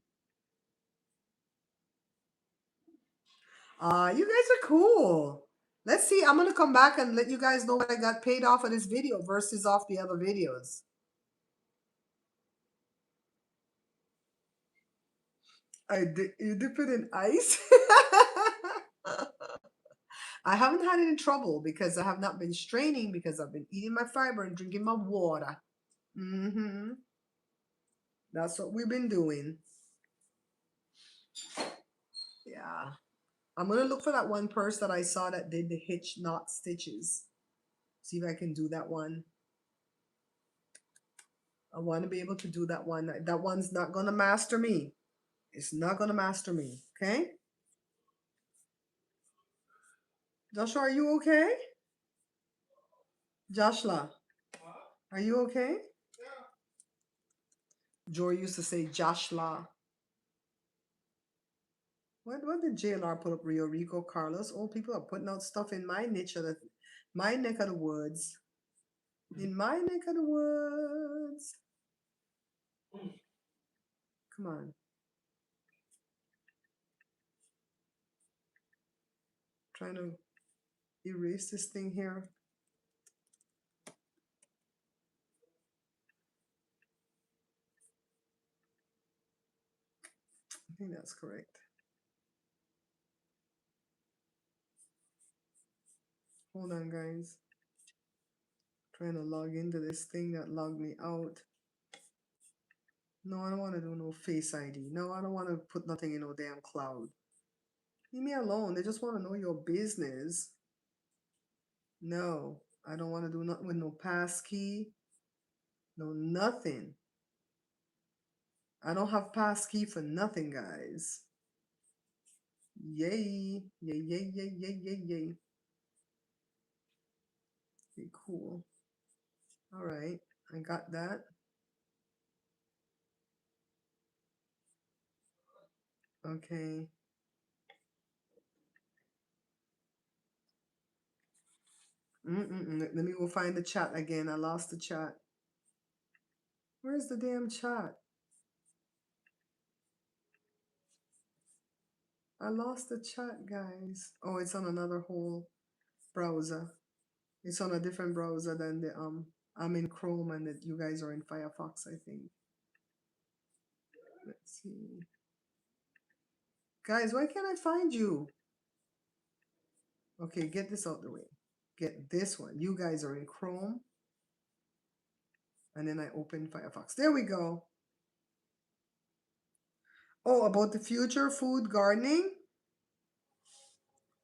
You guys are cool. Let's see. I'm gonna come back and let you guys know what I got paid off of this video versus off the other videos. You dip it in ice. I haven't had any trouble because I have not been straining because I've been eating my fiber and drinking my water. That's what we've been doing. Yeah. I'm gonna look for that one purse that I saw that did the hitch knot stitches. See if I can do that one. I want to be able to do that one. That one's not gonna master me. It's not gonna master me. Okay? Joshua, are you okay? Joshua, are you okay? Jory used to say Joshua. What did JLR put up? Rio Rico, Carlos? Old people are putting out stuff in my niche of my neck of the woods. In my neck of the woods. Come on. Trying to erase this thing here. I think that's correct. Hold on, guys. Trying to log into this thing that logged me out. No, I don't want to do no Face ID. No, I don't want to put nothing in no damn cloud. Leave me alone. They just want to know your business. No, I don't want to do nothing with no passkey. No, nothing. I don't have passkey for nothing, guys. Yay. Yay, yay, yay, yay, yay, yay. Okay, cool. All right, I got that. Okay. Let me go find the chat again. I lost the chat. Where's the damn chat? I lost the chat, guys. Oh, it's on another whole browser. It's on a different browser than the I'm in Chrome and that you guys are in Firefox, I think. Let's see. Guys, why can't I find you? Okay, get this out the way. Get this one. You guys are in Chrome. And then I open Firefox. There we go. Oh, about the future food gardening?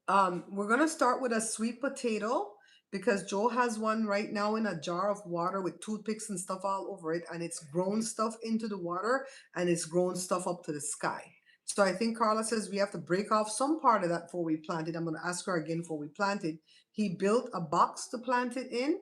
We're gonna start with a sweet potato because Joe has one right now in a jar of water with toothpicks and stuff all over it, and it's grown stuff into the water and it's grown stuff up to the sky. So I think Carla says we have to break off some part of that before we plant it. I'm gonna ask her again before we plant it. He built a box to plant it in,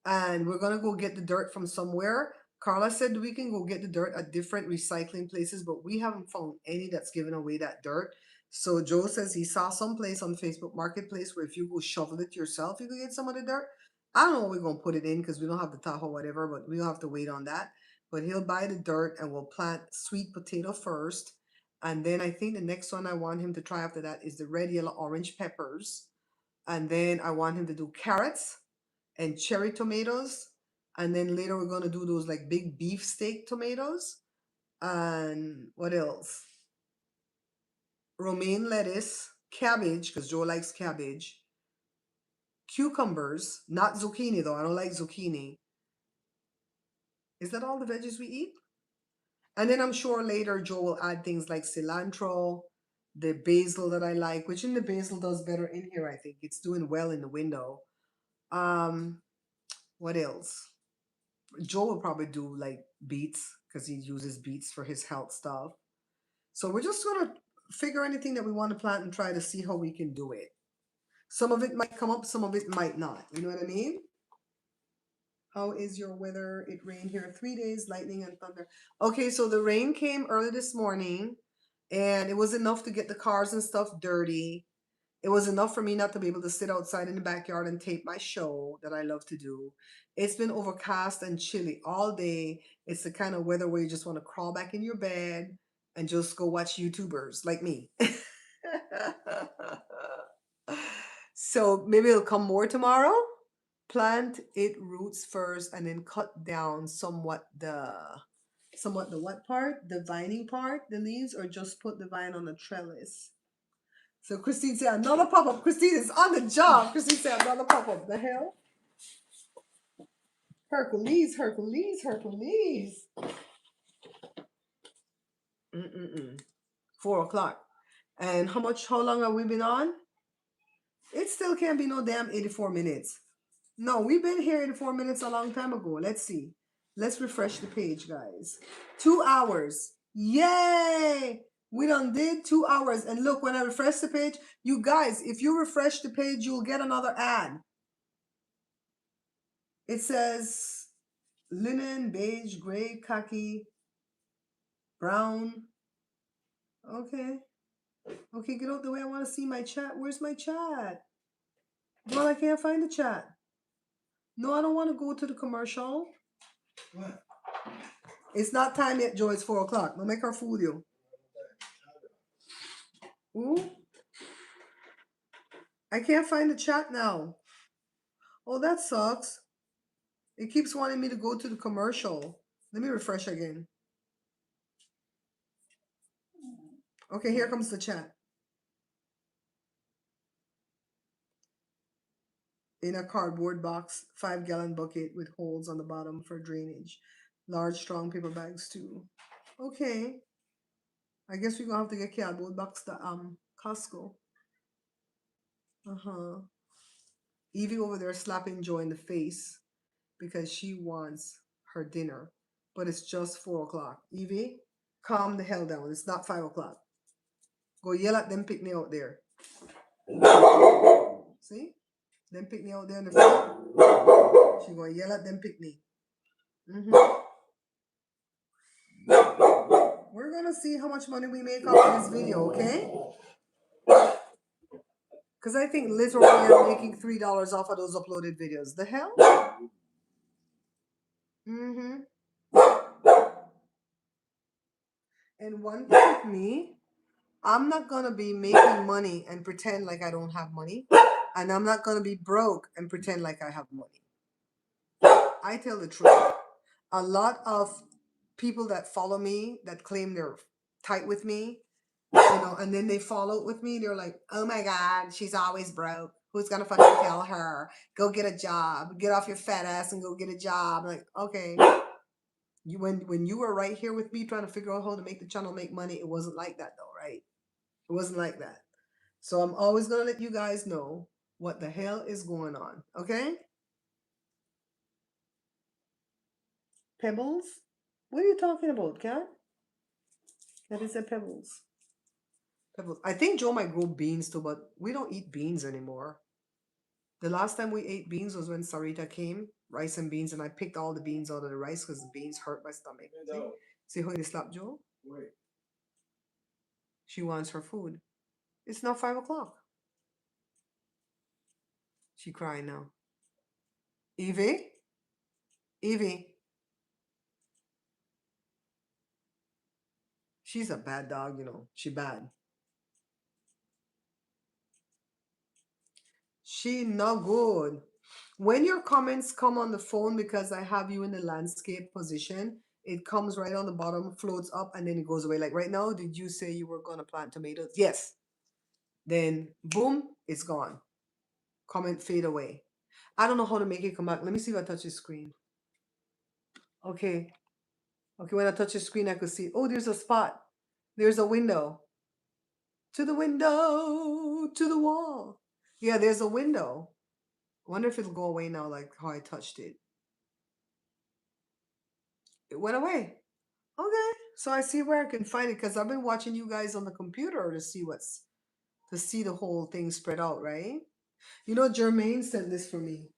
and we're gonna go get the dirt from somewhere. Carla said we can go get the dirt at different recycling places, but we haven't found any that's giving away that dirt. So Joe says he saw some place on Facebook Marketplace where if you go shovel it yourself, you can get some of the dirt. I don't know what we're gonna put it in because we don't have the Tahoe, whatever, but we'll have to wait on that. But he'll buy the dirt and we'll plant sweet potato first. And then I think the next one I want him to try after that is the red, yellow, orange peppers. And then I want him to do carrots and cherry tomatoes. And then later we're gonna do those like big beefsteak tomatoes. And what else? Romaine lettuce, cabbage, because Joe likes cabbage, cucumbers, not zucchini though. I don't like zucchini. Is that all the veggies we eat? And then I'm sure later Joe will add things like cilantro, the basil that I like, which in the basil does better in here, I think. It's doing well in the window. What else? Joe will probably do like beets because he uses beets for his health stuff. So we're just gonna figure anything that we want to plant and try to see how we can do it. Some of it might come up, some of it might not. You know what I mean? How is your weather? It rained here 3 days, lightning and thunder. Okay, so the rain came early this morning and it was enough to get the cars and stuff dirty. It was enough for me not to be able to sit outside in the backyard and tape my show that I love to do. It's been overcast and chilly all day. It's the kind of weather where you just want to crawl back in your bed and just go watch YouTubers like me. So maybe it'll come more tomorrow. Plant it roots first and then cut down somewhat the what part? The vining part, the leaves, or just put the vine on the trellis. So Christine said another pop-up. Christine is on the job. Christine said another pop-up. The hell? Hercules, Hercules, Hercules. Mm-mm-mm. 4 o'clock. And how long have we been on? It still can't be no damn 84 minutes. No, we've been here 84 minutes a long time ago. Let's see. Let's refresh the page, guys. 2 hours. Yay! We done did 2 hours. And look, when I refresh the page, you guys, if you refresh the page, you'll get another ad. It says linen, beige, gray, khaki, brown. Okay. Okay, get out the way. I want to see my chat. Where's my chat? Well, I can't find the chat. No, I don't want to go to the commercial. What? It's not time yet, Joe. It's 4 o'clock. Don't make her fool you. Ooh. I can't find the chat now. Oh, that sucks. It keeps wanting me to go to the commercial. Let me refresh again. Okay, here comes the chat. In a cardboard box, 5-gallon bucket with holes on the bottom for drainage. Large, strong paper bags too. Okay. I guess we're gonna have to get cardboard box to Costco. Uh-huh. Evie over there slapping Joe in the face because she wants her dinner. But it's just 4 o'clock. Evie, calm the hell down. It's not 5 o'clock. Go yell at them picnic out there. See? Them picnic out there in the front. She gonna yell at them picnic. We're gonna see how much money we make off of this video, okay? Because I think literally I'm making $3 off of those uploaded videos. The hell? And one thing with me, I'm not gonna be making money and pretend like I don't have money. And I'm not gonna be broke and pretend like I have money. I tell the truth. A lot of people that follow me that claim they're tight with me, and then they fall out with me, they're like, oh my God, she's always broke. Who's gonna fucking tell her? Go get a job. Get off your fat ass and go get a job. I'm like, okay. When you were right here with me trying to figure out how to make the channel make money, it wasn't like that though, right? It wasn't like that. So I'm always going to let you guys know what the hell is going on. Okay? Pebbles? What are you talking about, Cat? That is a pebbles. Pebbles. I think Joe might grow beans too, but we don't eat beans anymore. The last time we ate beans was when Sarita came, rice and beans, and I picked all the beans out of the rice because the beans hurt my stomach. See how they slap Joe? Wait. She wants her food. It's now 5 o'clock. She crying now. Evie? Evie. She's a bad dog, you know. She bad. She not good. When your comments come on the phone because I have you in the landscape position, it comes right on the bottom, floats up, and then it goes away. Like right now, did you say you were gonna plant tomatoes? Yes. Then boom, it's gone. Comment fade away. I don't know how to make it come back. Let me see if I touch the screen. Okay. Okay, when I touch the screen, I could see. Oh, there's a spot. There's a window. To the window, to the wall. Yeah, there's a window. I wonder if it'll go away now, like how I touched it. It went away. Okay, so I see where I can find it because I've been watching you guys on the computer to see the whole thing spread out, right? You know, Jermaine sent this for me.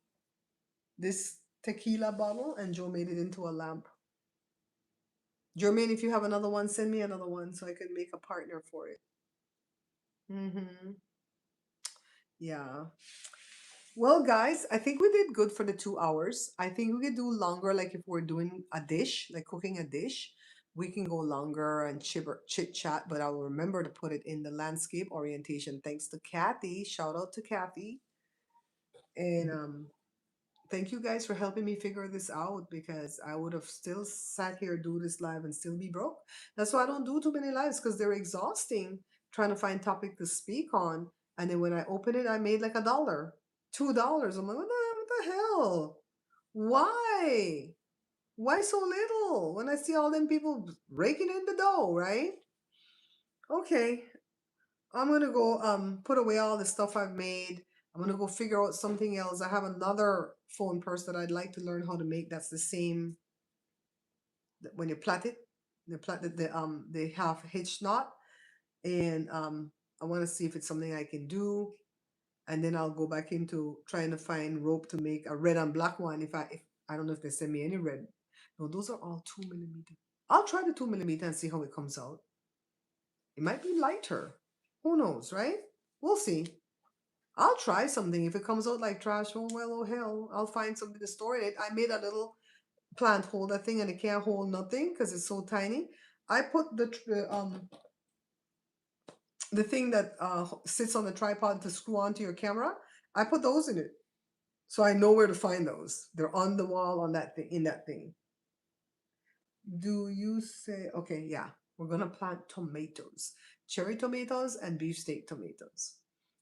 This tequila bottle, and Joe made it into a lamp. Jermaine, if you have another one, send me another one so I can make a partner for it. Mm-hmm. Yeah. Well, guys, I think we did good for the 2 hours. I think we could do longer, like if we're doing a dish, like cooking a dish, we can go longer and chit chat, but I'll remember to put it in the landscape orientation. Thanks to Kathy. Shout out to Kathy. And thank you guys for helping me figure this out because I would have still sat here, do this live, and still be broke. That's why I don't do too many lives because they're exhausting trying to find topic to speak on. And then when I open it, I made like $1, $2. I'm like, what the hell? Why? Why so little when I see all them people raking in the dough, right? Okay, I'm gonna go put away all the stuff I've made. I'm gonna go figure out something else. I have another phone purse that I'd like to learn how to make. That's the same when you plait it. You plait it, the half hitch knot, and I want to see if it's something I can do. And then I'll go back into trying to find rope to make a red and black one. If I don't know if they send me any red. No, those are all 2 millimeter. I'll try the 2 millimeter and see how it comes out. It might be lighter. Who knows, right? We'll see. I'll try something. If it comes out like trash, oh well, oh hell, I'll find something to store in it. I made a little plant holder thing and it can't hold nothing because it's so tiny. I put the thing that sits on the tripod to screw onto your camera. I put those in it, so I know where to find those. They're on the wall on that thing in that thing. Do you say okay? Yeah, we're gonna plant tomatoes, cherry tomatoes, and beefsteak tomatoes.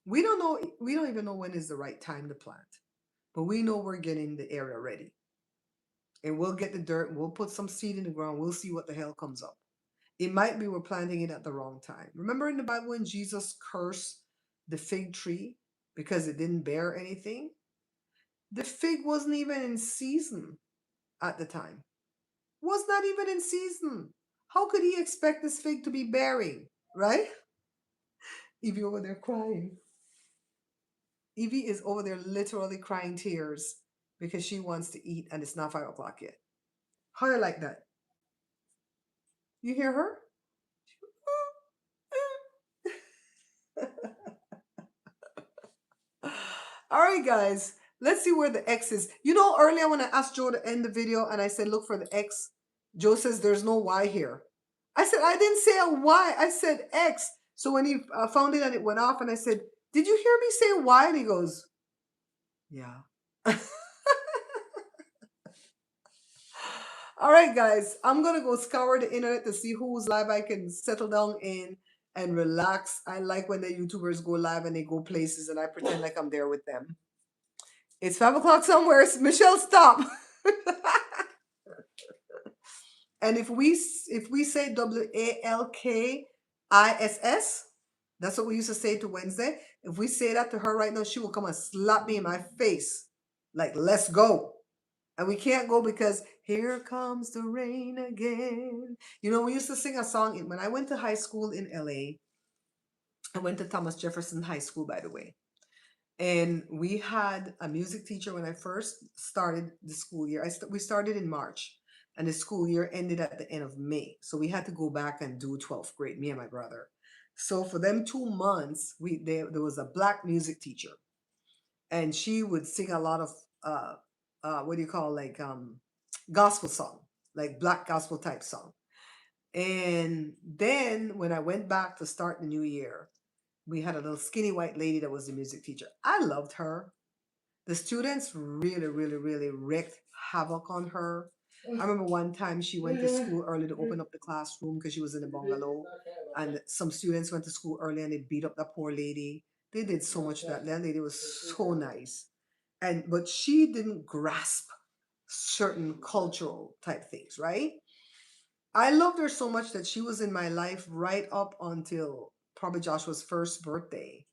We don't know. We don't even know when is the right time to plant, but we know we're getting the area ready. And we'll get the dirt. We'll put some seed in the ground. We'll see what the hell comes up. It might be we're planting it at the wrong time. Remember in the Bible when Jesus cursed the fig tree because it didn't bear anything? The fig wasn't even in season at the time. Was not even in season. How could he expect this fig to be bearing, right? Evie over there crying. Evie is over there literally crying tears because she wants to eat and it's not 5 o'clock yet. How you like that? You hear her? All right, guys. Let's see where the X is. You know, earlier when I asked Joe to end the video and I said, look for the X, Joe says there's no Y here. I said, I didn't say a Y. I said X. So when he found it and it went off and I said, did you hear me say Y? And he goes, yeah. All right, guys. I'm going to go scour the internet to see whose live I can settle down in and relax. I like when the YouTubers go live and they go places and I pretend like I'm there with them. It's 5 o'clock somewhere. Michelle, stop. And if we say WALKISS, That's what we used to say to Wednesday. If we say that to her right now, she will come and slap me in my face. Like, let's go. And we can't go because here comes the rain again. You know, we used to sing a song when I went to high school in LA. I went to Thomas Jefferson High School, by the way. And we had a music teacher when I first started the school year. We started in March, and the school year ended at the end of May. So we had to go back and do 12th grade, me and my brother. So for them 2 months, there was a black music teacher, and she would sing a lot of what do you call, like gospel song, like black gospel type song. And then when I went back to start the new year, we had a little skinny white lady that was the music teacher. I loved her. The students really, really, really wreaked havoc on her. I remember one time she went to school early to open up the classroom because she was in a bungalow, and some students went to school early and they beat up that poor lady. They did so much to that. That lady was so nice, but she didn't grasp certain cultural type things, right? I loved her so much that she was in my life right up until probably Joshua's first birthday.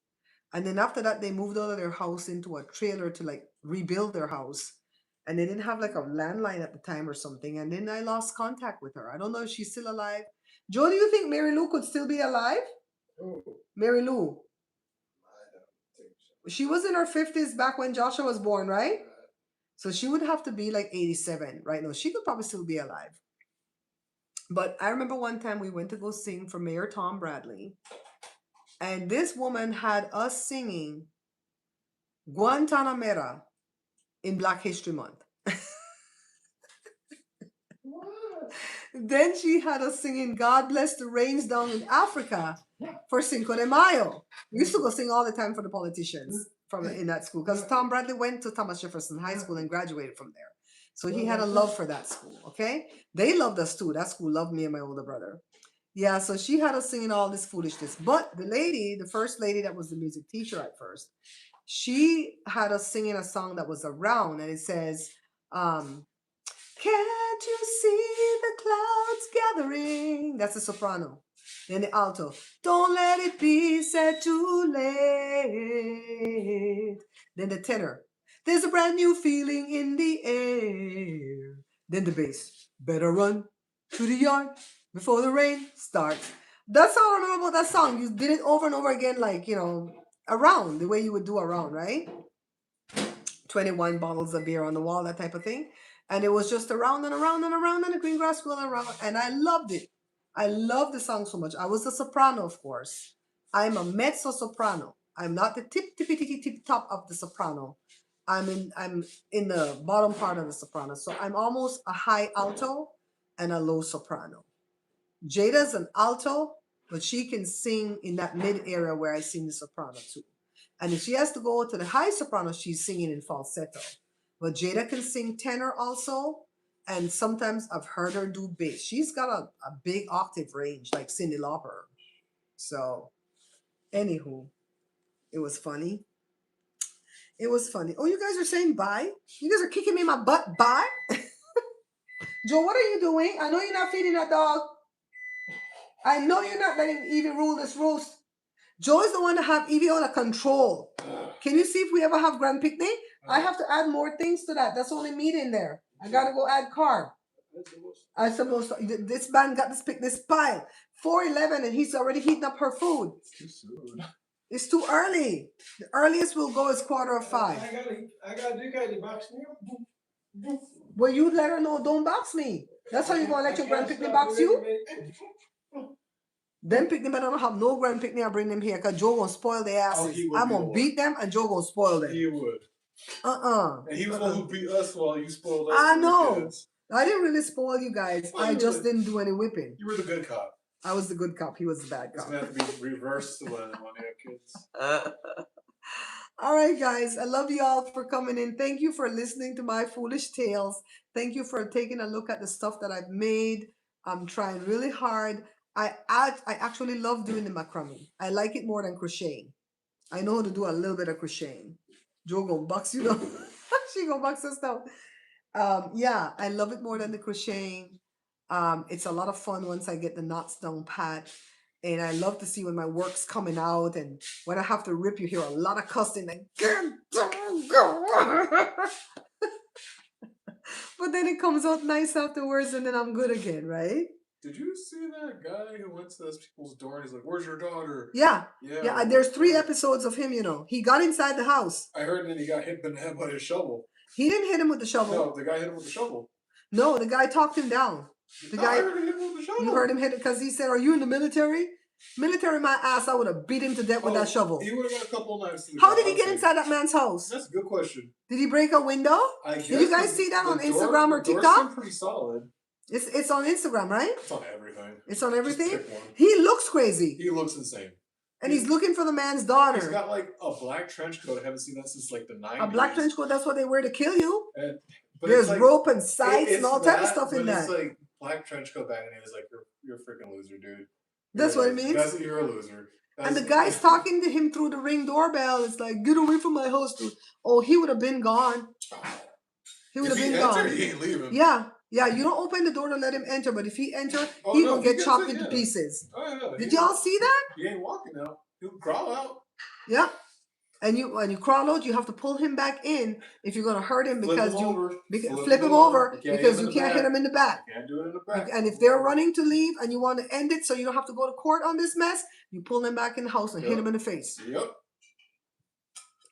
And then after that, they moved out of their house into a trailer to like rebuild their house. And they didn't have like a landline at the time or something. And then I lost contact with her. I don't know if she's still alive. Joe, do you think Mary Lou could still be alive? Who? Mary Lou. I don't think so. She was in her 50s back when Joshua was born, right? So she would have to be like 87 right now. She could probably still be alive. But I remember one time we went to go sing for Mayor Tom Bradley. And this woman had us singing Guantanamera in Black History Month. Then she had us singing God Bless the Rains Down in Africa for Cinco de Mayo. We used to go sing all the time for the politicians from in that school because Tom Bradley went to Thomas Jefferson High School and graduated from there. So he had a love for that school, okay? They loved us too. That school loved me and my older brother. Yeah, so she had us singing all this foolishness. But the lady, the first lady that was the music teacher at first, she had us singing a song that was around, and it says, can't you see the clouds gathering? That's the soprano. Then the alto, don't let it be said too late. Then the tenor, there's a brand new feeling in the air. Then the bass, better run to the yard before the rain starts. That's all I remember about that song. You did it over and over again, like, around, the way you would do around, right? 21 bottles of beer on the wall, that type of thing. And it was just around and around and around, and the green grass going around. And I loved it. I loved the song so much. I was the soprano, of course. I'm a mezzo soprano. I'm not the tip top of the soprano. I'm in the bottom part of the soprano. So I'm almost a high alto and a low soprano. Jada's an alto, but she can sing in that mid area where I sing the soprano too. And if she has to go to the high soprano, she's singing in falsetto. But Jada can sing tenor also, and sometimes I've heard her do bass. She's got a big octave range, like Cyndi Lauper. So, anywho, it was funny. It was funny. Oh, you guys are saying bye? You guys are kicking me in my butt. Bye? Joe, what are you doing? I know you're not feeding that dog. I know you're not letting Evie rule this roast. Joe is the one to have Evie under control. Can you see if we ever have grand picnic? I have to add more things to that. That's only meat in there. I gotta go add carb. I suppose this man got this pile. 4:11 and he's already heating up her food. It's too soon. It's too early. The earliest we'll go is 4:45. You got to box me. Well, you let her know, don't box me. That's how you gonna let your grand picnic box you? Them picnic, I don't have no grand picnic. I bring them here because Joe gonna spoil their asses. I'm gonna beat them and Joe gonna spoil them. He would. And he was the one who beat us while you spoiled us. I know. I didn't really spoil you guys. I just didn't do any whipping. You were the good cop. I was the good cop. He was the bad cop. It's gonna have to be reversed when they have kids. All right, guys. I love you all for coming in. Thank you for listening to my foolish tales. Thank you for taking a look at the stuff that I've made. I'm trying really hard. I actually love doing the macrame. I like it more than crocheting. I know how to do a little bit of crocheting. Joe gonna box you down. She gonna box us down. Yeah, I love it more than the crocheting. It's a lot of fun once I get the knots down pat. And I love to see when my work's coming out, and when I have to rip, you hear a lot of cussing, like, but then it comes out nice afterwards, and then I'm good again, right? Did you see that guy who went to those people's door and he's like, "Where's your daughter?" Yeah. Yeah. There's 3 episodes of him, you know. He got inside the house. I heard that he got hit in the head by a shovel. He didn't hit him with the shovel. No, the guy hit him with the shovel. No, the guy talked him down. The guy, I heard him hit him with the shovel. You heard him hit it because he said, "Are you in the military?" Military, my ass, I would have beat him to death with that shovel. He would have got a couple knives. How did he get inside that man's house? That's a good question. Did he break a window? Did you guys see that on Instagram or TikTok? Seemed pretty solid. It's on Instagram, right? It's on everything. It's on everything? He looks crazy. He looks insane. And he's looking for the man's daughter. He's got like a black trench coat. I haven't seen that since like the 90s. A black trench coat, that's what they wear to kill you. But there's like, rope and sights and all type of stuff in that. It's like black trench coat back, and he was like, "You're a freaking loser, dude." That's what it means. You're a loser. And the guy's talking to him through the Ring doorbell. It's like, "Get away from my house, dude." Oh, he would have been gone. He would have been gone. He ain't leaving. Yeah. You don't open the door to let him enter, but if he enter, he will get chopped into pieces. Oh, yeah. Did y'all see that? He ain't walking out. He'll crawl out. Yeah. And when you crawl out, you have to pull him back in if you're gonna hurt him, because flip him over because you can't hit him in the back. Can't do it in the back. And if they're running to leave and you want to end it so you don't have to go to court on this mess, you pull them back in the house and hit him in the face. Yep.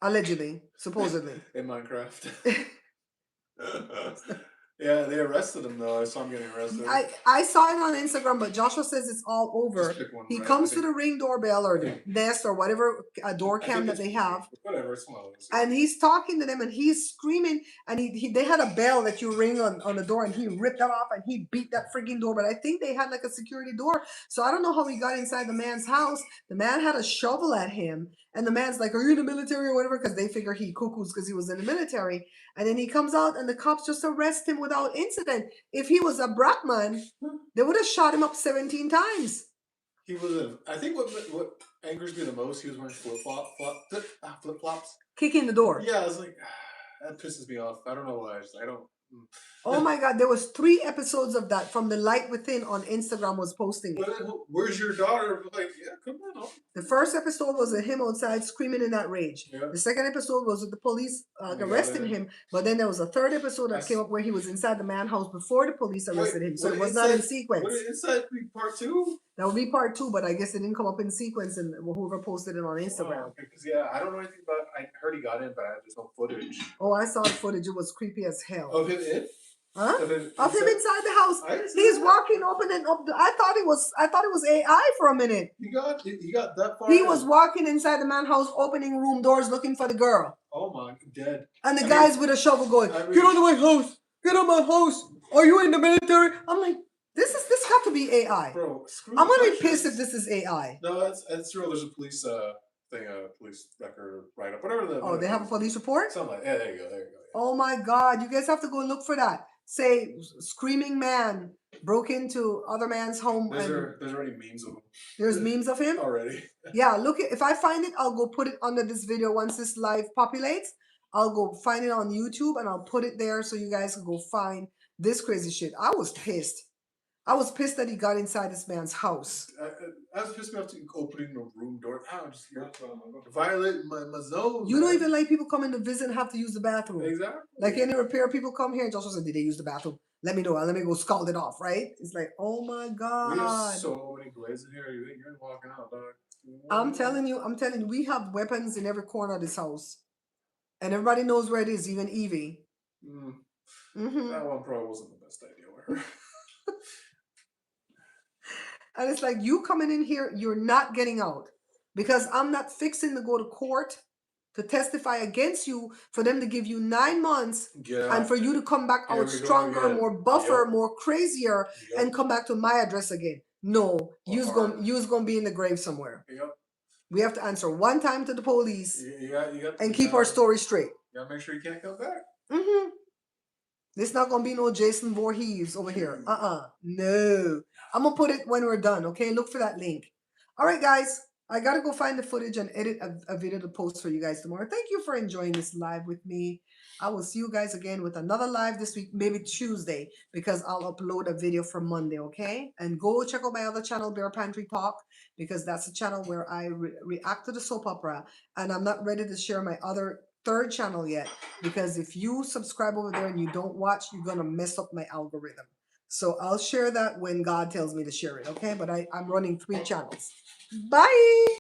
Allegedly, supposedly. In Minecraft. Yeah, they arrested him though. I saw him getting arrested. I saw it on Instagram, but Joshua says it's all over. He comes to the Ring doorbell or the Nest or whatever door cam that they have. Whatever, it's one of those. And he's talking to them and he's screaming, and they had a bell that you ring on the door, and he ripped that off and he beat that freaking door. But I think they had like a security door. So I don't know how he got inside the man's house. The man had a shovel at him, and the man's like, "Are you in the military or whatever?" Because they figure he cuckoos because he was in the military. And then he comes out and the cops just arrest him without incident. If he was a Brackman, they would have shot him up 17 times. He was I think what angers me the most, he was wearing flip-flops. Kicking the door. Yeah, I was like, that pisses me off. I don't know why. I don't. Oh my God, there was 3 episodes of that from The Light Within on Instagram was posting it. Where's your daughter? Like, yeah, come on. The first episode was him outside screaming in that rage. Yeah. The second episode was with the police arresting him. But then there was a third episode that came up where he was inside the man house before the police arrested him. So it was not in sequence. Would inside be part 2? That would be part 2, but I guess it didn't come up in sequence, and whoever posted it on Instagram. Because I don't know anything about. I heard he got in, but I have just no footage. Oh, I saw the footage. It was creepy as hell. Of him in? Huh? Of him inside the house. He's walking opening up. I thought it was AI for a minute. He got that far. He was walking inside the man's house, opening room doors, looking for the girl. Oh my, dead. And the guy's with a shovel going, "Get out of my house! Get out of my house! Are you in the military?" I'm like, this got to be AI. Bro, I'm gonna be pissed if this is AI. No, that's real. There's a police thing, police record write up, whatever. They have a police report? Something like there you go. Yeah. Oh my God, you guys have to go look for that. Say, screaming man broke into other man's home. There's already memes of him. There's memes of him? Already. Yeah, look, if I find it, I'll go put it under this video once this live populates. I'll go find it on YouTube and I'll put it there so you guys can go find this crazy shit. I was pissed. I was pissed that he got inside this man's house. I was pissed off to opening the room door. I was just violating my zone. You don't even like people coming to visit and have to use the bathroom. Exactly. Like any repair people come here and Joshua said, "Did they use the bathroom? Let me know. Let me go scald it off," right? It's like, oh my God. We have so many glazes in here. You're walking out, dog. I'm telling you, we have weapons in every corner of this house. And everybody knows where it is, even Evie. That one probably wasn't the best idea with her. And it's like, you coming in here, you're not getting out. Because I'm not fixing to go to court to testify against you for them to give you 9 months and for you to come back out stronger, more buffer, more crazier, and come back to my address again. No, you's gonna be in the grave somewhere. We have to answer one time to the police and keep our story straight. You gotta make sure you can't come back. This not gonna be no Jason Voorhees over here. No. I'm gonna put it when we're done, okay? Look for that link. All right, guys. I gotta go find the footage and edit a video to post for you guys tomorrow. Thank you for enjoying this live with me. I will see you guys again with another live this week, maybe Tuesday, because I'll upload a video for Monday, okay? And go check out my other channel, Bear Pantry Talk. because that's a channel where I react to the soap opera, and I'm not ready to share my other third channel yet, because if you subscribe over there and you don't watch, you're gonna mess up my algorithm. So I'll share that when God tells me to share it, okay? But I'm running 3 channels. Bye.